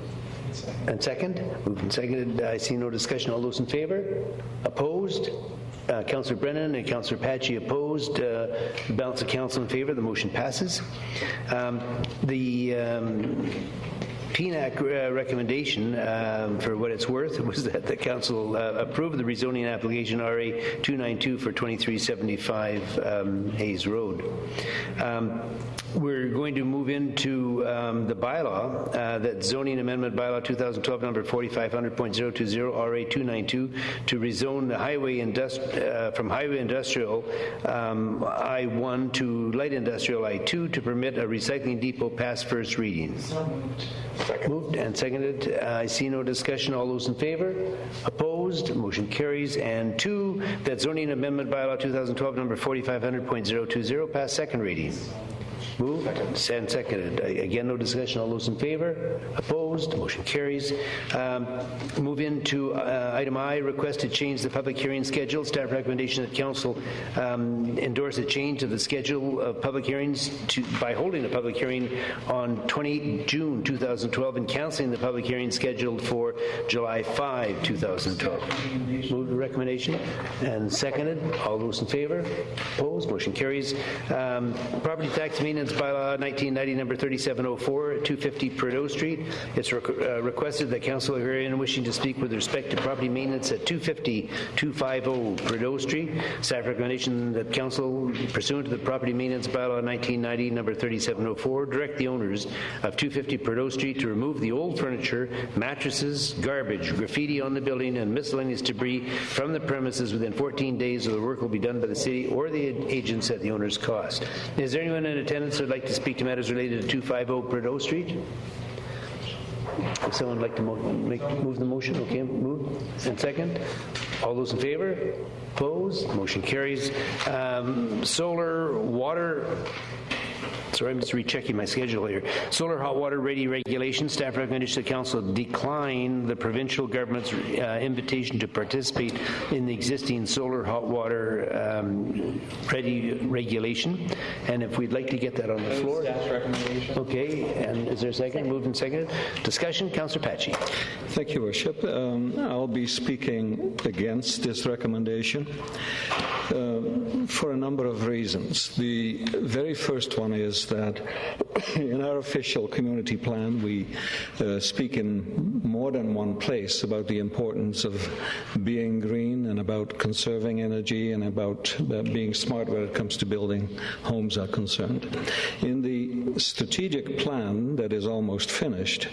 And second? Moved and seconded. I see no discussion. All those in favor? Opposed? Councillor Brennan and Councillor Patchy opposed. Balance of council in favor. The motion passes. PNAC recommendation, for what it's worth, was that the council approve the rezoning application RA 292 for 2375 Hayes Road. We're going to move into the bylaw, that zoning amendment bylaw 2012 number 4500.020 RA 292 to rezone the highway from highway industrial I1 to light industrial I2 to permit a recycling depot past first reading. Moved and seconded. I see no discussion. All those in favor? Opposed? Motion carries. And 2, that zoning amendment bylaw 2012 number 4500.020 pass second reading. Moved and seconded. Again, no discussion. All those in favor? Opposed? Motion carries. Move into item I, request to change the public hearing schedule. Staff recommendation that council endorse a change of the schedule of public hearings by holding a public hearing on 28 June 2012 and canceling the public hearing scheduled for July 5, 2012. Move the recommendation and seconded. All those in favor? Opposed? Motion carries. Property tax maintenance bylaw 1990 number 3704 at 250 Prideaux Street. It's requested that council hear anyone wishing to speak with respect to property maintenance at 250 Prideaux Street. Staff recommendation that council, pursuant to the property maintenance bylaw 1990 number 3704, direct the owners of 250 Prideaux Street to remove the old furniture, mattresses, garbage, graffiti on the building, and miscellaneous debris from the premises within 14 days, or the work will be done by the city or the agents at the owner's cost. Is there anyone in attendance who would like to speak to matters related to 250 Prideaux Street? Would someone like to move the motion? Okay, move. And second? All those in favor? Opposed? Motion carries. Solar, water... Sorry, I'm just rechecking my schedule here. Solar hot water ready regulation. Staff recommendation to council decline the provincial government's invitation to participate in the existing solar hot water ready regulation. And if we'd like to get that on the floor. Staff recommendation. Okay, and is there a second? Moved and seconded. Discussion, Councillor Patchy. Thank you, Worship. I'll be speaking against this recommendation for a number of reasons. The very first one is that in our official community plan, we speak in more than one place about the importance of being green and about conserving energy and about being smart when it comes to building homes are concerned. In the strategic plan that is almost finished,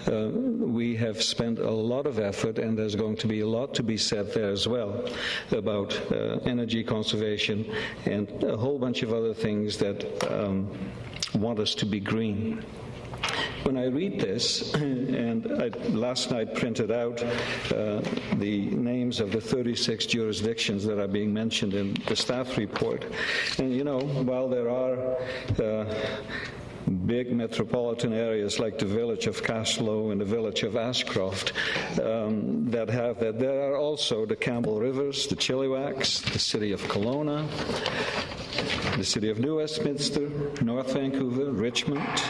we have spent a lot of effort, and there's going to be a lot to be said there as well about energy conservation and a whole bunch of other things that want us to be green. When I read this, and last night printed out the names of the 36 jurisdictions that are being mentioned in the staff report, and you know, while there are big metropolitan areas like the village of Castleau and the village of Ashcroft that have that, there are also the Campbell Rivers, the Chilliwacks, the city of Kelowna, the city of New Westminster, North Vancouver, Richmond,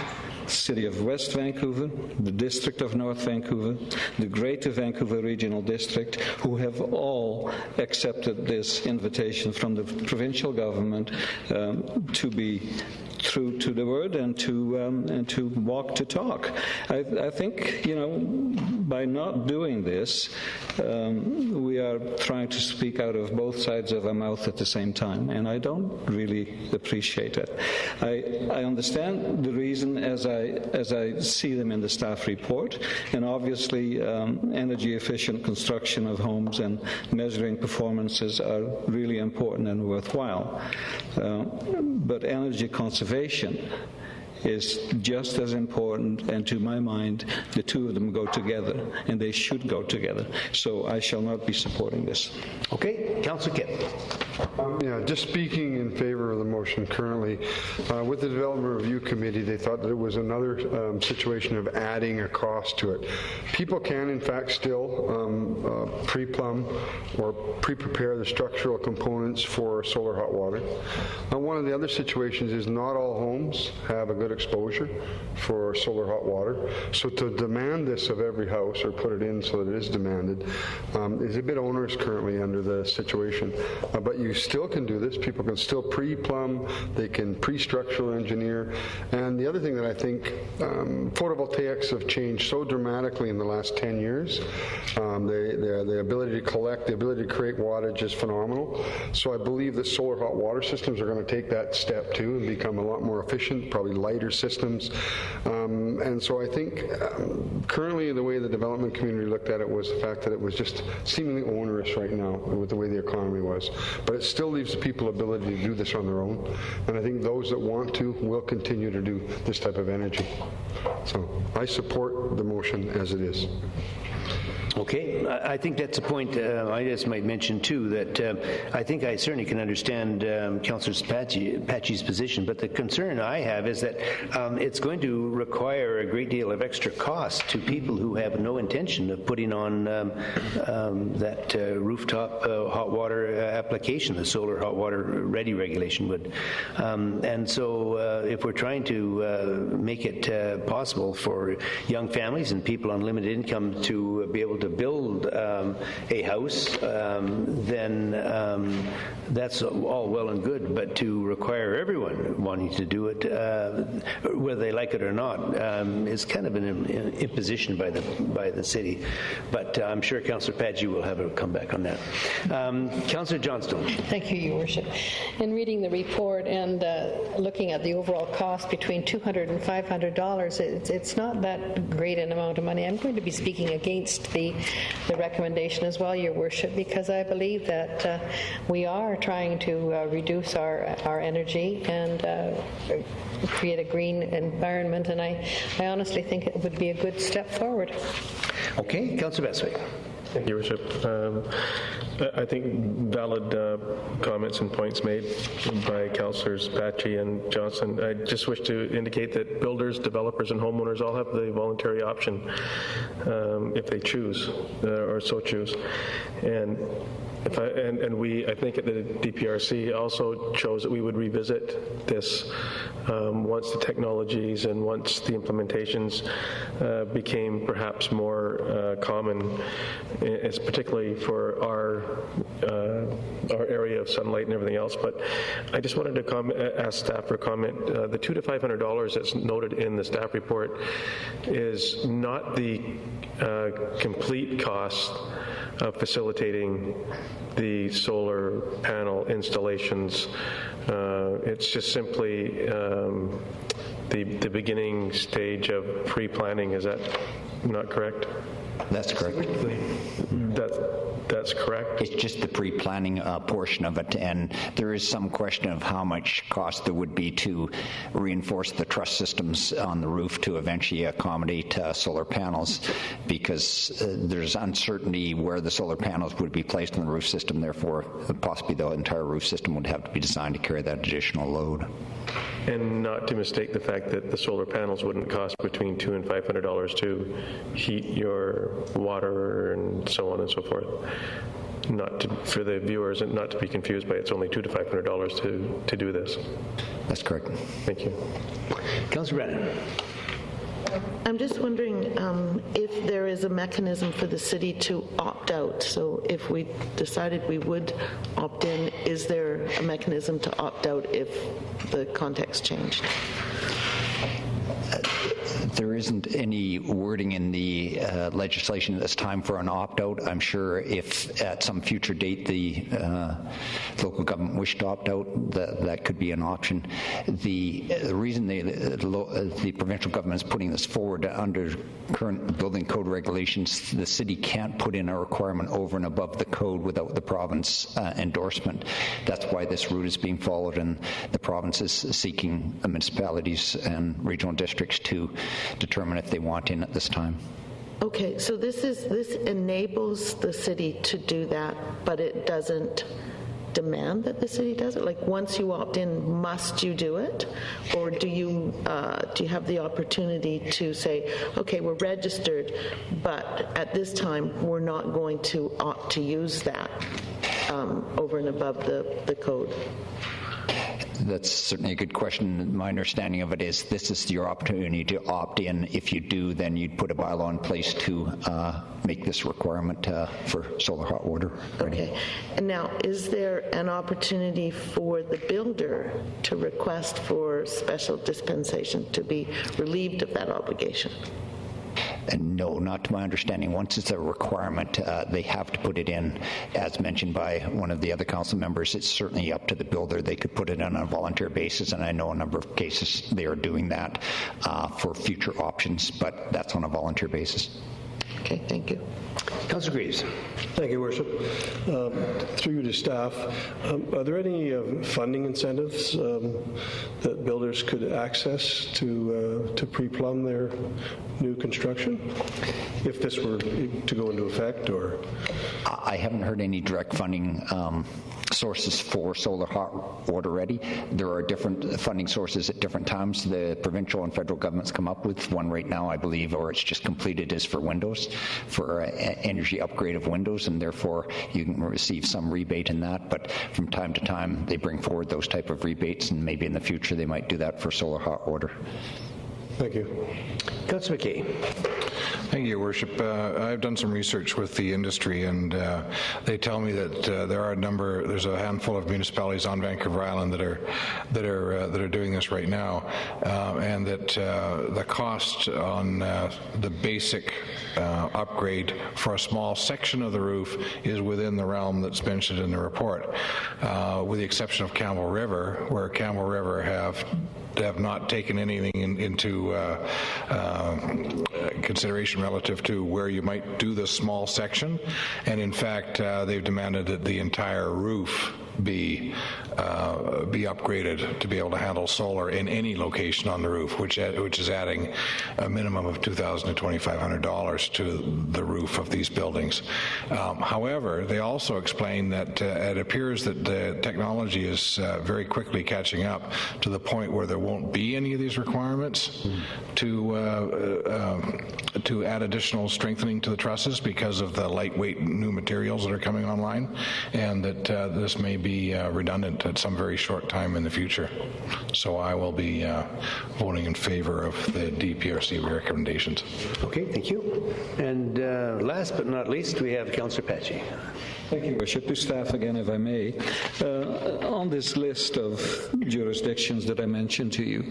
City of West Vancouver, the District of North Vancouver, the Greater Vancouver Regional District, who have all accepted this invitation from the provincial government to be true to the word and to walk to talk. I think, by not doing this, we are trying to speak out of both sides of our mouth at the same time, and I don't really appreciate it. I understand the reason as I see them in the staff report, and obviously energy efficient construction of homes and measuring performances are really important and worthwhile. But energy conservation is just as important, and to my mind, the two of them go together, and they should go together. So I shall not be supporting this. Okay, Councillor Kipp. Just speaking in favor of the motion currently, with the Development Review Committee, they thought that it was another situation of adding a cost to it. People can, in fact, still pre-plumb or pre-prepare the structural components for solar hot water. One of the other situations is not all homes have a good exposure for solar hot water. So to demand this of every house or put it in so that it is demanded is a bit onerous currently under the situation. But you still can do this. People can still pre-plumb. They can pre-structural engineer. And the other thing that I think, photovoltaics have changed so dramatically in the last 10 years. The ability to collect, the ability to create wattage is phenomenal. So I believe that solar hot water systems are going to take that step too and become a lot more efficient, probably lighter systems. And so I think currently the way the development community looked at it was the fact that it was just seemingly onerous right now with the way the economy was. But it still leaves the people ability to do this on their own. And I think those that want to will continue to do this type of energy. So I support the motion as it is. Okay, I think that's a point I just might mention too, that I think I certainly can understand Councillor Patchy's position, but the concern I have is that it's going to require a great deal of extra cost to people who have no intention of putting on that rooftop hot water application, the solar hot water ready regulation would. And so if we're trying to make it possible for young families and people on limited income to be able to build a house, then that's all well and good, but to require everyone wanting to do it, whether they like it or not, is kind of an imposition by the city. But I'm sure Councillor Padgett will have a comeback on that. Councillor Johnstone. Thank you, Your Worship. In reading the report and looking at the overall cost between $200 and $500, it's not that great an amount of money. I'm going to be speaking against the recommendation as well, Your Worship, because I believe that we are trying to reduce our energy and create a green environment, and I honestly think it would be a good step forward. Okay, Councillor Bestwick. Thank you, Your Worship. I think valid comments and points made by Councillors Patchy and Johnson. I just wish to indicate that builders, developers, and homeowners all have the voluntary option if they choose or so choose. And I think at the DPRC also chose that we would revisit this once the technologies and once the implementations became perhaps more common, particularly for our area of sunlight and everything else. But I just wanted to ask staff for comment. The $200 to $500 that's noted in the staff report is not the complete cost of facilitating the solar panel installations. It's just simply the beginning stage of pre-planning. Is that not correct? That's correct. That's correct. It's just the pre-planning portion of it, and there is some question of how much cost there would be to reinforce the truss systems on the roof to eventually accommodate solar panels, because there's uncertainty where the solar panels would be placed on the roof system. Therefore, possibly the entire roof system would have to be designed to carry that additional load. And not to mistake the fact that the solar panels wouldn't cost between $200 and $500 to heat your water and so on and so forth. For the viewers, and not to be confused by it's only $200 to $500 to do this. That's correct. Thank you. Councillor Brennan. I'm just wondering if there is a mechanism for the city to opt out. So if we decided we would opt in, is there a mechanism to opt out if the context changed? There isn't any wording in the legislation at this time for an opt-out. I'm sure if at some future date the local government wished to opt out, that could be an option. The reason the provincial government is putting this forward under current building code regulations, the city can't put in a requirement over and above the code without the province endorsement. That's why this route is being followed, and the province is seeking municipalities and regional districts to determine if they want in at this time. Okay, so this enables the city to do that, but it doesn't demand that the city does it? Like once you opt in, must you do it? Or do you have the opportunity to say, okay, we're registered, but at this time we're not going to opt to use that over and above the code? That's certainly a good question. My understanding of it is this is your opportunity to opt in. If you do, then you'd put a bylaw in place to make this requirement for solar hot water. Okay. And now, is there an opportunity for the builder to request for special dispensation to be relieved of that obligation? No, not to my understanding. Once it's a requirement, they have to put it in. As mentioned by one of the other council members, it's certainly up to the builder. They could put it on a volunteer basis, and I know a number of cases they are doing that for future options, but that's on a volunteer basis. Okay, thank you. Councillor Greaves. Thank you, Worship. Through you to staff, are there any funding incentives that builders could access to pre-plumb their new construction, if this were to go into effect? Or I haven't heard any direct funding sources for solar hot water ready. There are different funding sources at different times. The provincial and federal governments come up with one right now, I believe, or it's just completed, is for windows, for energy upgrade of windows, and therefore you can receive some rebate in that. But from time to time, they bring forward those type of rebates, and maybe in the future they might do that for solar hot water. Thank you. Councillor McKay. Thank you, Your Worship. I've done some research with the industry, and they tell me that there's a handful of municipalities on Vancouver Island that are doing this right now, and that the cost on the basic upgrade for a small section of the roof is within the realm that's mentioned in the report, with the exception of Campbell River, where Campbell River have not taken anything into consideration relative to where you might do this small section, and in fact they've demanded that the entire roof be upgraded to be able to handle solar in any location on the roof, which is adding a minimum of $2,000 to $2,500 to the roof of these buildings. However, they also explain that it appears that the technology is very quickly catching up to the point where there won't be any of these requirements to add additional strengthening to the trusses because of the lightweight new materials that are coming online, and that this may be redundant at some very short time in the future. So I will be voting in favor of the DPRC recommendations. Okay, thank you. And last but not least, we have Councillor Patchy. Thank you, Worship. To staff again, if I may. On this list of jurisdictions that I mentioned to you,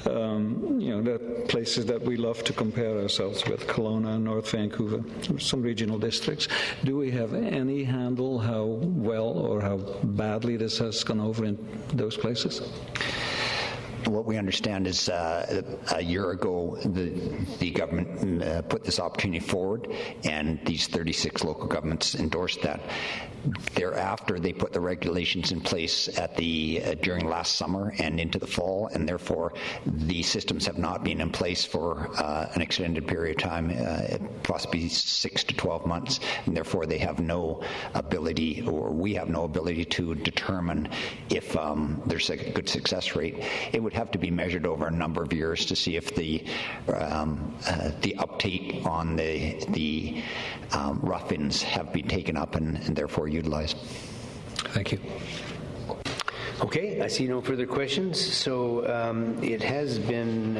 the places that we love to compare ourselves with, Kelowna, North Vancouver, some regional districts, do we have any handle how well or how badly this has gone over in those places? What we understand is a year ago the government put this opportunity forward, and these 36 local governments endorsed that. Thereafter, they put the regulations in place during last summer and into the fall, and therefore the systems have not been in place for an extended period of time, possibly 6 to 12 months, and therefore they have no ability, or we have no ability, to determine if there's a good success rate. It would have to be measured over a number of years to see if the uptake on the rough-ins have been taken up and therefore utilized. Thank you. Okay, I see no further questions. So it has been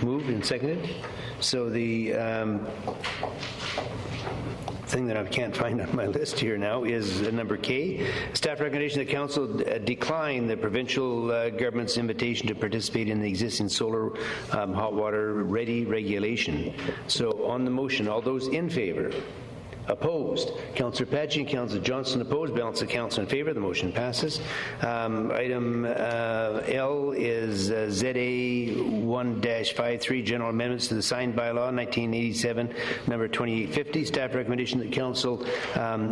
moved and seconded. So the thing that I can't find on my list here now is number K. Staff recommendation that council decline the provincial government's invitation to participate in the existing solar hot water ready regulation. So on the motion, all those in favor? Opposed? Councillor Pachi and Councillor Johnston opposed. Balance of council in favor. The motion passes. Item L is ZA 1-53, general amendments to the sign bylaw 1987, number 2850. Staff recommendation that council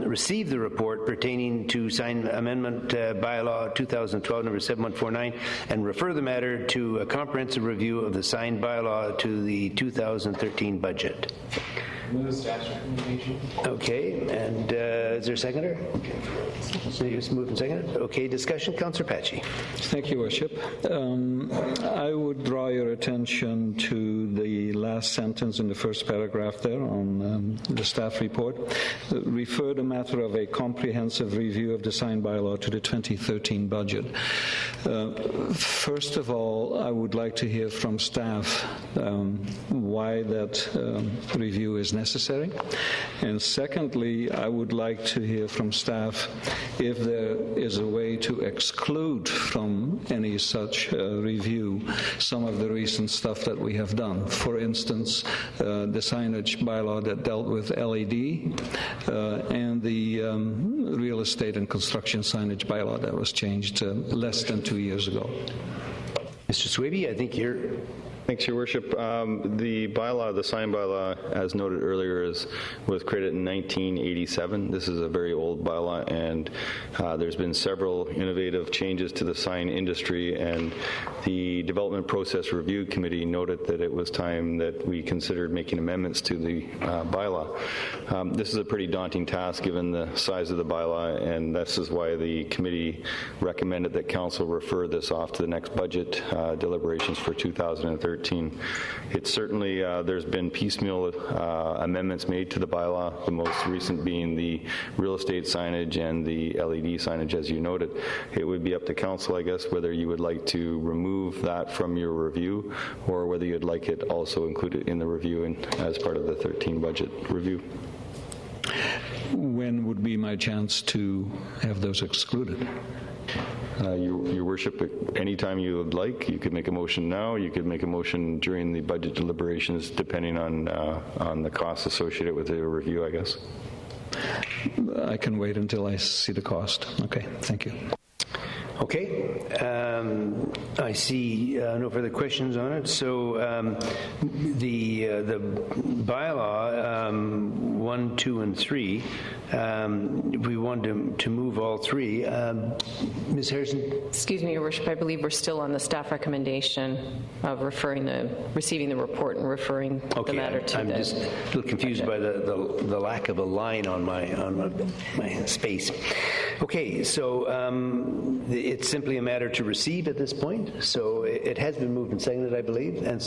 receive the report pertaining to sign amendment bylaw 2012, number 7149, and refer the matter to a comprehensive review of the sign bylaw to the 2013 budget. Move staff's recommendation. Okay, and is there a seconder? So you just moved and seconded? Okay, discussion. Councillor Pachi. Thank you, Worship. I would draw your attention to the last sentence in the first paragraph there on the staff report. Refer the matter of a comprehensive review of the sign bylaw to the 2013 budget. First of all, I would like to hear from staff why that review is necessary. And secondly, I would like to hear from staff if there is a way to exclude from any such review some of the recent stuff that we have done. For instance, the signage bylaw that dealt with LED and the real estate and construction signage bylaw that was changed less than 2 years ago. Mr. Swaby, I think you're... Thanks, Your Worship. The bylaw, the sign bylaw, as noted earlier, was created in 1987. This is a very old bylaw, and there's been several innovative changes to the sign industry, and the Development Process Review Committee noted that it was time that we considered making amendments to the bylaw. This is a pretty daunting task given the size of the bylaw, and this is why the committee recommended that Council refer this off to the next budget deliberations for 2013. It's certainly, there's been piecemeal amendments made to the bylaw, the most recent being the real estate signage and the LED signage, as you noted. It would be up to council, I guess, whether you would like to remove that from your review or whether you'd like it also included in the review and as part of the 13 budget review. When would be my chance to have those excluded? Your Worship, anytime you would like, you could make a motion now. You could make a motion during the budget deliberations, depending on the costs associated with the review, I guess. I can wait until I see the cost. Okay, thank you. Okay, I see no further questions on it. So the bylaw 1, 2, and 3. We want to move all three. Ms. Harrison. Excuse me, Your Worship. I believe we're still on the staff recommendation of receiving the report and referring the matter to I'm just a little confused by the lack of a line on my space. Okay, so it's simply a matter to receive at this point. So it has been moved and seconded, I believe. And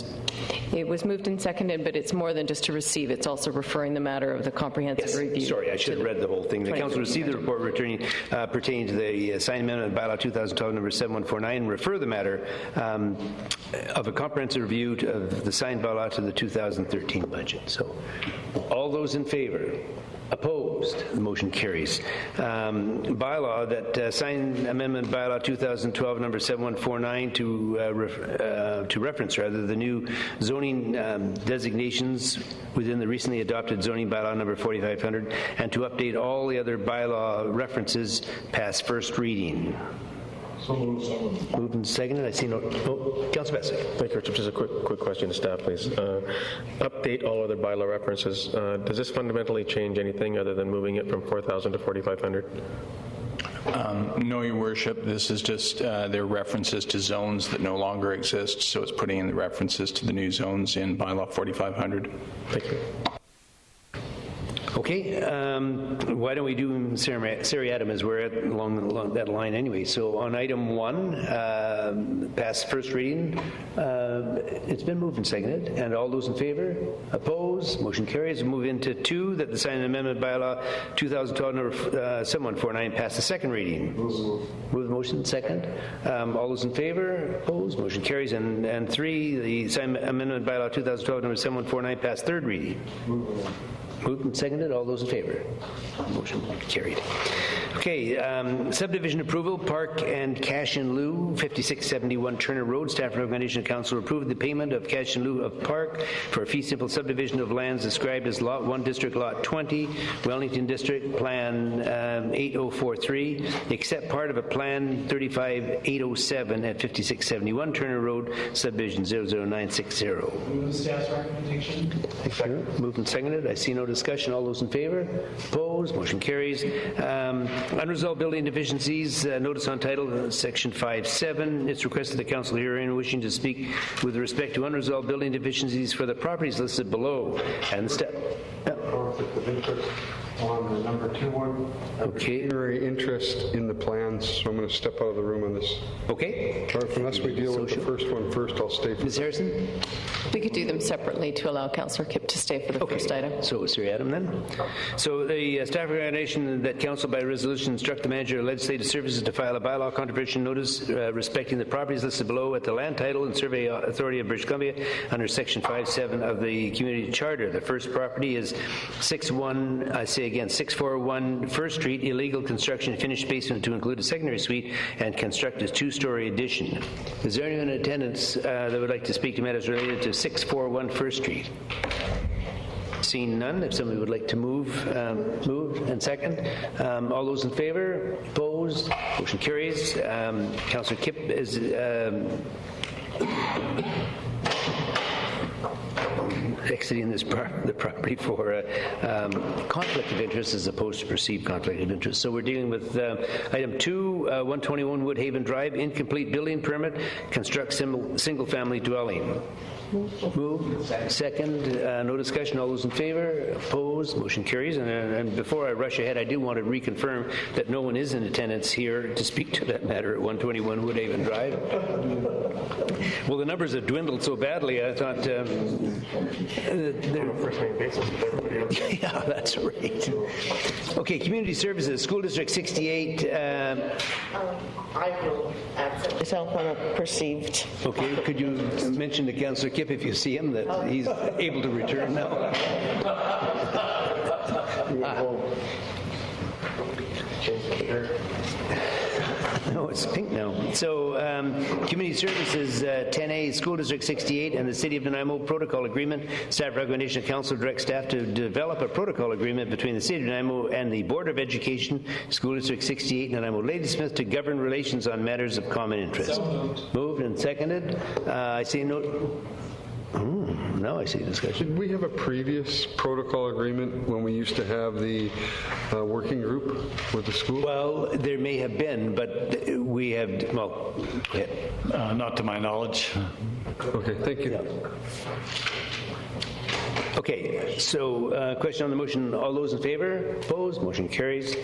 it was moved and seconded, but it's more than just to receive. It's also referring the matter of the comprehensive review. Sorry, I should have read the whole thing. The council received the report pertaining to the sign amendment bylaw 2012 number 7149 and refer the matter of a comprehensive review of the sign bylaw to the 2013 budget. So all those in favor? Opposed? The motion carries. Bylaw that sign amendment bylaw 2012 number 7149 to reference the new zoning designations within the recently adopted zoning bylaw number 4500 and to update all the other bylaw references past first reading. So moved. Moved and seconded. I see no. Oh, Councillor Bessick. Thank you, Richard. Just a quick question to staff, please. Update all other bylaw references. Does this fundamentally change anything other than moving it from 4,000 to 4,500? No, Your Worship. This is just their references to zones that no longer exist, so it's putting in the references to the new zones in bylaw 4,500. Thank you. Okay, why don't we do seriatim as we're along that line anyway. So on item 1, pass first reading, it's been moved and seconded. And all those in favor? Opposed? Motion carries. We'll move into 2, that the sign and amendment bylaw 2012 number 7149 pass the second reading. Move the motion, second. All those in favor? Opposed? Motion carries. And 3, the sign amendment bylaw 2012 number 7149 pass third reading. Moved and seconded. All those in favor? Motion carried. Okay, subdivision approval, Park and Cash in Lieu, 5671 Turner Road. Staff recommendation of council approve the payment of cash in lieu of Park for a fee simple subdivision of lands described as Lot 1, District Lot 20, Wellington District, Plan 8043, except part of a Plan 35807 at 5671 Turner Road, Subdivision 00960. Move the staff's recommendation. Moved and seconded. I see no discussion. All those in favor? Opposed? Motion carries. Unresolved building deficiencies, notice on title, section 5.7. It's requested the council herein wishing to speak with respect to unresolved building deficiencies for the properties listed below. And Conflict of interest on the number 2 one. Okay. Very interest in the plans, so I'm going to step out of the room on this. Okay. Or unless we deal with the first one first, I'll stay for Ms. Harrison? We could do them separately to allow Councillor Kipp to stay for the first item. So, seriatim then. So the staff recommendation that council by resolution instruct the manager of legislative services to file a bylaw controversial notice respecting the properties listed below at the Land Title and Survey Authority of British Columbia under section 5.7 of the Community Charter. The first property is 641 First Street, illegal construction, finished basement to include a secondary suite and construct a 2-story addition. Is there anyone in attendance that would like to speak to matters related to 641 First Street? Seeing none, if somebody would like to move and second. All those in favor? Opposed? Motion carries. Councillor Kipp is exiting the property for conflict of interest as opposed to perceived conflict of interest. So we're dealing with item 2, 121 Woodhaven Drive, incomplete building permit, construct single-family dwelling. Move. Second. No discussion. All those in favor? Opposed? Motion carries. And before I rush ahead, I do want to reconfirm that no one is in attendance here to speak to that matter at 121 Woodhaven Drive. Well, the numbers have dwindled so badly, I thought... yeah, that's right. Okay, Community Services, School District 68... I will absent myself on a perceived... Okay, could you mention to Councillor Kipp, if you see him, that he's able to return now? No, it's pink now. So, Community Services, 10A, School District 68, and the City of Nanaimo Protocol Agreement. Staff recommendation of Council direct staff to develop a protocol agreement between the City of Nanaimo and the Board of Education, School District 68, Nanaimo Ladysmith, to govern relations on matters of common interest. Moved and seconded. I see no... now I see discussion. Did we have a previous protocol agreement when we used to have the working group with the school? Well, there may have been, but we have, well, not to my knowledge. Okay, thank you. Okay, so question on the motion. All those in favor? Opposed? Motion carries.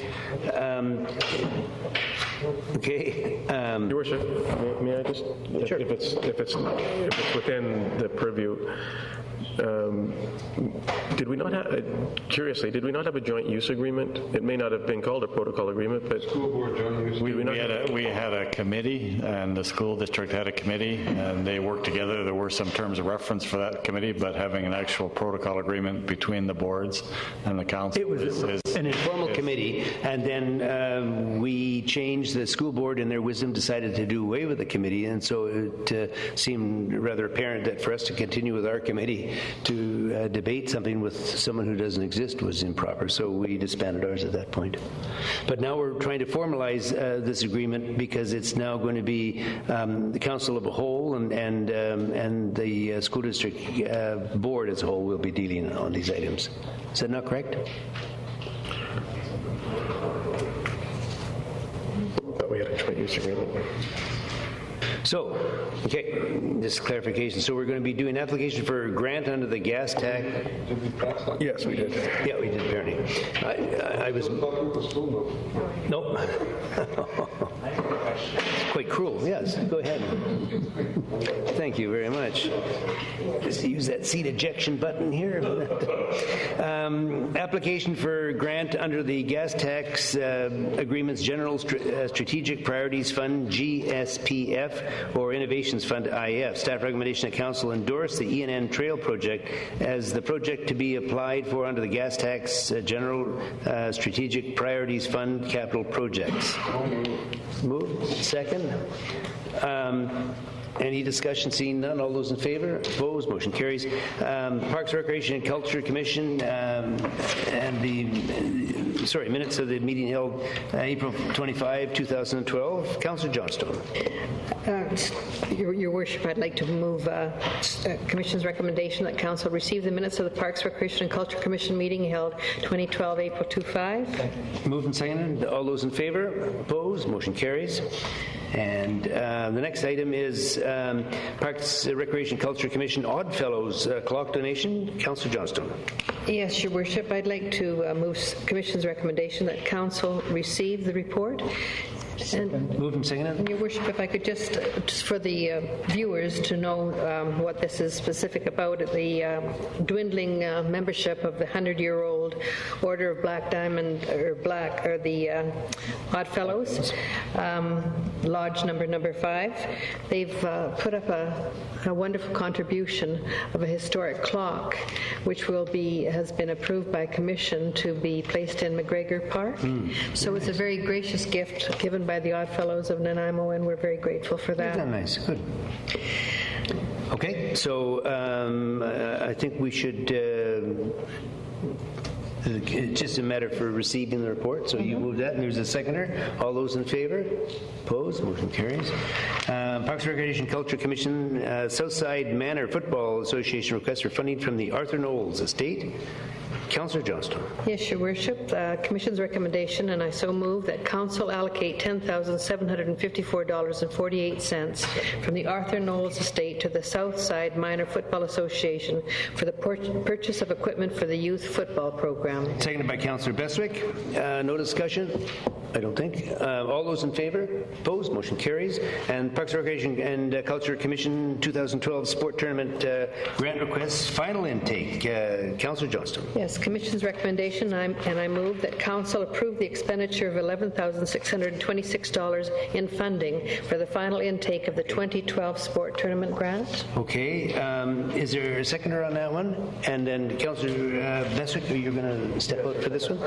Okay. Your Worship, may I just, sure. if it's within the purview, did we not have, curiously, did we not have a joint use agreement? It may not have been called a protocol agreement, but school board joint use. We had a committee, and the school district had a committee, and they worked together. There were some terms of reference for that committee, but having an actual protocol agreement between the boards and the council. It was an informal committee, and then we changed. The school board, in their wisdom, decided to do away with the committee, and so it seemed rather apparent that for us to continue with our committee to debate something with someone who doesn't exist was improper, so we disbanded ours at that point. But now we're trying to formalize this agreement because it's now going to be the council of a whole and the school district board as a whole will be dealing on these items. Is that not correct? But we had a joint use agreement. So, okay, just clarification. So we're going to be doing application for a grant under the gas tax. Yes, we did. Yeah, we did, apparently. I was... Nope. It's quite cruel. Yes, go ahead. Thank you very much. Just use that seat ejection button here. Application for grant under the Gas Tax Agreements General Strategic Priorities Fund, GSPF, or Innovations Fund, IF. Staff recommendation that Council endorse the ENN Trail Project as the project to be applied for under the Gas Tax General Strategic Priorities Fund capital projects. Move. Second. Any discussion? Seeing none. All those in favor? Opposed? Motion carries. Parks, Recreation, and Culture Commission and the minutes of the meeting held April 25, 2012. Councillor Johnstone. Your Worship, I'd like to move Commission's recommendation that Council receive the minutes of the Parks, Recreation, and Culture Commission meeting held 2012, April 25. Moved and seconded. All those in favor? Opposed? Motion carries. And the next item is Parks, Recreation, Culture Commission Odd Fellows clock donation. Councillor Johnstone. Yes, Your Worship, I'd like to move Commission's recommendation that Council receive the report. And moved and seconded. Your Worship, if I could just for the viewers to know what this is specific about, the dwindling membership of the 100-year-old Order of Black Diamond, or the Odd Fellows, Lodge number 5. They've put up a wonderful contribution of a historic clock, which has been approved by Commission to be placed in McGregor Park. So it's a very gracious gift given by the Odd Fellows of Nanaimo, and we're very grateful for that. Isn't that nice? Good. Okay, so I think we should... it's just a matter for receiving the report, so you move that, and there's a seconder. All those in favor? Opposed? Motion carries. Parks, Recreation, Culture Commission, Southside Manor Football Association request for funding from the Arthur Knowles Estate. Councillor Johnston. Yes, Your Worship. The Commission's recommendation, and I so move, that Council allocate $10,754.48 from the Arthur Knowles Estate to the Southside Minor Football Association for the purchase of equipment for the youth football program. Seconded by Councillor Beswick. No discussion? I don't think. All those in favor? Opposed? Motion carries. And Parks, Recreation, and Culture Commission 2012 Sport Tournament grant requests final intake. Councillor Johnston. Yes, Commission's recommendation, and I move that Council approve the expenditure of $11,626 in funding for the final intake of the 2012 Sport Tournament grant. Okay. Is there a seconder on that one? And then Councillor Beswick, are you going to step out for this one?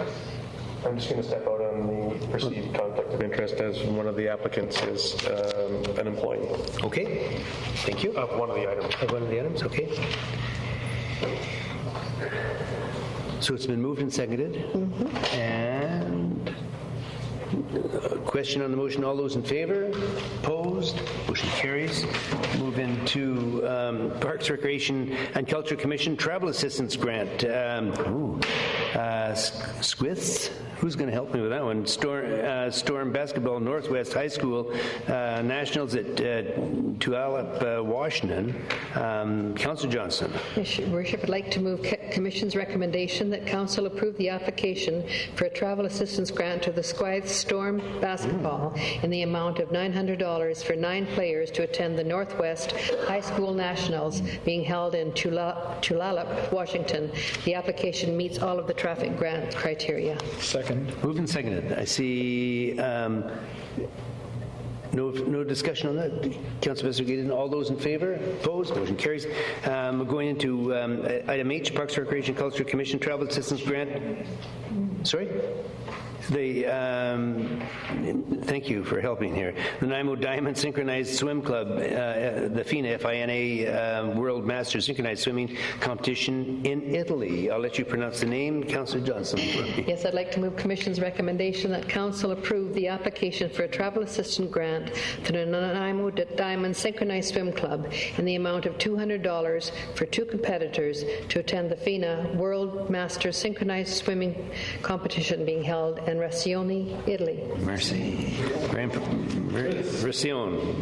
I'm just going to step out on the perceived conflict of interest, as one of the applicants is an employee. Okay. Thank you. Of one of the items. Of one of the items, okay. So it's been moved and seconded. And question on the motion. All those in favor? Opposed? Motion carries. Move into Parks, Recreation, and Culture Commission Travel Assistance Grant. Squiths? Who's going to help me with that one? Storm Basketball Northwest High School Nationals at Tulalip, Washington. Councillor Johnson. Yes, Your Worship, I'd like to move Commission's recommendation that Council approve the application for a travel assistance grant to the Squith Storm Basketball in the amount of $900 for 9 players to attend the Northwest High School Nationals being held in Tulalip, Washington. The application meets all of the traffic grant criteria. Second. Moved and seconded. I see no discussion on that. Councillor Beswick, all those in favor? Opposed? Motion carries. Going into item H, Parks, Recreation, Culture Commission Travel Assistance Grant. Sorry? Thank you for helping here. The Nanaimo Diamond Synchronized Swim Club, the FINA, F-I-N-A, World Masters Synchronized Swimming Competition in Italy. I'll let you pronounce the name. Councillor Johnson. Yes, I'd like to move Commission's recommendation that Council approve the application for a travel assistance grant grant to the Nanaimo Diamond Synchronized Swim Club in the amount of $200 for 2 competitors to attend the FINA World Masters Synchronized Swimming Competition being held in Racione, Italy. Merci. Racione.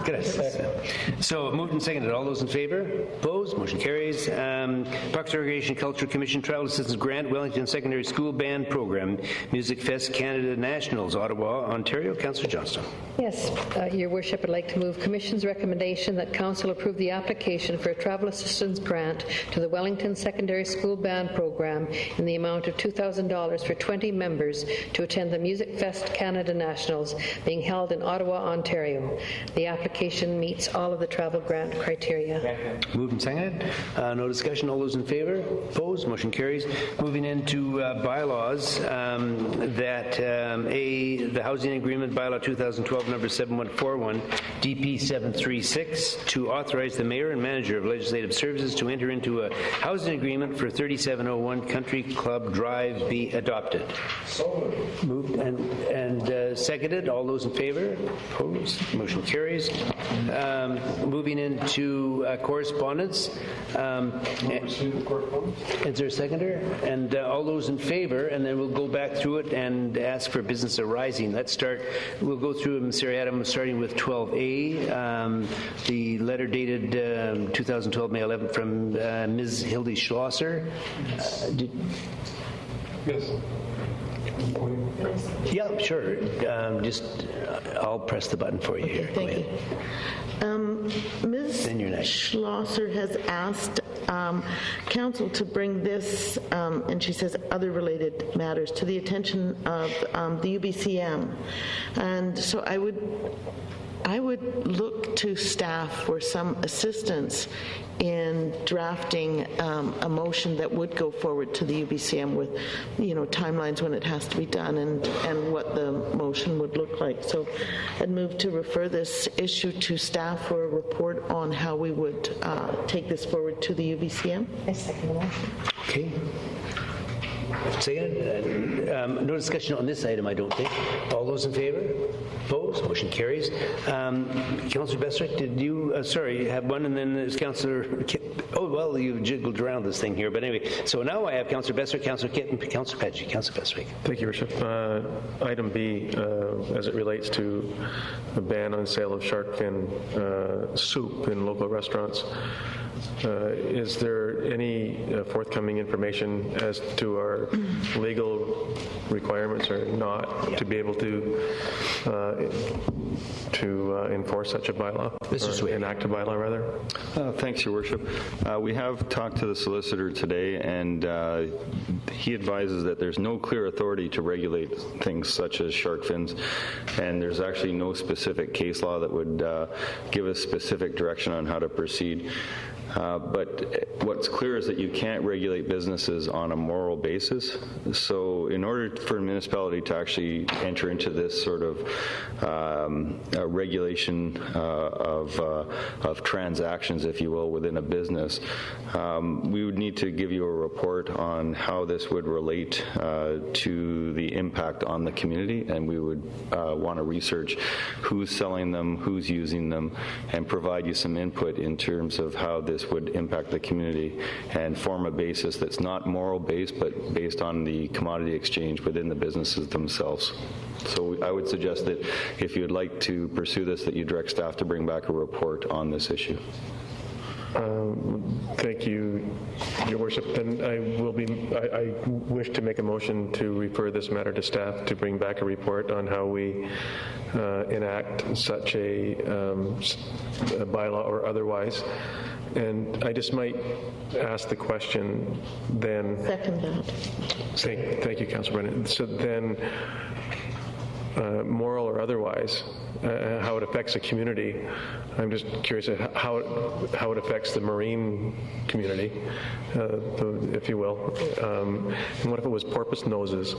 Gracias. So moved and seconded. All those in favor? Opposed? Motion carries. Parks, Recreation, Culture Commission Travel Assistance Grant, Wellington Secondary School Band Program, Music Fest Canada Nationals, Ottawa, Ontario. Councillor Johnston. Yes, Your Worship, I'd like to move Commission's recommendation that Council approve the application for a travel assistance grant to the Wellington Secondary School Band Program in the amount of $2,000 for 20 members to attend the Music Fest Canada Nationals being held in Ottawa, Ontario. The application meets all of the travel grant criteria. Moved and seconded. No discussion. All those in favor? Opposed? Motion carries. Moving into bylaws, the Housing Agreement Bylaw 2012 number 7141, DP 736, to authorize the Mayor and Manager of Legislative Services to enter into a housing agreement for 3701 Country Club Drive be adopted. So moved and seconded. All those in favor? Opposed? Motion carries. Moving into correspondence. Is there a seconder? And all those in favor, and then we'll go back through it and ask for business arising. We'll go through them, Seriatim, starting with 12A, the letter dated 2012 May 11th from Ms. Hildy Schlosser. Yes. Yeah, sure. I'll press the button for you here. Thank you. Ms. Schlosser has asked Council to bring this, and she says other related matters, to the attention of the UBCM. And so I would look to staff for some assistance in drafting a motion that would go forward to the UBCM with, timelines when it has to be done and what the motion would look like. So I'd move to refer this issue to staff for a report on how we would take this forward to the UBCM. I second the motion. Okay. Second. No discussion on this item, I don't think. All those in favor? Opposed? Motion carries. Councillor Bestwick, did you, have one, and then there's Councillor, you jiggled around this thing here, but anyway. So now I have Councillor Bestwick, Councillor Kitten, Councillor Peggy. Councillor Bestwick. Thank you, Worship. Item B, as it relates to the ban on sale of shark fin soup in local restaurants. Is there any forthcoming information as to our legal requirements or not to be able to enforce such a bylaw? Enact a bylaw, rather? Thanks, Your Worship. We have talked to the solicitor today, and he advises that there's no clear authority to regulate things such as shark fins, and there's actually no specific case law that would give us specific direction on how to proceed. But what's clear is that you can't regulate businesses on a moral basis. So in order for a municipality to actually enter into this sort of regulation of transactions, if you will, within a business, we would need to give you a report on how this would relate to the impact on the community, and we would want to research who's selling them, who's using them, and provide you some input in terms of how this would impact the community and form a basis that's not moral based, but based on the commodity exchange within the businesses themselves. So I would suggest that if you'd like to pursue this, that you direct staff to bring back a report on this issue. Thank you, Your Worship. And I wish to make a motion to refer this matter to staff to bring back a report on how we enact such a bylaw or otherwise. And I just might ask the question then. Second that. Thank you, Councillor Brennan. So then, moral or otherwise, how it affects a community. I'm just curious how it affects the marine community, if you will. And what if it was porpoise noses?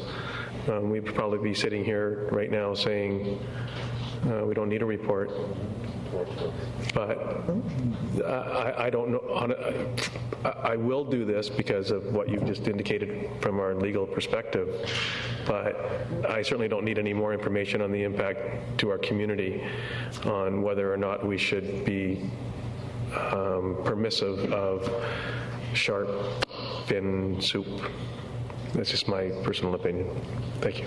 We'd probably be sitting here right now saying we don't need a report. But I don't know. I will do this because of what you've just indicated from our legal perspective, but I certainly don't need any more information on the impact to our community on whether or not we should be permissive of shark fin soup. That's just my personal opinion. Thank you.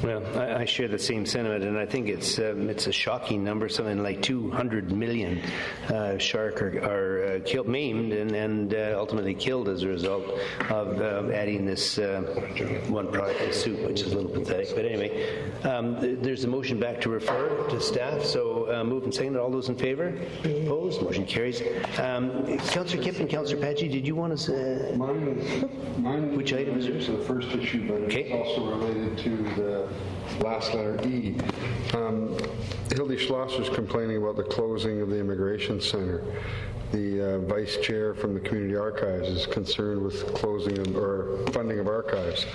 Well, I share the same sentiment, and I think it's a shocking number. Something like 200 million shark are killed, maimed, and ultimately killed as a result of adding this one product to soup, which is a little pathetic. But anyway, there's a motion back to refer to staff. So moved and seconded. All those in favor? Opposed? Motion carries. Councillor Kipp and Councillor Patchy, did you want to? Mine which item is it? The first issue, but it's also related to the last letter E. Hildy Schlosser's complaining about the closing of the Immigration Center. The vice chair from the Community Archives is concerned with closing or funding of archives.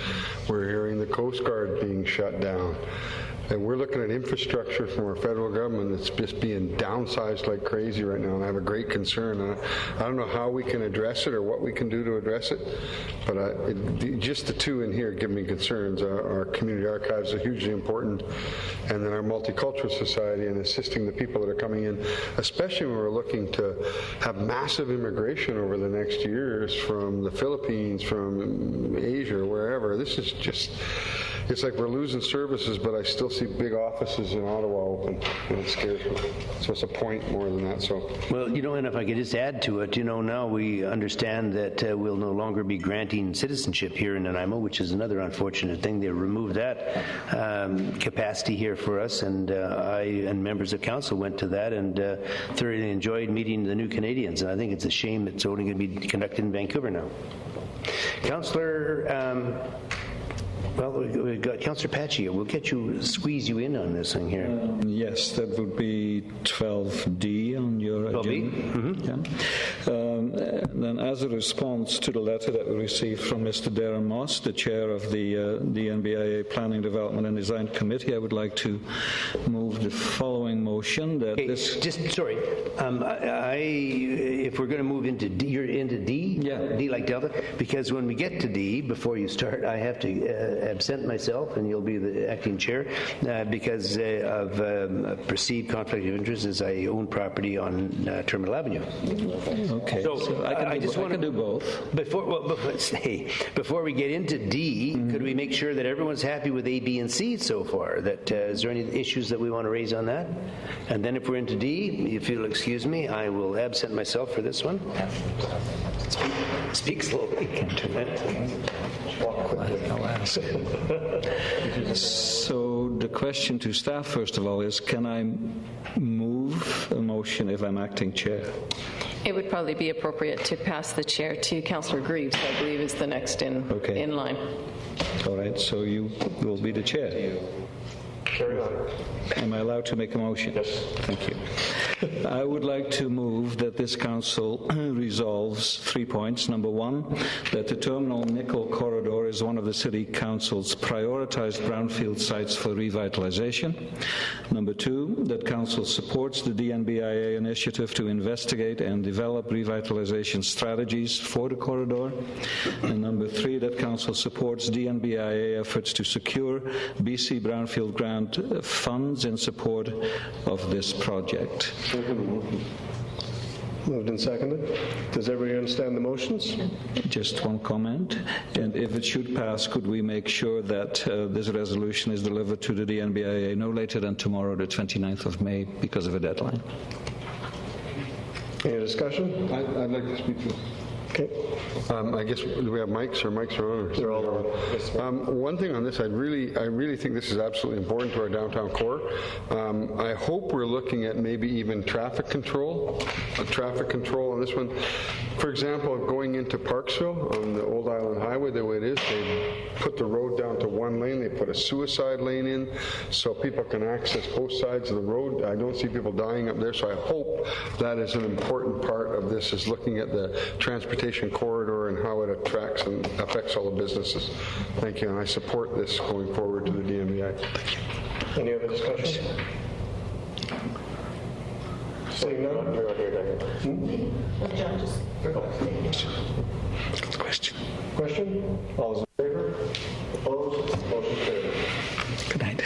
We're hearing the Coast Guard being shut down. And we're looking at infrastructure from our federal government that's just being downsized like crazy right now, and I have a great concern. I don't know how we can address it or what we can do to address it, but just the two in here give me concerns. Our community archives are hugely important, and then our multicultural society and assisting the people that are coming in, especially when we're looking to have massive immigration over the next years from the Philippines, from Asia, wherever. This is just... It's like we're losing services, but I still see big offices in Ottawa open, and it scares me. So it's a point more than that. So, well, and if I could just add to it, now we understand that we'll no longer be granting citizenship here in Nanaimo, which is another unfortunate thing. They removed that capacity here for us, and I and members of council went to that and thoroughly enjoyed meeting the new Canadians. And I think it's a shame it's only going to be conducted in Vancouver now. Councillor. Well, we've got Councillor Patchy. We'll squeeze you in on this thing here. Yes, that would be 12D on your agenda. 12B? Yeah. Then as a response to the letter that we received from Mr. Darren Moss, the chair of the NBIA Planning, Development and Design Committee, I would like to move the following motion that this... Just, sorry, if we're going to move into D, you're into D? Yeah. D like Delta? Because when we get to D, before you start, I have to absent myself, and you'll be the acting chair, because of perceived conflict of interest as I own property on Terminal Avenue. Okay. So I can do both. Before we get into D, could we make sure that everyone's happy with A, B, and C so far? Is there any issues that we want to raise on that? And then if we're into D, if you'll excuse me, I will absent myself for this one. Speak slowly. I'll ask. So the question to staff, first of all, is can I move a motion if I'm acting chair? It would probably be appropriate to pass the chair to Councillor Greaves, I believe is the next in line. All right, so you will be the chair. Carry on. Am I allowed to make a motion? Yes. Thank you. I would like to move that this council resolves 3 points. Number one, that the Terminal Nickel Corridor is one of the City Council's prioritized brownfield sites for revitalization. Number two, that Council supports the DNBIA initiative to investigate and develop revitalization strategies for the corridor. And number three, that Council supports DNBIA efforts to secure BC Brownfield Grant funds in support of this project. Moved and seconded. Does everybody understand the motions? Just one comment. And if it should pass, could we make sure that this resolution is delivered to the DNBIA no later than tomorrow, the 29th of May, because of a deadline? Any discussion? I'd like to speak to this. Okay. I guess, do we have mics or mics are on? They're all on. One thing on this, I really think this is absolutely important to our downtown core. I hope we're looking at maybe even traffic control on this one. For example, going into Parksville on the Old Island Highway, the way it is, they put the road down to one lane. They put a suicide lane in so people can access both sides of the road. I don't see people dying up there, so I hope that is an important part of this, is looking at the transportation corridor and how it attracts and affects all the businesses. Thank you, and I support this going forward to the DMVI. Any other discussion? Seeing none? Question. Question? All those in favor? Opposed? Motion carried. Good night.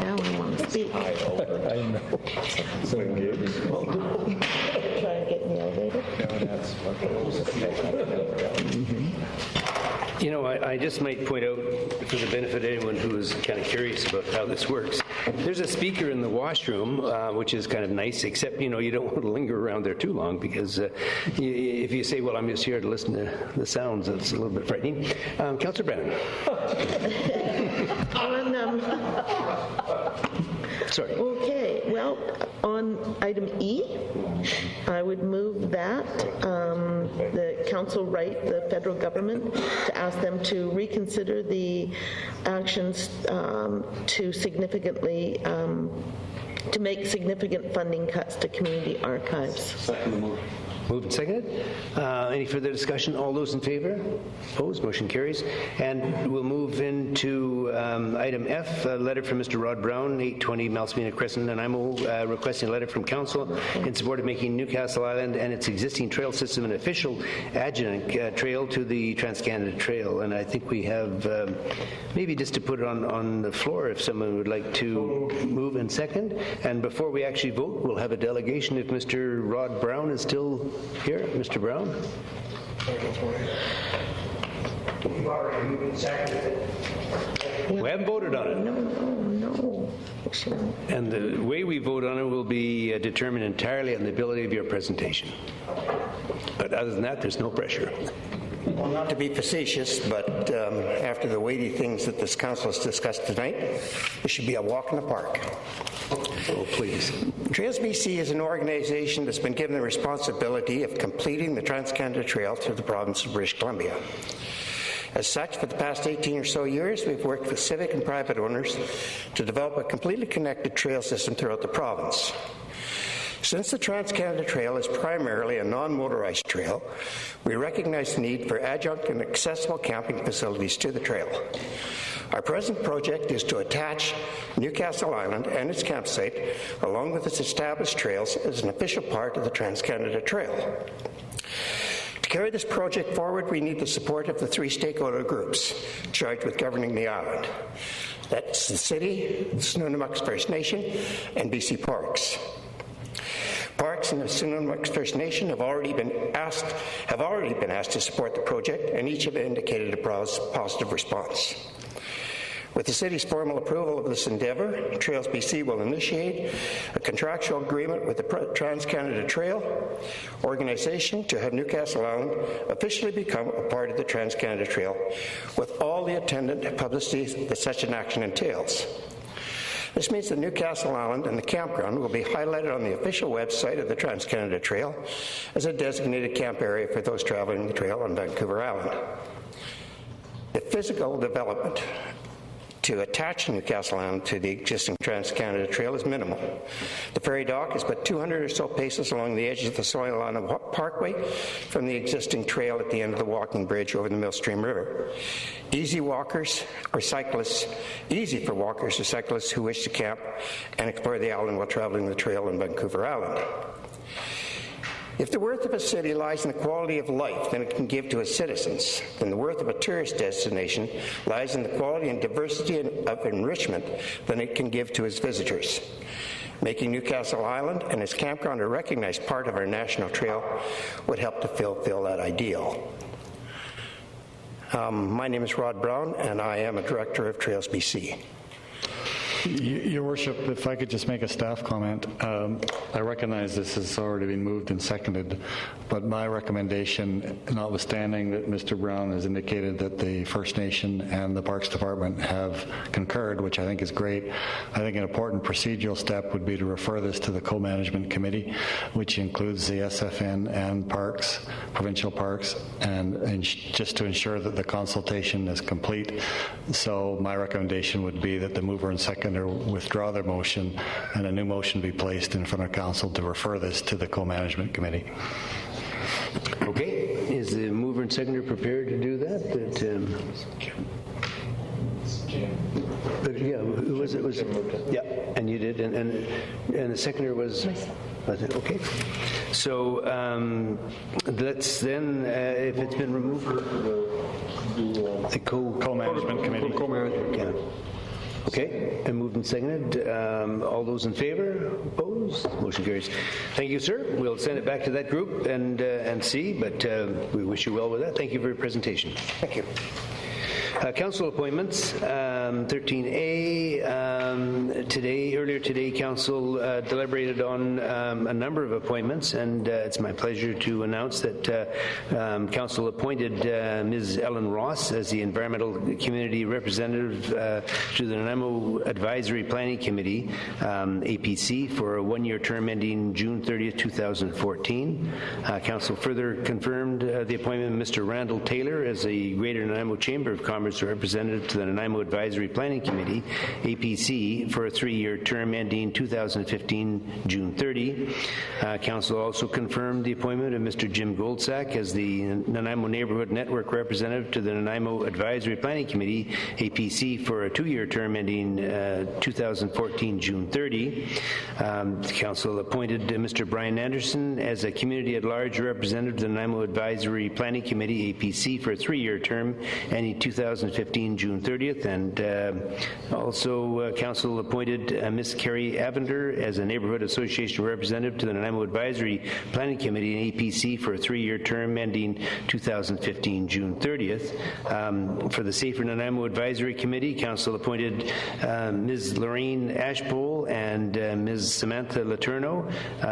Now I want to speak. I know. So engaged. Try and get in the elevator. You know, I just might point out, for the benefit of anyone who is kind of curious about how this works, there's a speaker in the washroom, which is kind of nice, except, you know, you don't want to linger around there too long because if you say, well, I'm just here to listen to the sounds, it's a little bit frightening. Councillor Brennan. Sorry. Okay, well, on item E, I would move that the council write the federal government to ask them to reconsider the actions to significantly to make significant funding cuts to community archives. Second move. Moved and seconded. Any further discussion? All those in favor? Opposed? Motion carries. And we'll move into item F, a letter from Mr. Rod Brown, 820 Malsmina Crescent, Nanaimo, requesting a letter from council in support of making Newcastle Island and its existing trail system an official adjunct trail to the Trans-Canada Trail. And I think we have, maybe just to put it on the floor, if someone would like to move and second. And before we actually vote, we'll have a delegation if Mr. Rod Brown is still here. Mr. Brown? We've already moved and seconded it. We haven't voted on it. No. And the way we vote on it will be determined entirely on the ability of your presentation. But other than that, there's no pressure. Well, not to be facetious, but after the weighty things that this council has discussed tonight, it should be a walk in the park. Oh, please. Trails BC is an organization that's been given the responsibility of completing the Trans-Canada Trail through the province of British Columbia. As such, for the past 18 or so years, we've worked with civic and private owners to develop a completely connected trail system throughout the province. Since the Trans-Canada Trail is primarily a non-motorized trail, we recognize the need for adjunct and accessible camping facilities to the trail. Our present project is to attach Newcastle Island and its campsite, along with its established trails, as an official part of the Trans-Canada Trail. To carry this project forward, we need the support of the three stakeholder groups charged with governing the island. That's the City, the Snuneymuxw First Nation, and BC Parks. Parks and the Snuneymuxw First Nation have already been asked to support the project, and each have indicated a positive response. With the city's formal approval of this endeavour, Trails BC will initiate a contractual agreement with the Trans-Canada Trail organization to have Newcastle Island officially become a part of the Trans-Canada Trail, with all the attendant publicity that such an action entails. This means that Newcastle Island and the campground will be highlighted on the official website of the Trans-Canada Trail as a designated camp area for those traveling the trail on Vancouver Island. The physical development to attach Newcastle Island to the existing Trans-Canada Trail is minimal. The ferry dock is but 200 or so paces along the edge of the Soil Island Parkway from the existing trail at the end of the walking bridge over the Millstream River. Easy for walkers or cyclists who wish to camp and explore the island while traveling the trail on Vancouver Island. If the worth of a city lies in the quality of life that it can give to its citizens, then the worth of a tourist destination lies in the quality and diversity of enrichment that it can give to its visitors. Making Newcastle Island and its campground a recognized part of our national trail would help to fulfill that ideal. My name is Rod Brown, and I am a director of Trails BC. Your Worship, if I could just make a staff comment. I recognize this has already been moved and seconded, but my recommendation, notwithstanding that Mr. Brown has indicated that the First Nation and the Parks Department have concurred, which I think is great, I think an important procedural step would be to refer this to the co-management committee, which includes the SFN and parks, provincial parks, and just to ensure that the consultation is complete. So my recommendation would be that the mover and seconder withdraw their motion and a new motion be placed in front of council to refer this to the co-management committee. Okay, is the mover and seconder prepared to do that? Yeah, who was it? Yeah, and you did, and the seconder was it? Okay. So let's then, if it's been removed, the co-management committee. Yeah. Okay, and moved and seconded. All those in favor? Opposed? Motion carries. Thank you, sir. We'll send it back to that group and see, but we wish you well with that. Thank you for your presentation. Thank you. Council appointments, 13A. Earlier today, Council deliberated on a number of appointments, and it's my pleasure to announce that Council appointed Ms. Ellen Ross as the Environmental Community Representative to the Nanaimo Advisory Planning Committee, APC, for a one-year term ending June 30th, 2014. Council further confirmed the appointment of Mr. Randall Taylor as the Greater Nanaimo Chamber of Commerce representative to the Nanaimo Advisory Planning Committee, APC, for a 3-year term ending 2015 June 30. Council also confirmed the appointment of Mr. Jim Goldsack as the Nanaimo Neighborhood Network representative to the Nanaimo Advisory Planning Committee, APC, for a 2-year term ending 2014 June 30. Council appointed Mr. Brian Anderson as a community at large representative to the Nanaimo Advisory Planning Committee, APC, for a 3-year term ending 2015 June 30th, and also Council appointed Ms. Carrie Avender as a Neighborhood Association representative to the Nanaimo Advisory Planning Committee and APC for a 3-year term ending 2015 June 30th. For the Safer Nanaimo Advisory Committee, Council appointed Ms. Lorraine Ashpole and Ms. Samantha Letourneau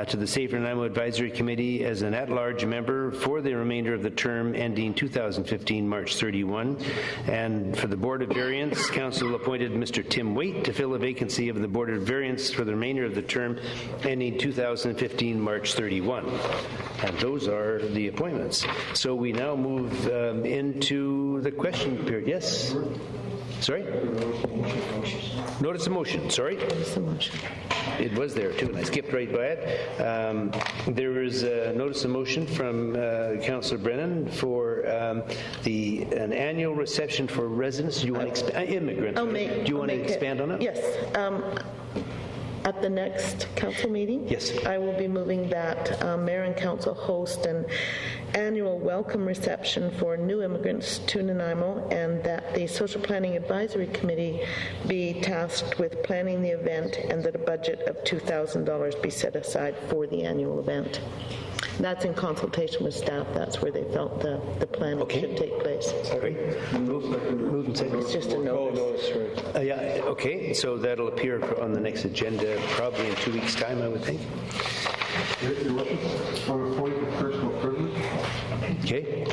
to the Safer Nanaimo Advisory Committee as an at-large member for the remainder of the term ending 2015 March 31. And for the Board of Variance, Council appointed Mr. Tim Waite to fill a vacancy of the Board of Variance for the remainder of the term ending 2015 March 31. And those are the appointments. So we now move into the question period. Yes? Sorry? Notice of motion. Sorry? Notice of motion. It was there too, and I skipped right by it. There is a notice of motion from Councillor Brennan for an annual reception for residents. Do you want to immigrants? Do you want to expand on it? Yes. At the next council meeting, yes, I will be moving that Mayor and Council host an annual welcome reception for new immigrants to Nanaimo, and that the Social Planning Advisory Committee be tasked with planning the event, and that a budget of $2,000 be set aside for the annual event. That's in consultation with staff. That's where they felt the plan should take place. Sorry. Move and second. It's just a notice. Yeah, okay, so that'll appear on the next agenda probably in 2 weeks' time, I would think. On a point of personal privilege. Okay.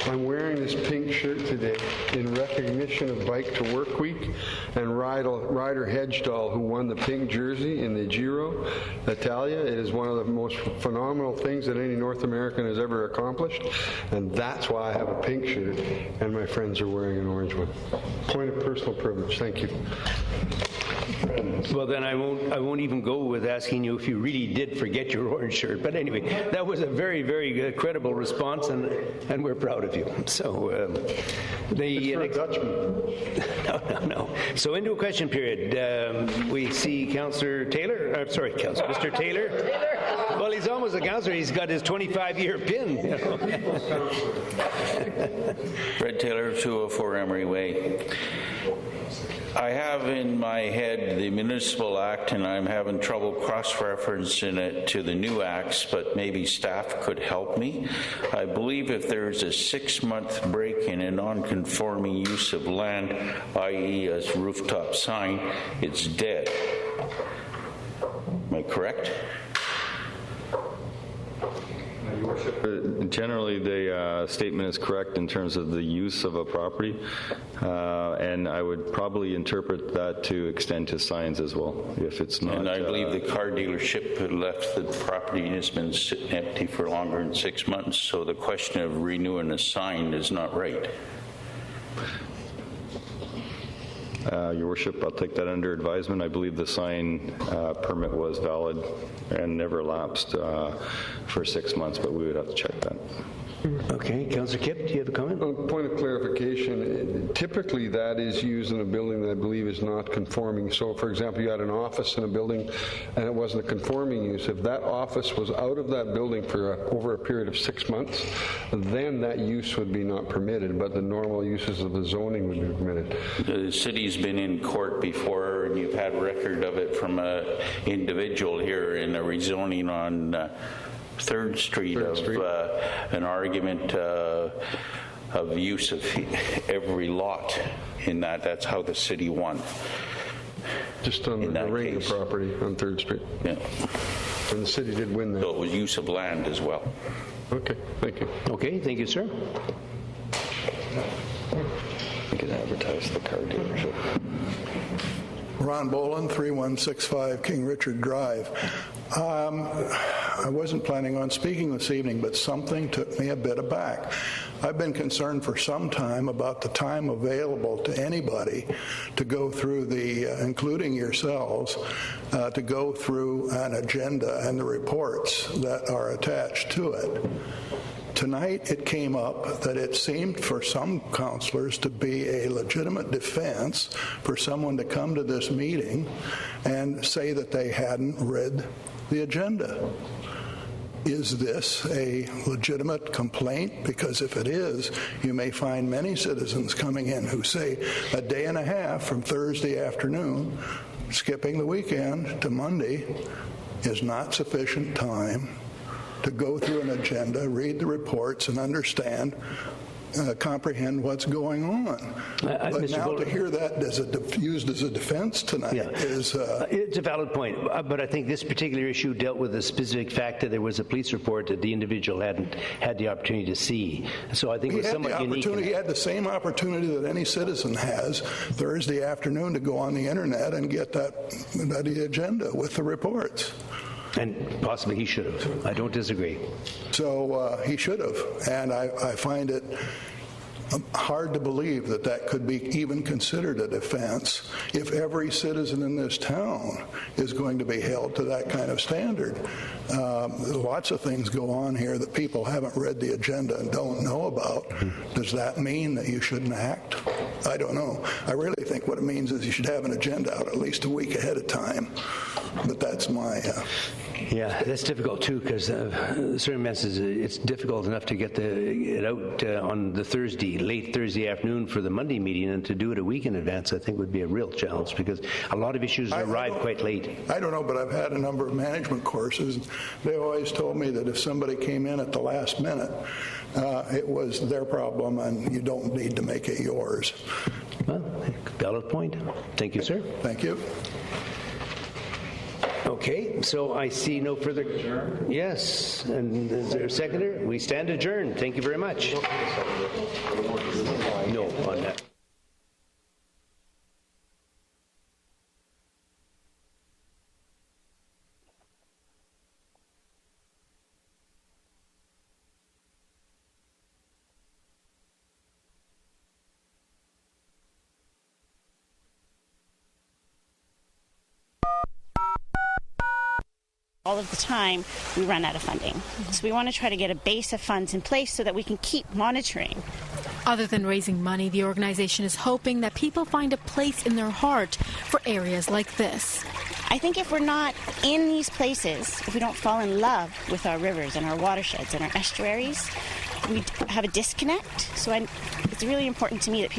I'm wearing this pink shirt today in recognition of Bike to Work Week and Ryder Hedgdahl, who won the pink jersey in the Giro Italia. It is one of the most phenomenal things that any North American has ever accomplished, and that's why I have a pink shirt, and my friends are wearing an orange one. Point of personal privilege. Thank you. Well, then I won't even go with asking you if you really did forget your orange shirt. But anyway, that was a very, very credible response, and we're proud of you. So the next Dutchman. No. So into a question period. We see Councillor Taylor. Mr. Taylor. Well, he's almost a councillor. He's got his 25-year pin. You know? Fred Taylor, 204 Emery Way. I have in my head the Municipal Act, and I'm having trouble cross-referencing it to the new acts, but maybe staff could help me. I believe if there's a 6-month break in a non-conforming use of land, i.e. a rooftop sign, it's dead. Am I correct? Generally, the statement is correct in terms of the use of a property, and I would probably interpret that to extend to signs as well, if it's not. And I believe the car dealership had left the property and has been sitting empty for longer than 6 months, so the question of renewing a sign is not right. Your Worship, I'll take that under advisement. I believe the sign permit was valid and never lapsed for 6 months, but we would have to check that. Okay, Councillor Kipp, do you have a comment? Point of clarification, typically that is used in a building that I believe is not conforming. So, for example, you had an office in a building and it wasn't a conforming use. If that office was out of that building for over a period of 6 months, then that use would be not permitted, but the normal uses of the zoning would be permitted. The city's been in court before, and you've had record of it from an individual here in a rezoning on 3rd Street an argument of use of every lot in that. That's how the city won. Just on the Ranga property on 3rd Street. Yeah. And the city did win that. So it was use of land as well. Okay, thank you. Okay, thank you, sir. We can advertise the car dealership. Ron Boland, 3165 King Richard Drive. I wasn't planning on speaking this evening, but something took me a bit aback. I've been concerned for some time about the time available to anybody to go through the, including yourselves, to go through an agenda and the reports that are attached to it. Tonight it came up that it seemed for some councillors to be a legitimate defense for someone to come to this meeting and say that they hadn't read the agenda. Is this a legitimate complaint? Because if it is, you may find many citizens coming in who say a day and a half from Thursday afternoon, skipping the weekend to Monday, is not sufficient time to go through an agenda, read the reports, and understand, comprehend what's going on. But now to hear that used as a defense tonight is... It's a valid point, but I think this particular issue dealt with the specific fact that there was a police report that the individual hadn't had the opportunity to see. So I think it was somewhat unique. He had the same opportunity that any citizen has Thursday afternoon to go on the internet and get the agenda with the reports. And possibly he should have. I don't disagree. So he should have. And I find it hard to believe that that could be even considered a defense if every citizen in this town is going to be held to that kind of standard. Lots of things go on here that people haven't read the agenda and don't know about. Does that mean that you shouldn't act? I don't know. I really think what it means is you should have an agenda out at least a week ahead of time. But that's my... Yeah, that's difficult too, because certain messages, it's difficult enough to get it out on the late Thursday afternoon for the Monday meeting, and to do it a week in advance, I think would be a real challenge, because a lot of issues arrive quite late. I don't know, but I've had a number of management courses. They always told me that if somebody came in at the last minute, it was their problem, and you don't need to make it yours. Well, valid point. Thank you, sir. Thank you. Okay, so I see no further... Yes, and is there a seconder? We stand adjourned. Thank you very much. No, on that. All of the time, we run out of funding. So we want to try to get a base of funds in place so that we can keep monitoring. Other than raising money, the organization is hoping that people find a place in their heart for areas like this. I think if we're not in these places, if we don't fall in love with our rivers and our watersheds and our estuaries, we have a disconnect. So it's really important to me that people